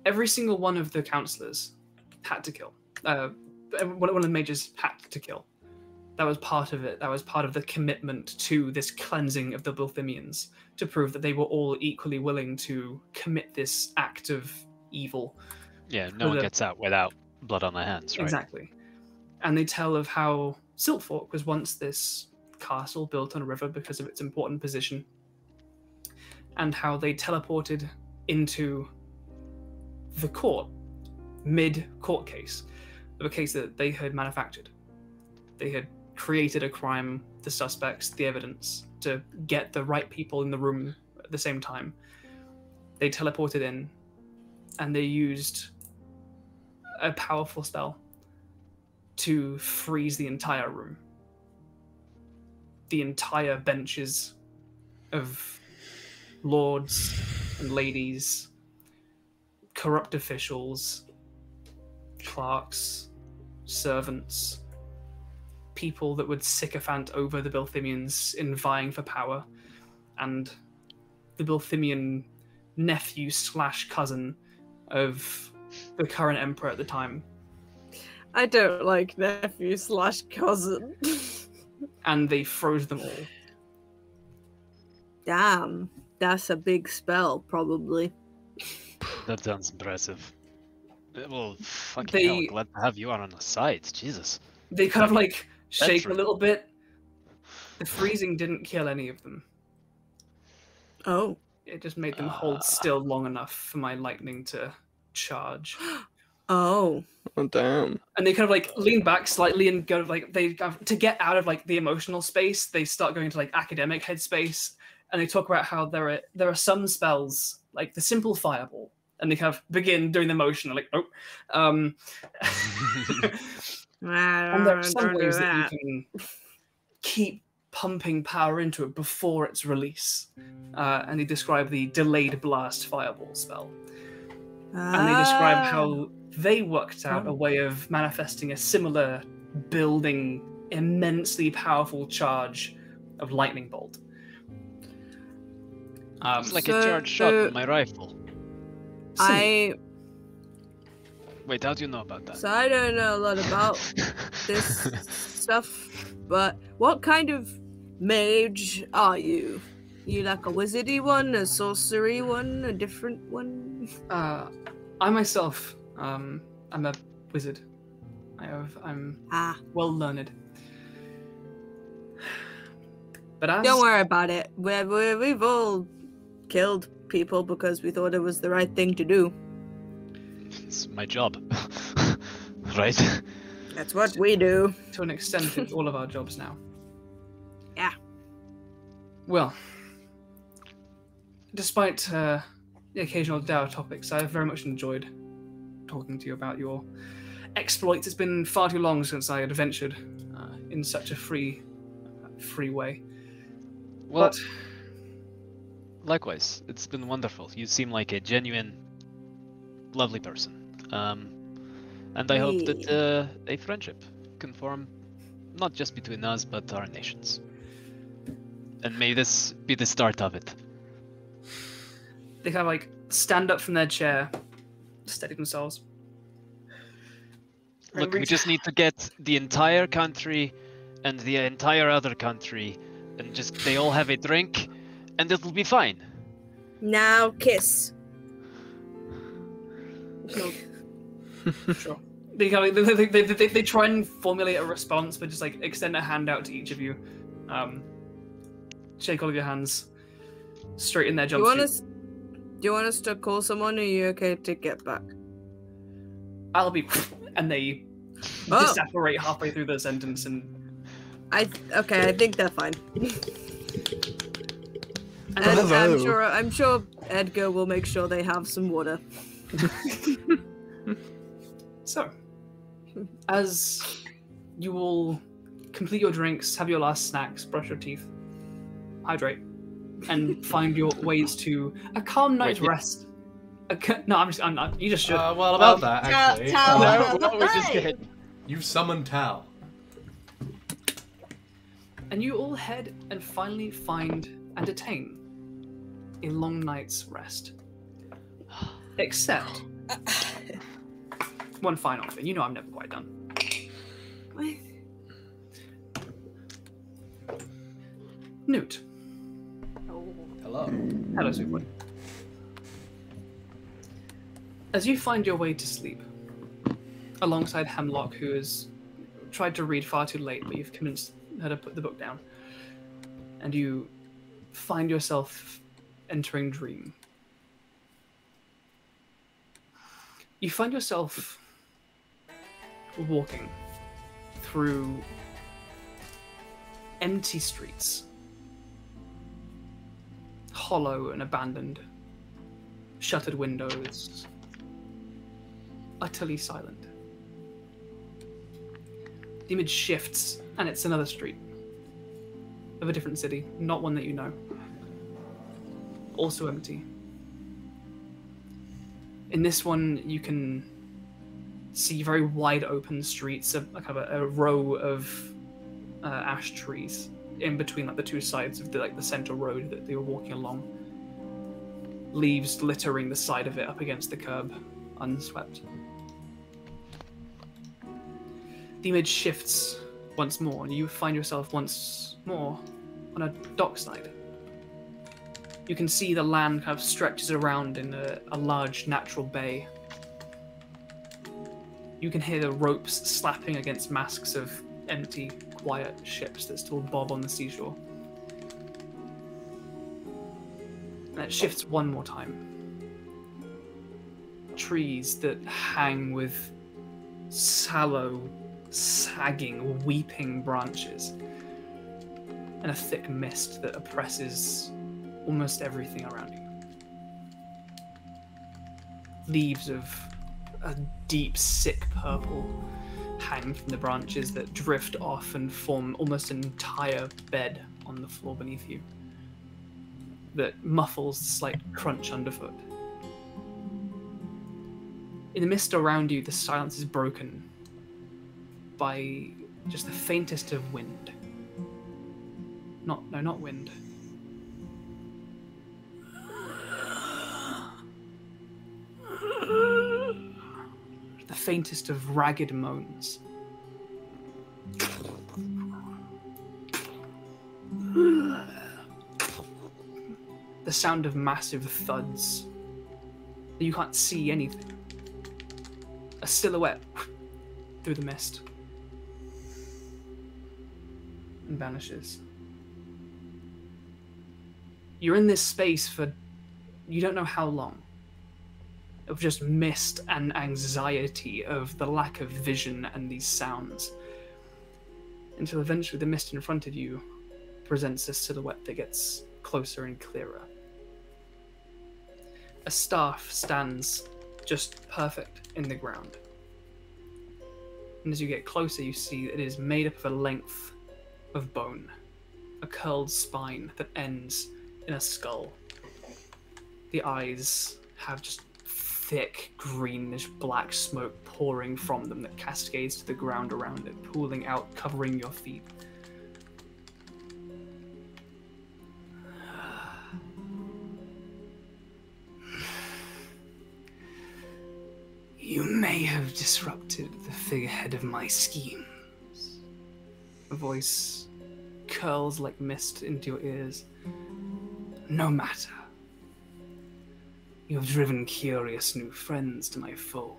every single one of the councillors had to kill. One of the mages had to kill. That was part of it. That was part of the commitment to this cleansing of the Bilthimians, to prove that they were all equally willing to commit this act of evil. Yeah, no one gets out without blood on their hands, right? Exactly. And they tell of how Siltfork was once this castle built on a river because of its important position, and how they teleported into the court, mid-court case, of a case that they had manufactured. They had created a crime, the suspects, the evidence, to get the right people in the room at the same time. They teleported in, and they used a powerful spell to freeze the entire room. The entire benches of lords and ladies, corrupt officials, clerks, servants, people that would sycophant over the Bilthimians in vying for power, and the Bilthimian nephew / cousin of the current emperor at the time. I don't like nephew / cousin. And they froze them all. Damn, that's a big spell, probably. That sounds impressive. Well, fucking hell, glad to have you on the side. Jesus. They kind of like shake a little bit. The freezing didn't kill any of them. Oh. It just made them hold still long enough for my lightning to charge. Oh. Oh, damn. And they kind of like lean back slightly and go like, they to get out of like the emotional space, they start going into like academic headspace, and they talk about how there are some spells like the simple fireball, and they kind of begin doing the motion like, nope. And there are some ways that you can keep pumping power into it before its release. And they describe the delayed blast fireball spell. And they describe how they worked out a way of manifesting a similar building, immensely powerful charge of lightning bolt. It's like a charged shot with my rifle. Wait, how do you know about that? So I don't know a lot about this stuff, but what kind of mage are you? You like a wizardy one, a sorcery one, a different one? I myself, I'm a wizard. I'm well learned. But don't worry about it. We've all killed people because we thought it was the right thing to do. It's my job, right? That's what we do. To an extent, it's all of our jobs now. Yeah. Well, despite the occasional dour topics, I have very much enjoyed talking to you about your exploits. It's been far too long since I had adventured in such a free way. Well, likewise, it's been wonderful. You seem like a genuine, lovely person. And I hope that a friendship can form, not just between us, but our nations. And may this be the start of it. They kind of like stand up from their chair, steady themselves. Look, we just need to get the entire country and the entire other country, and just they all have a drink, and it'll be fine. Now kiss. Sure. They try and formulate a response, but just like extend a hand out to each of you. Shake all of your hands. Straight in their jumpsuit. Do you want us to call someone, or are you okay to get back? I'll be... And they disapparate halfway through the sentence and... I think they're fine. And I'm sure Edgar will make sure they have some water. So, as you all complete your drinks, have your last snacks, brush your teeth, hydrate, and find your ways to a calm night's rest. No, I'm not. You just should. Well, about that, actually. Tal, No, we just did. You summoned Tal. And you all head and finally find and attain a long night's rest. Except one final thing. You know I'm never quite done. Nute. Hello. Hello, sweet boy. As you find your way to sleep, alongside Hemlock, who has tried to read far too late, but you've convinced her to put the book down, and you find yourself entering dream. You find yourself walking through empty streets, hollow and abandoned, shuttered windows, utterly silent. The image shifts, and it's another street of a different city, not one that you know. Also empty. In this one, you can see very wide open streets, a row of ash trees in between like the two sides of the center road that they were walking along. Leaves littering the side of it up against the curb, unswept. The image shifts once more, and you find yourself once more on a dockside. You can see the land kind of stretches around in a large natural bay. You can hear the ropes slapping against masks of empty, quiet ships that still bob on the seashore. And it shifts one more time. Trees that hang with sallow, sagging, weeping branches, and a thick mist that oppresses almost everything around you. Leaves of a deep, sick purple hang from the branches that drift off and form almost an entire bed on the floor beneath you that muffles the slight crunch underfoot. In the mist around you, the silence is broken by just the faintest of wind. Not wind. The faintest of ragged moans. The sound of massive thuds. You can't see anything. A silhouette through the mist. And vanishes. You're in this space for you don't know how long. Of just mist and anxiety of the lack of vision and these sounds. Until eventually the mist in front of you presents a silhouette that gets closer and clearer. A staff stands just perfect in the ground. And as you get closer, you see it is made up of a length of bone. A curled spine that ends in a skull. The eyes have just thick, greenish black smoke pouring from them that cascades to the ground around it, pooling out, covering your feet. You may have disrupted the figurehead of my schemes. A voice curls like mist into your ears. No matter. You have driven curious new friends to my fold.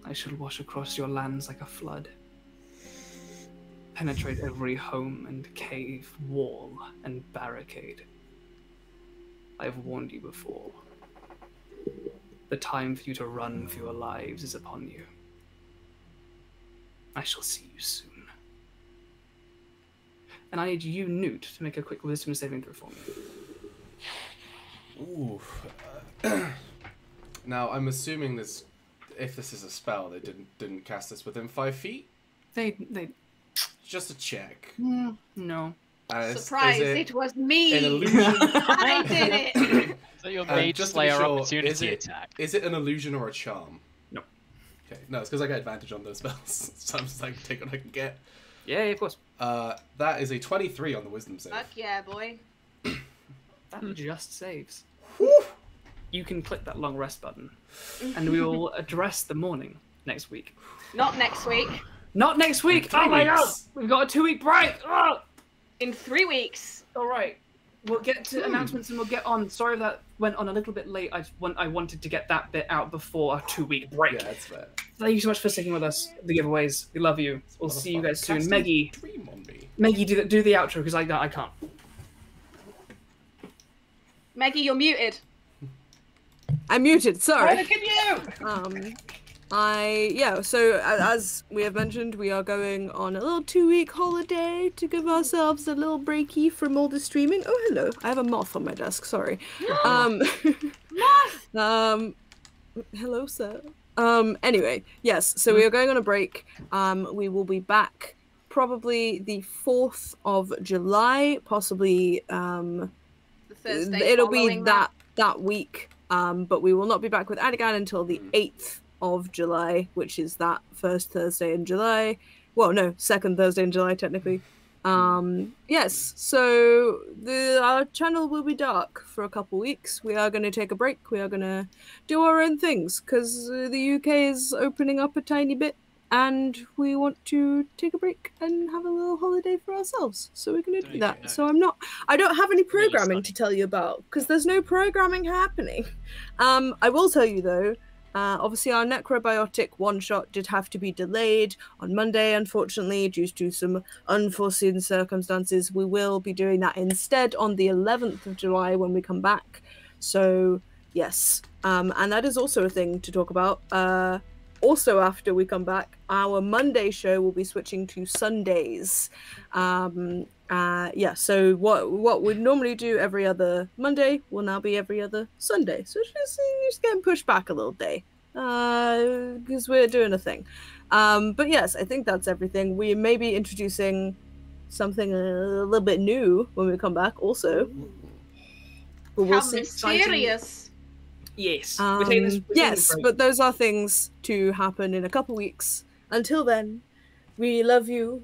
I shall wash across your lands like a flood. Penetrate every home and cave, wall and barricade. I have warned you before. The time for you to run for your lives is upon you. I shall see you soon. And I need you, Nute, to make a quick wisdom saving throw for me. Ooh. Now, I'm assuming this, if this is a spell, they didn't cast this within 5 feet. They. Just a check. No. Surprise! It was me. An illusion? I did it. So your Mage just to be Slayer sure, opportunity attack. Is it an illusion or a charm? No. Okay, no, it's because I get advantage on those spells. So I'm just like, take what I can get. Yeah, of course. That is a 23 on the wisdom save. Fuck yeah, boy. That just saves. Whew. You can click that long rest button, and we will address the morning next week. Not next week. Not next week! Oh my god! We've got a 2-week break! Oh! In 3 weeks. Alright. We'll get to announcements and we'll get on. Sorry if that went on a little bit late. I wanted to get that bit out before a 2-week break. Yeah, that's fair. Thank you so much for sticking with us. The giveaways. We love you. We'll see you guys soon. Casting Meggie. Dream on me. Meggie, do the outro because I can't. Maggie, you're muted. I'm muted, sorry. Look at you! So as we have mentioned, we are going on a little 2-week holiday to give ourselves a little breaky from all the streaming. Oh, hello. I have a moth on my desk, sorry. Moth! Hello, sir. Anyway, yes, so we are going on a break. We will be back probably the 4th of July, possibly, The Thursday it'll be following that week. But we will not be back with Adigan until the 8th of July, which is that first Thursday in July. Well, no, second Thursday in July, technically. Yes, so our channel will be dark for a couple weeks. We are going to take a break. We are going to do our own things, because the UK is opening up a tiny bit, and we want to take a break and have a little holiday for ourselves. So we're going to do that. So I don't have any programming to tell you about, because there's no programming happening. I will tell you, though, obviously our necrobiotic one-shot did have to be delayed on Monday, unfortunately, due to some unforeseen circumstances. We will be doing that instead on the 11th of July when we come back. So, yes. And that is also a thing to talk about. Also, after we come back, our Monday show will be switching to Sundays. So what we normally do every other Monday will now be every other Sunday. So it's just getting pushed back a little day, because we're doing a thing. But yes, I think that's everything. We may be introducing something a little bit new when we come back also. But we'll How see. mysterious. Yes. Yes, but those are things to happen in a couple weeks. Until then, we love you,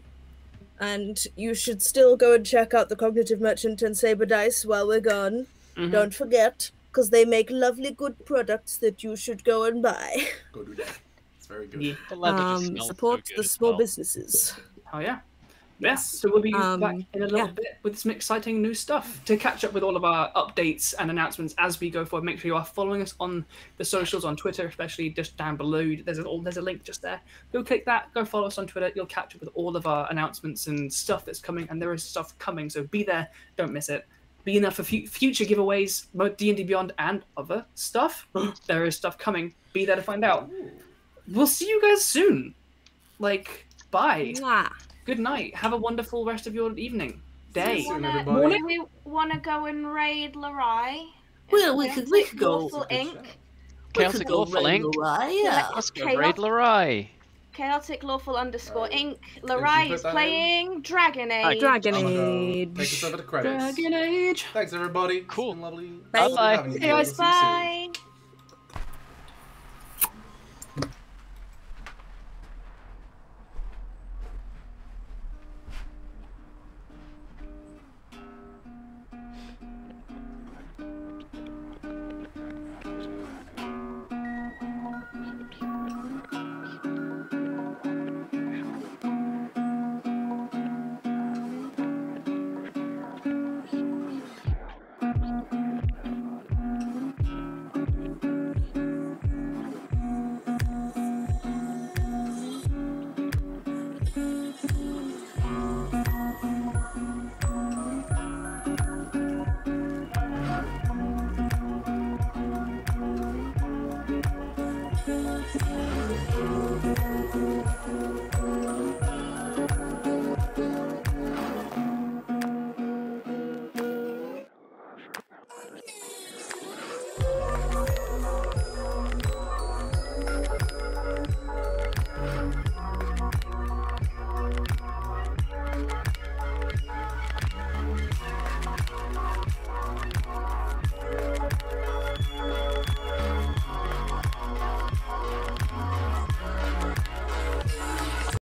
and you should still go and check out the Cognitive Merchant and SaberDice while we're gone. Don't forget, because they make lovely good products that you should go and buy. Go do that. It's very good. Yeah. The leather just smells Support so good the as small well. businesses. Oh yeah. Yes, so we'll be back in a little bit with some exciting new stuff to catch up with all of our updates and announcements as we go forward. Make sure you are following us on the socials, on Twitter, especially just down below. There's a link just there. Go click that, go follow us on Twitter. You'll catch up with all of our announcements and stuff that's coming, and there is stuff coming, so be there, don't miss it. Be in there for future giveaways, both D&D Beyond and other stuff. There is stuff coming. Be there to find out. We'll see you guys soon. Bye. Mwah. Good night. Have a wonderful rest of your evening, day. everybody. Do we want to go and raid Larai? Well, we could go. Lawful Ink. Chaotic Lawful Ink. Let's go raid Larai. Chaotic Lawful _Ink. Larai is playing Dragon Age. Dragon I'm gonna Age. take us over to credits. Dragon Age. Thanks, everybody. Cool. It's been lovely. Bye. Lovely having you. Hey, guys. We'll see you soon. Bye.